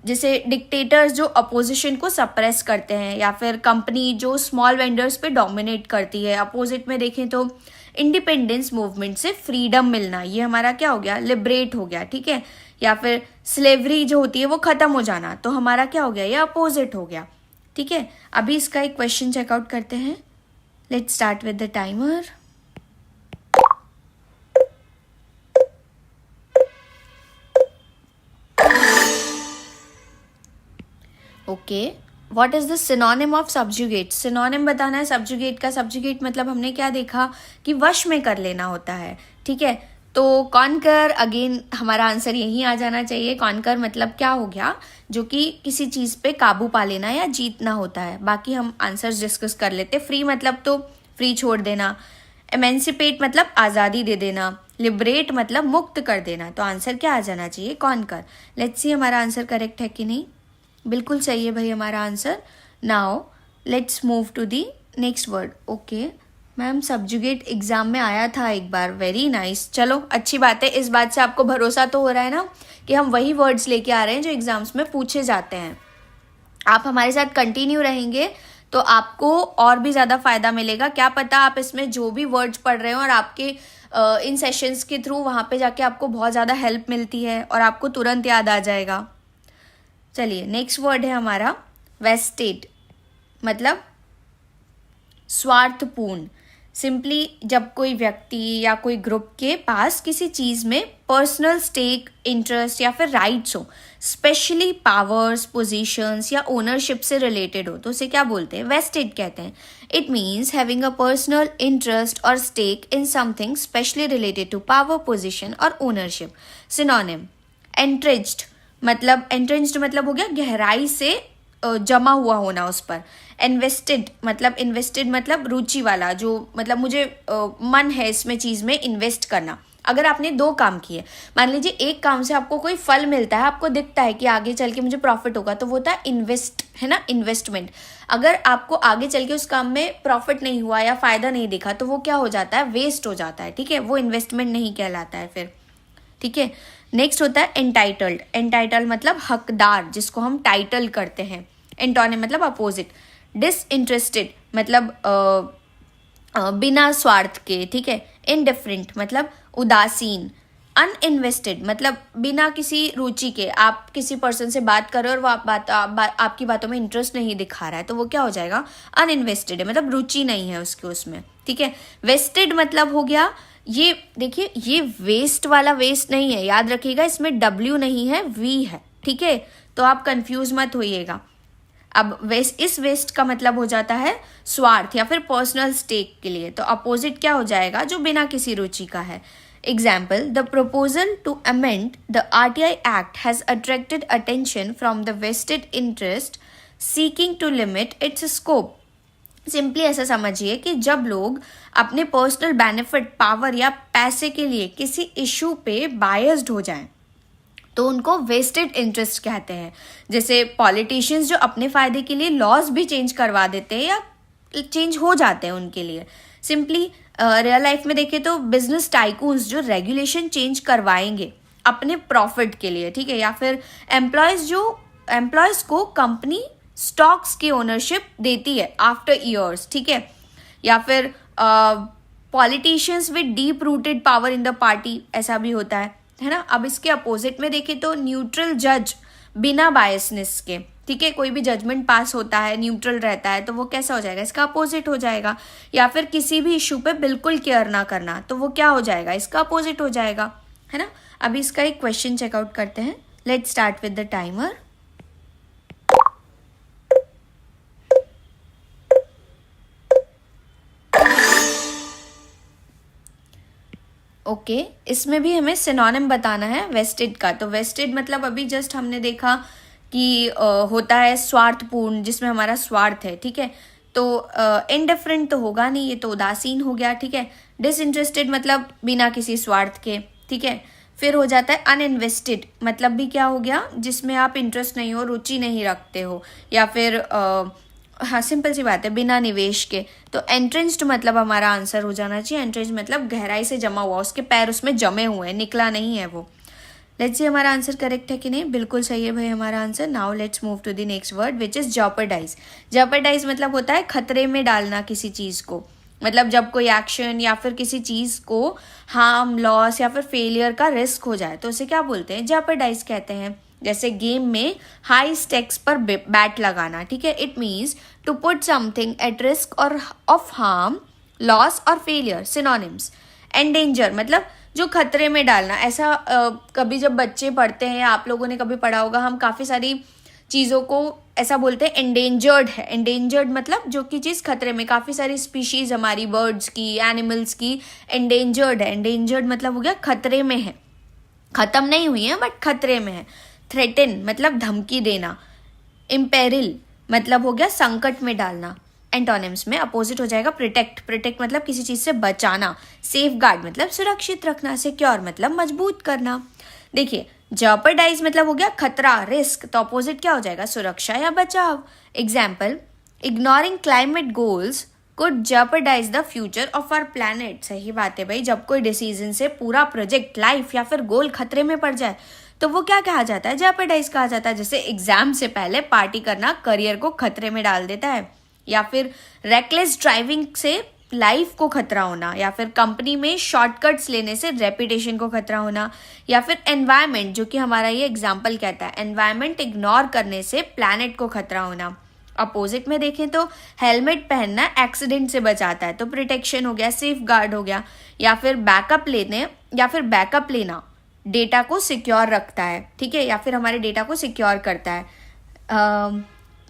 जैसे डिक्टेटर्स जो अपोजिशन को सप्रेस करते हैं, या फिर कंपनी जो स्मॉल वेंडर्स पे डोमिनेट करती है। अपोजिट में देखें तो इंडिपेंडेंस मूवमेंट से फ्रीडम मिलना, ये हमारा क्या हो गया, लिबरेट हो गया, ठीक है। या फिर स्लेवरी जो होती है वो खत्म हो जाना, तो हमारा क्या हो गया, ये अपोजिट हो गया, ठीक है। अभी इसका एक क्वेश्चन चेकआउट करते हैं। Let's start with the timer. Okay, what is the synonym of subjugate. Synonym बताना है सब्जुगेट का। सब्जुगेट मतलब हमने क्या देखा कि वश में कर लेना होता है, ठीक है। तो कॉन्कर, अगेन हमारा आंसर यही आ जाना चाहिए। कॉन्कर मतलब क्या हो गया, जो कि किसी चीज़ पे काबू पा लेना या जीतना होता है। बाकी हम आंसर्स डिस्कस कर लेते। फ्री मतलब तो फ्री छोड़ देना। एमेंसिपेट मतलब आज़ादी दे देना। लिबरेट मतलब मुक्त कर देना। तो आंसर क्या आ जाना चाहिए, कॉन्कर। लेट्स सी हमारा आंसर करेक्ट है कि नहीं। बिल्कुल सही है भाई हमारा answer. Now let's move to the next word. Okay ma'am, subjugate exam में आया था एक बार, वेरी नाइस। चलो अच्छी बात है, इस बात से आपको भरोसा तो हो रहा है ना कि हम वही वर्ड्स लेके आ रहे हैं जो एग्जाम्स में पूछे जाते हैं। आप हमारे साथ कंटिन्यू रहेंगे तो आपको और भी ज़्यादा फायदा मिलेगा। क्या पता आप इसमें जो भी वर्ड्स पढ़ रहे हो और आपके इन सेशंस के थ्रू वहाँ पे जाके आपको बहुत ज़्यादा हेल्प मिलती है और आपको तुरंत याद आ जाएगा। चलिए नेक्स्ट वर्ड है हमारा वेस्टेड, मतलब स्वार्थपूर्ण। सिंपली जब कोई व्यक्ति या कोई ग्रुप के पास किसी चीज़ में पर्सनल स्टेक, इंटरेस्ट या फिर राइट्स हो, स्पेशली पावर्स, पोजीशंस या ओनरशिप से रिलेटेड हो, तो उसे क्या बोलते हैं, वेस्टेड कहते हैं। It means having a personal interest और stake in something specially related to power, position और ओनरशिप। सिनोनिम एंट्रेंच्ड, मतलब एंट्रेंच्ड मतलब हो गया गहराई से जमा हुआ होना उस पर। इन्वेस्टेड मतलब रुचि वाला, जो मतलब मुझे मन है इसमें चीज़ में इन्वेस्ट करना। अगर आपने 2 काम किए, मान लीजिए एक काम से आपको कोई फल मिलता है, आपको दिखता है कि आगे चल के मुझे प्रॉफिट होगा, तो वो होता है इन्वेस्ट, है ना, इन्वेस्टमेंट। अगर आपको आगे चल के उस काम में प्रॉफिट नहीं हुआ या फायदा नहीं दिखा, तो वो क्या हो जाता है, वेस्ट हो जाता है, ठीक है, वो इन्वेस्टमेंट नहीं कहलाता है फिर, ठीक है। नेक्स्ट होता है एंटाइटल्ड। एंटाइटल्ड मतलब हकदार, जिसको हम टाइटल करते हैं। एंटोनिम मतलब अपोजिट। डिसइंटरेस्टेड मतलब बिना स्वार्थ के, ठीक है। इनडिफरेंट मतलब उदासीन। अनइन्वेस्टेड मतलब बिना किसी रुचि के, आप किसी पर्सन से बात कर रहे हो और वो आपकी बातों में इंटरेस्ट नहीं दिखा रहा है, तो वो क्या हो जाएगा, अनइन्वेस्टेड है, मतलब रुचि नहीं है उसके उसमें, ठीक है। वेस्टेड मतलब हो गया, ये देखिए ये वेस्ट वाला वेस्ट नहीं है, याद रखिएगा इसमें W नहीं है, V है, ठीक है, तो आप कंफ्यूज मत होइएगा। अब इस वेस्ट का मतलब हो जाता है स्वार्थ या फिर पर्सनल स्टेक के लिए, तो अपोजिट क्या हो जाएगा, जो बिना किसी रुचि का है। Example, the proposal to amend the RTI act has attracted attention from the vested interest seeking to limit its scope. Simply ऐसा समझिए कि जब लोग अपने पर्सनल बेनिफिट, पावर या पैसे के लिए किसी इशू पे बायस्ड हो जाएं, तो उनको वेस्टेड इंटरेस्ट कहते हैं। जैसे पॉलिटिशियंस जो अपने फायदे के लिए लॉज भी चेंज करवा देते हैं या चेंज हो जाते हैं उनके लिए। सिंपली रियल लाइफ में देखें तो बिजनेस टाइकून्स जो रेगुलेशन चेंज करवाएंगे अपने प्रॉफिट के लिए, ठीक है, या फिर एम्प्लॉयज को कंपनी स्टॉक्स की ओनरशिप देती है आफ्टर ईयर्स, ठीक है, या फिर politicians with deep rooted power in the party, ऐसा भी होता है ना। अब इसके अपोजिट में देखें तो न्यूट्रल जज, बिना बायसनेस के, ठीक है, कोई भी जजमेंट पास होता है, न्यूट्रल रहता है, तो वो कैसा हो जाएगा, इसका अपोजिट हो जाएगा। या फिर किसी भी इशू पे बिल्कुल केयर ना करना, तो वो क्या हो जाएगा, इसका अपोजिट हो जाएगा, है ना। अभी इसका एक क्वेश्चन चेकआउट करते हैं। Let's start with the timer. Okay, इसमें भी हमें सिनोनिम बताना है वेस्टेड का। तो वेस्टेड मतलब अभी जस्ट हमने देखा कि होता है स्वार्थपूर्ण, जिसमें हमारा स्वार्थ है, ठीक है। तो इनडिफरेंट तो होगा नहीं, ये तो उदासीन हो गया, ठीक है। डिसइंटरेस्टेड मतलब बिना किसी स्वार्थ के, ठीक है। फिर हो जाता है अनइन्वेस्टेड, मतलब भी क्या हो गया, जिसमें आप इंटरेस्ट नहीं हो, रुचि नहीं रखते हो, या फिर हाँ सिंपल सी बात है, बिना निवेश के। तो एंट्रेंस्ड मतलब हमारा आंसर हो जाना चाहिए। एंट्रेंस्ड मतलब गहराई से जमा हुआ, उसके पैर उसमें जमे हुए हैं, निकला नहीं है वो। लेट्स सी हमारा आंसर करेक्ट है कि नहीं, बिल्कुल सही है भाई हमारा answer. Now let's move to the next word which is jeopardise. Jeopardise मतलब होता है खतरे में डालना किसी चीज़ को, मतलब जब कोई एक्शन या फिर किसी चीज़ को हार्म, लॉस या फिर फेलियर का रिस्क हो जाए, तो उसे क्या बोलते हैं, जॉपर्डाइज कहते हैं। जैसे गेम में हाई स्टेक्स पर बैट लगाना, ठीक है, it means to put something at risk or of harm, loss or failure. Synonyms, endanger मतलब जो खतरे में डालना, ऐसा कभी जब बच्चे पढ़ते हैं, आप लोगों ने कभी पढ़ा होगा, हम काफ़ी सारी चीज़ों को ऐसा बोलते हैं एंडेंजर्ड है। एंडेंजर्ड मतलब जो कि चीज़ खतरे में, काफ़ी सारी स्पीशीज़ हमारी बर्ड्स की, एनिमल्स की एंडेंजर्ड है। एंडेंजर्ड मतलब हो गया खतरे में है, ख़त्म नहीं हुई है बट खतरे में है। थ्रेटन मतलब धमकी देना। इम्पेरिल मतलब हो गया संकट में डालना। एंटोनिम्स में अपोजिट हो जाएगा प्रोटेक्ट। प्रोटेक्ट मतलब किसी चीज़ से बचाना। सेफ गार्ड मतलब सुरक्षित रखना। सिक्योर मतलब मजबूत करना। देखिए जॉपर्डाइज मतलब हो गया खतरा, रिस्क, तो अपोजिट क्या हो जाएगा, सुरक्षा या बचाव। Example, ignoring climate goals could jeopardise the future of our planet. सही बात है भाई, जब कोई डिसीजन से पूरा प्रोजेक्ट, लाइफ या फिर गोल खतरे में पड़ जाए तो वो क्या कहा जाता है, जॉपर्डाइज कहा जाता है। जैसे एग्जाम से पहले पार्टी करना करियर को खतरे में डाल देता है, या फिर रेकलेस ड्राइविंग से लाइफ को खतरा होना, या फिर कंपनी में शॉर्टकट्स लेने से रेपुटेशन को खतरा होना, या फिर एनवायरनमेंट, जो कि हमारा ये एग्जाम्पल कहता है, एनवायरनमेंट इग्नोर करने से प्लैनेट को खतरा होना। अपोजिट में देखें तो हेलमेट पहनना एक्सीडेंट से बचाता है, तो प्रोटेक्शन हो गया, सेफ गार्ड हो गया। या फिर बैकअप लेना डेटा को सिक्योर रखता है, ठीक है, या फिर हमारे डेटा को सिक्योर करता है।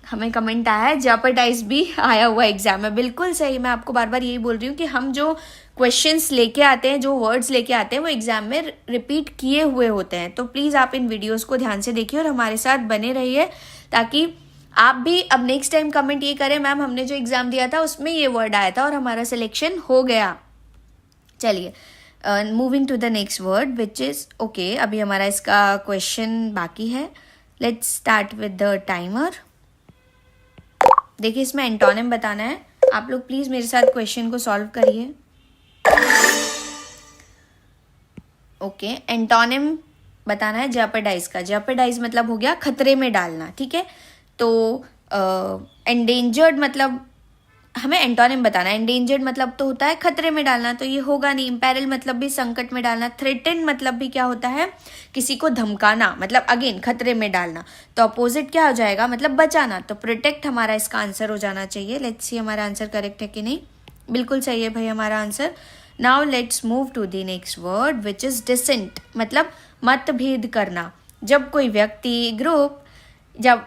हमें कमेंट आया है जॉपर्डाइज भी आया हुआ एग्जाम में, बिल्कुल सही। मैं आपको बार बार यही बोल रही हूँ कि हम जो क्वेश्चंस लेके आते हैं, जो वर्ड्स लेके आते हैं, वो एग्जाम में रिपीट किए हुए होते हैं। तो प्लीज़ आप इन वीडियोस को ध्यान से देखिए और हमारे साथ बने रहिए, ताकि आप भी अब नेक्स्ट टाइम कमेंट ये करें मैम हमने जो एग्जाम दिया था उसमें ये वर्ड आया था और हमारा सिलेक्शन हो गया। चलिए moving to the next word which is okay. अभी हमारा इसका क्वेश्चन बाकी है। Let's start with the timer. देखिए इसमें एंटोनिम बताना है। आप लोग प्लीज मेरे साथ क्वेश्चन को सॉल्व करिए। ओके एंटोनिम बताना है जेपर्डाइज का। जेपर्डाइज मतलब हो गया खतरे में डालना, ठीक है। तो एंडेंजर्ड मतलब हमें एंटोनिम बताना है। एंडेंजर्ड मतलब तो होता है खतरे में डालना, तो ये होगा नहीं। इम्पेरिल मतलब भी संकट में डालना। थ्रेटन मतलब भी क्या होता है, किसी को धमकाना, मतलब अगेन खतरे में डालना। तो अपोजिट क्या हो जाएगा, मतलब बचाना। तो प्रोटेक्ट हमारा इसका आंसर हो जाना चाहिए। लेट्स सी हमारा आंसर करेक्ट है कि नहीं। बिल्कुल सही है भाई हमारा answer. Now let's move to the next word which is dissent, मतलब मतभेद करना। जब कोई व्यक्ति ग्रुप जब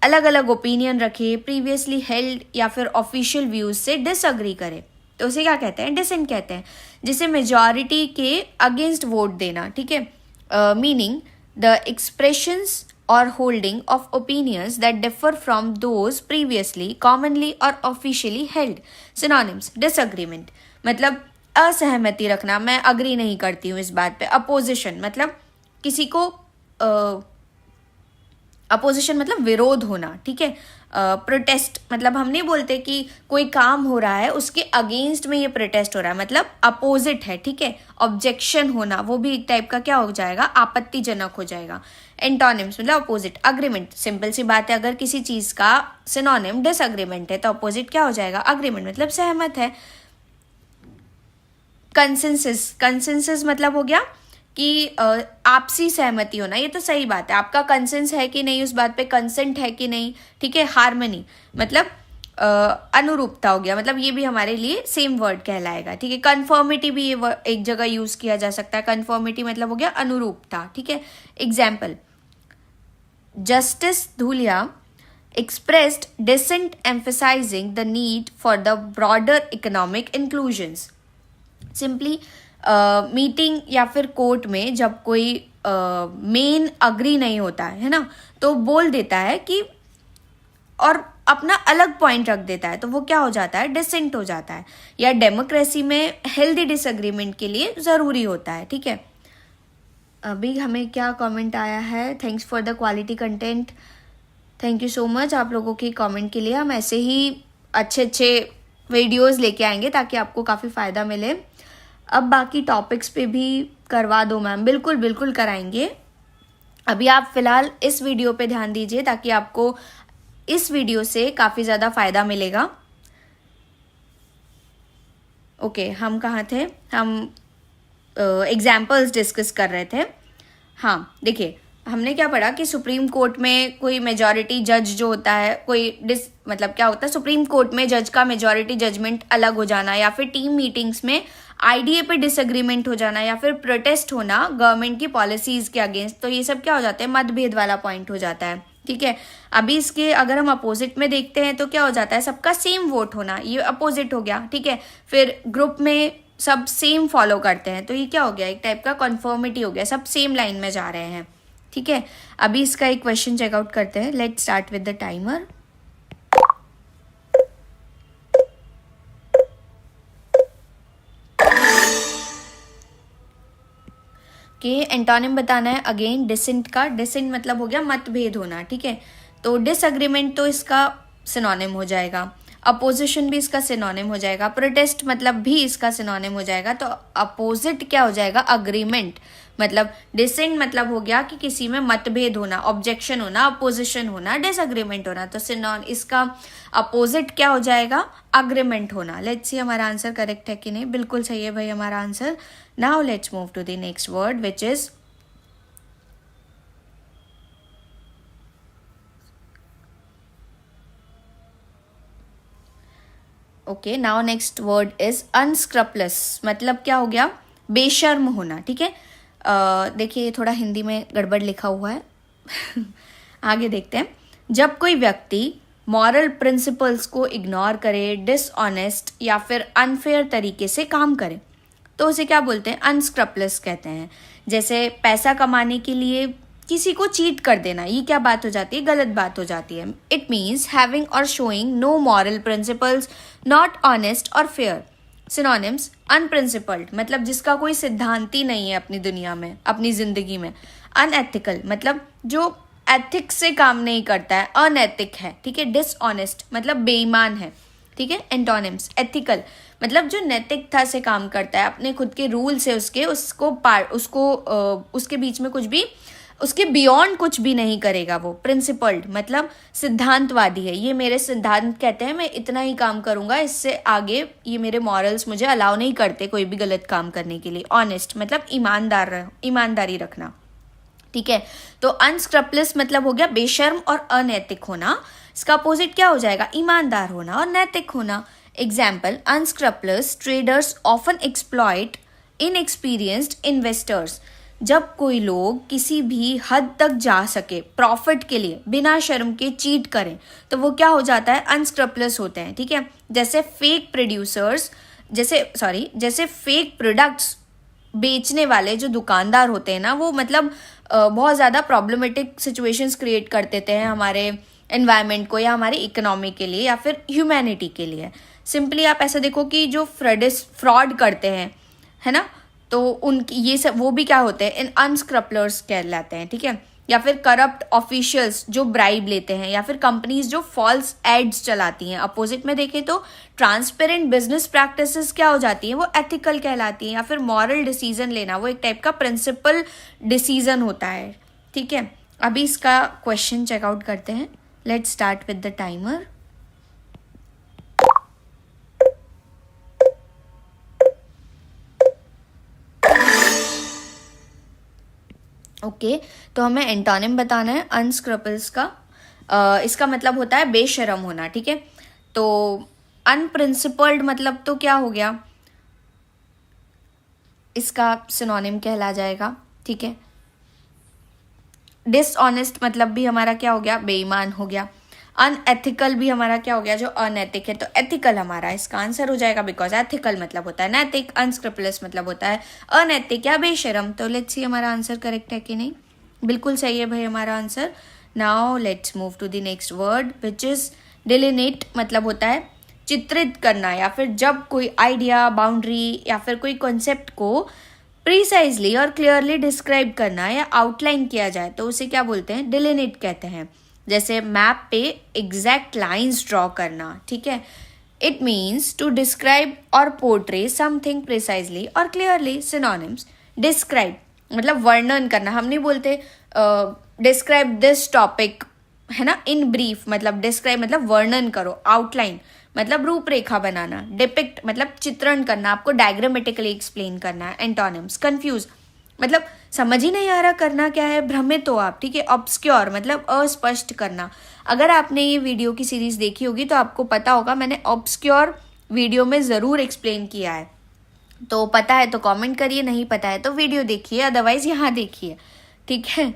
अलग अलग ओपिनियन रखे, प्रीवियसली हेल्ड या फिर ऑफिशियल व्यूज से डिसअग्री करे, तो उसे क्या कहते हैं, डिसेंट कहते हैं। जिसे मेजॉरिटी के अगेंस्ट वोट देना, ठीक है। मीनिंग द एक्सप्रेशंस और holding of opinions that differ from those previously commonly और ऑफिशियली हेल्ड। सिनोनिम्स डिसअग्रीमेंट मतलब असहमति रखना, मैं अग्री नहीं करती हूँ इस बात पे। अपोजिशन मतलब किसी को अपोजिशन मतलब विरोध होना, ठीक है। प्रोटेस्ट मतलब हम नहीं बोलते कि कोई काम हो रहा है उसके अगेंस्ट में ये प्रोटेस्ट हो रहा है, मतलब अपोजिट है, ठीक है। ऑब्जेक्शन होना वो भी एक टाइप का क्या हो जाएगा, आपत्तिजनक हो जाएगा। एंटोनिम्स मतलब अपोजिट। अग्रीमेंट सिंपल सी बात है, अगर किसी चीज का सिनोनिम डिसअग्रीमेंट है तो अपोजिट क्या हो जाएगा, अग्रीमेंट मतलब सहमत है। कंसेंसस, कंसेंसस मतलब हो गया कि आपसी सहमति होना, ये तो सही बात है। आपका कंसेंस है कि नहीं उस बात पे, कंसेंट है कि नहीं, ठीक है। हार्मनी मतलब अनुरूपता हो गया, मतलब ये भी हमारे लिए सेम वर्ड कहलाएगा, ठीक है। कन्फर्मिटी भी ये एक जगह यूज किया जा सकता है। कन्फर्मिटी मतलब हो गया अनुरूपता, ठीक है। Example, justice Dhulia expressed dissent emphasizing the need for the broader economic inclusions। Simply meeting या फिर कोर्ट में जब कोई मेन अग्री नहीं होता है ना, तो बोल देता है कि और अपना अलग पॉइंट रख देता है, तो वो क्या हो जाता है, डिसेंट हो जाता है। या डेमोक्रेसी में हेल्दी डिसएग्रीमेंट के लिए ज़रूरी होता है, ठीक है। अभी हमें क्या कमेंट आया है, thanks for the quality content. Thank you so much आप लोगों के कमेंट के लिए। हम ऐसे ही अच्छे अच्छे वीडियोस लेके आएंगे ताकि आपको काफ़ी फ़ायदा मिले। अब बाकी टॉपिक्स पे भी करवा दो मैम, बिल्कुल बिल्कुल कराएंगे। अभी आप फिलहाल इस वीडियो पे ध्यान दीजिए ताकि आपको इस वीडियो से काफ़ी ज़्यादा फ़ायदा मिलेगा। ओके हम कहाँ थे, हम एग्जाम्पल्स डिस्कस कर रहे थे। हाँ देखिए हमने क्या पढ़ा कि सुप्रीम कोर्ट में कोई मेजॉरिटी जज जो होता है, कोई मतलब क्या होता है, सुप्रीम कोर्ट में जज का मेजॉरिटी जजमेंट अलग हो जाना, या फिर टीम मीटिंग्स में आईडीए पे डिसएग्रीमेंट हो जाना, या फिर प्रोटेस्ट होना गवर्नमेंट की पॉलिसीज के अगेंस्ट, तो ये सब क्या हो जाता है, मतभेद वाला पॉइंट हो जाता है, ठीक है। अभी इसके अगर हम अपोजिट में देखते हैं तो क्या हो जाता है, सबका सेम वोट होना, ये अपोजिट हो गया, ठीक है। फिर ग्रुप में सब सेम फॉलो करते हैं, तो ये क्या हो गया, एक टाइप का कन्फर्मिटी हो गया, सब सेम लाइन में जा रहे हैं, ठीक है। अभी इसका एक क्वेश्चन चेकआउट करते हैं। Let's start with the timer. के एंटोनिम बताना है अगेन डिसेंट का। डिसेंट मतलब हो गया मतभेद होना, ठीक है। तो डिसएग्रीमेंट तो इसका सिनोनिम हो जाएगा, अपोजिशन भी इसका सिनोनिम हो जाएगा, प्रोटेस्ट मतलब भी इसका सिनोनिम हो जाएगा। तो अपोजिट क्या हो जाएगा, अग्रीमेंट। मतलब डिसेंट मतलब हो गया कि किसी में मतभेद होना, ऑब्जेक्शन होना, अपोजिशन होना, डिसएग्रीमेंट होना। तो इसका अपोजिट क्या हो जाएगा, अग्रीमेंट होना। लेट्स सी हमारा आंसर करेक्ट है कि नहीं। बिल्कुल सही है भाई हमारा answer. Now let's move to the next word which is okay. Now next word is unscrupulous, मतलब क्या हो गया, बेशर्म होना, ठीक है। देखिए थोड़ा हिंदी में गड़बड़ लिखा हुआ है आगे देखते हैं। जब कोई व्यक्ति मॉरल प्रिंसिपल्स को इग्नोर करे, डिसऑनेस्ट या फिर अनफेयर तरीके से काम करे, तो उसे क्या बोलते हैं, अनस्क्रपलेस कहते हैं। जैसे पैसा कमाने के लिए किसी को चीट कर देना, ये क्या बात हो जाती है, गलत बात हो जाती है। It means having or showing no moral principles, not honest or fair. Synonyms, unprincipled मतलब जिसका कोई सिद्धांत ही नहीं है अपनी दुनिया में, अपनी जिंदगी में। अनएथिकल मतलब जो एथिक्स से काम नहीं करता है, अनैतिक है, ठीक है। डिसऑनेस्ट मतलब बेईमान है, ठीक है। एंटोनिम्स, एथिकल मतलब जो नैतिकता से काम करता है, अपने खुद के रूल से उसके बीच में कुछ भी, उसके बियॉन्ड कुछ भी नहीं करेगा वो। प्रिंसिपल्ड मतलब सिद्धांतवादी है, ये मेरे सिद्धांत कहते हैं, मैं इतना ही काम करूंगा, इससे आगे ये मेरे मॉरल्स मुझे अलाउ नहीं करते कोई भी गलत काम करने के लिए। ऑनेस्ट मतलब ईमानदारी रखना, ठीक है। तो अनस्क्रपलेस मतलब हो गया बेशर्म और अनैतिक होना। इसका अपोजिट क्या हो जाएगा, ईमानदार होना और नैतिक होना। Example, unscrupulous traders often exploit inexperienced investors. जब कोई लोग किसी भी हद तक जा सके प्रॉफिट के लिए, बिना शर्म के चीट करें, तो वो क्या हो जाता है, अनस्क्रपलेस होते हैं, ठीक है। जैसे फेक प्रोडक्ट्स बेचने वाले जो दुकानदार होते हैं ना, वो मतलब बहुत ज़्यादा प्रॉब्लमेटिक सिचुएशंस क्रिएट कर देते हैं हमारे एनवायरनमेंट को या हमारी इकोनॉमी के लिए या फिर ह्यूमैनिटी के लिए। सिंपली आप ऐसा देखो कि जो फ्रॉड करते हैं, है ना, तो उनकी ये सब वो भी क्या होते हैं, इन अनस्क्रपलर्स कहलाते हैं, ठीक है। या फिर करप्ट ऑफिशियल्स जो ब्राइब लेते हैं, या फिर कंपनीज जो फॉल्स एड्स चलाती हैं। अपोजिट में देखें तो ट्रांसपेरेंट बिजनेस प्रैक्टिसेस क्या हो जाती हैं, वो एथिकल कहलाती हैं। या फिर मॉरल डिसीजन लेना, वो एक टाइप का प्रिंसिपल डिसीजन होता है, ठीक है। अभी इसका क्वेश्चन चेकआउट करते हैं। Let's start with the timer. Okay, तो हमें एंटोनिम बताना है अनस्क्रपल्स का। इसका मतलब होता है बेशरम होना, ठीक है। तो अनप्रिंसिपल्ड मतलब तो क्या हो गया, इसका सिनोनिम कहला जाएगा, ठीक है। डिसऑनेस्ट मतलब भी हमारा क्या हो गया, बेईमान हो गया। अनएथिकल भी हमारा क्या हो गया, जो अनैतिक है। तो एथिकल हमारा इसका आंसर हो जाएगा, बिकॉज एथिकल मतलब होता है नैतिक, अनस्क्रपलस मतलब होता है अनैतिक या बेशरम। तो लेट्स सी हमारा आंसर करेक्ट है कि नहीं। बिल्कुल सही है भाई हमारा answer. Now let's move to the next word which is delineate, मतलब होता है चित्रित करना, या फिर जब कोई आइडिया, बाउंड्री या फिर कोई कॉन्सेप्ट को प्रीसाइजली और क्लियरली डिस्क्राइब करना या आउटलाइन किया जाए तो उसे क्या बोलते हैं, डिलिनेट कहते हैं। जैसे मैप पे एग्जैक्ट लाइंस ड्रॉ करना, ठीक है। इट मीन्स टू डिस्क्राइब और पोर्ट्रे समथिंग प्रिसाइजली और क्लियरली। सिनोनिम्स, डिस्क्राइब मतलब वर्णन करना, हम नहीं बोलते डिस्क्राइब दिस टॉपिक, है ना, इन ब्रीफ मतलब डिस्क्राइब मतलब वर्णन करो, आउटलाइन मतलब रूपरेखा बनाना, डिपिक्ट मतलब चित्रण करना, आपको डायग्रामेटिकली एक्सप्लेन करना है। एंटोनिम्स, कंफ्यूज मतलब समझ ही नहीं आ रहा करना क्या है, भ्रमित हो आप, ठीक है। ऑब्सक्योर मतलब अस्पष्ट करना। अगर आपने ये वीडियो की सीरीज देखी होगी तो आपको पता होगा, मैंने ऑब्सक्योर वीडियो में ज़रूर एक्सप्लेन किया है। तो पता है तो कमेंट करिए, नहीं पता है तो वीडियो देखिए, अदरवाइज यहाँ देखिए, ठीक है।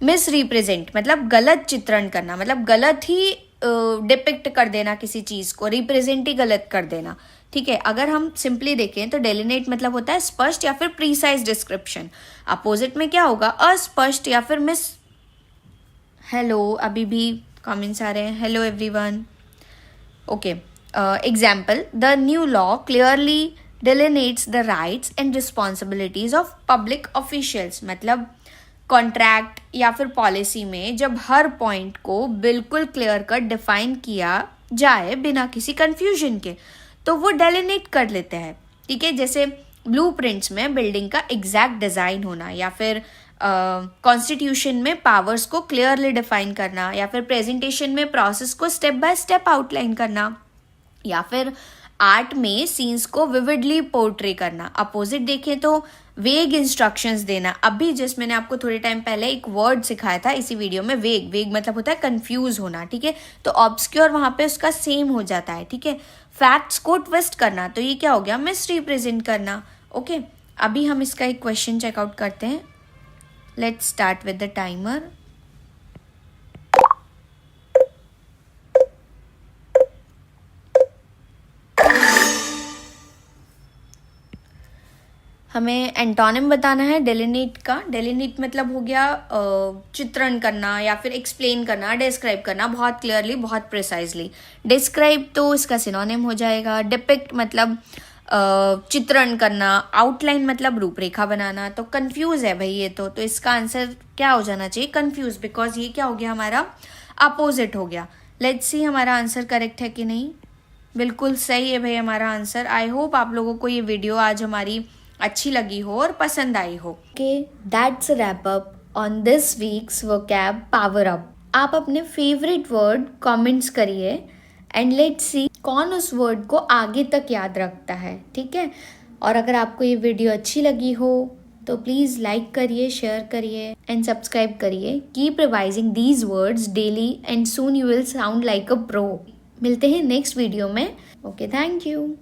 मिस रिप्रेजेंट मतलब गलत चित्रण करना, मतलब गलत ही डिपिक्ट कर देना किसी चीज़ को, रिप्रेजेंट ही गलत कर देना, ठीक है। अगर हम सिंपली देखें तो डेलिनेट मतलब होता है स्पष्ट या फिर प्रीसाइज डिस्क्रिप्शन। अपोजिट में क्या होगा, अस्पष्ट या फिर मिस। हेलो, अभी भी कमेंट्स आ रहे हैं, hello everyone. Okay, example, the new law clearly delineates the rights and responsibilities of public officials। मतलब कॉन्ट्रैक्ट या फिर पॉलिसी में जब हर पॉइंट को बिल्कुल क्लियर कट डिफाइन किया जाए बिना किसी कंफ्यूजन के, तो वो डेलिनेट कर लेते हैं, ठीक है। जैसे ब्लूप्रिंट्स में बिल्डिंग का एग्जैक्ट डिज़ाइन होना, या फिर कॉन्स्टिट्यूशन में पावर्स को क्लियरली डिफाइन करना, या फिर प्रेजेंटेशन में प्रोसेस को स्टेप बाय स्टेप आउटलाइन करना, या फिर आर्ट में सीन्स को विविडली पोर्ट्रे करना। अपोजिट देखें तो वेग इंस्ट्रक्शंस देना। अभी जस्ट मैंने आपको थोड़े टाइम पहले एक वर्ड सिखाया था इसी वीडियो में, वेग मतलब होता है कंफ्यूज होना, ठीक है। तो ऑब्सक्योर वहां पे उसका सेम हो जाता है, ठीक है। फैक्ट्स को ट्विस्ट करना, तो ये क्या हो गया, मिस रिप्रेजेंट करना। ओके, अभी हम इसका एक क्वेश्चन चेकआउट करते हैं। Let's start with the timer. हमें एंटोनिम बताना है डेलिनेट का। डेलिनेट मतलब हो गया चित्रण करना या फिर एक्सप्लेन करना, डिस्क्राइब करना बहुत क्लियरली, बहुत प्रिसाइजली। डिस्क्राइब तो इसका सिनोनिम हो जाएगा। डिपिक्ट मतलब चित्रण करना। आउटलाइन मतलब रूपरेखा बनाना। तो कंफ्यूज है भाई ये तो इसका आंसर क्या हो जाना चाहिए? कंफ्यूज, बिकॉज ये क्या हो गया हमारा? अपोजिट हो गया। लेट्स सी हमारा आंसर करेक्ट है कि नहीं। बिल्कुल सही है भाई हमारा आंसर। आई होप आप लोगों को ये वीडियो आज हमारी अच्छी लगी हो और पसंद आई हो। Okay, that's wrap up on this weeks vocab power up. आप अपने फेवरेट वर्ड कमेंट्स करिए एंड लेट्स सी कौन उस वर्ड को आगे तक याद रखता है, ठीक है। और अगर आपको ये वीडियो अच्छी लगी हो तो प्लीज़ लाइक करिए, शेयर करिए एंड सब्सक्राइब करिए। Keep revising these words daily and soon you will sound like a pro. मिलते हैं नेक्स्ट वीडियो में। Okay, thank you.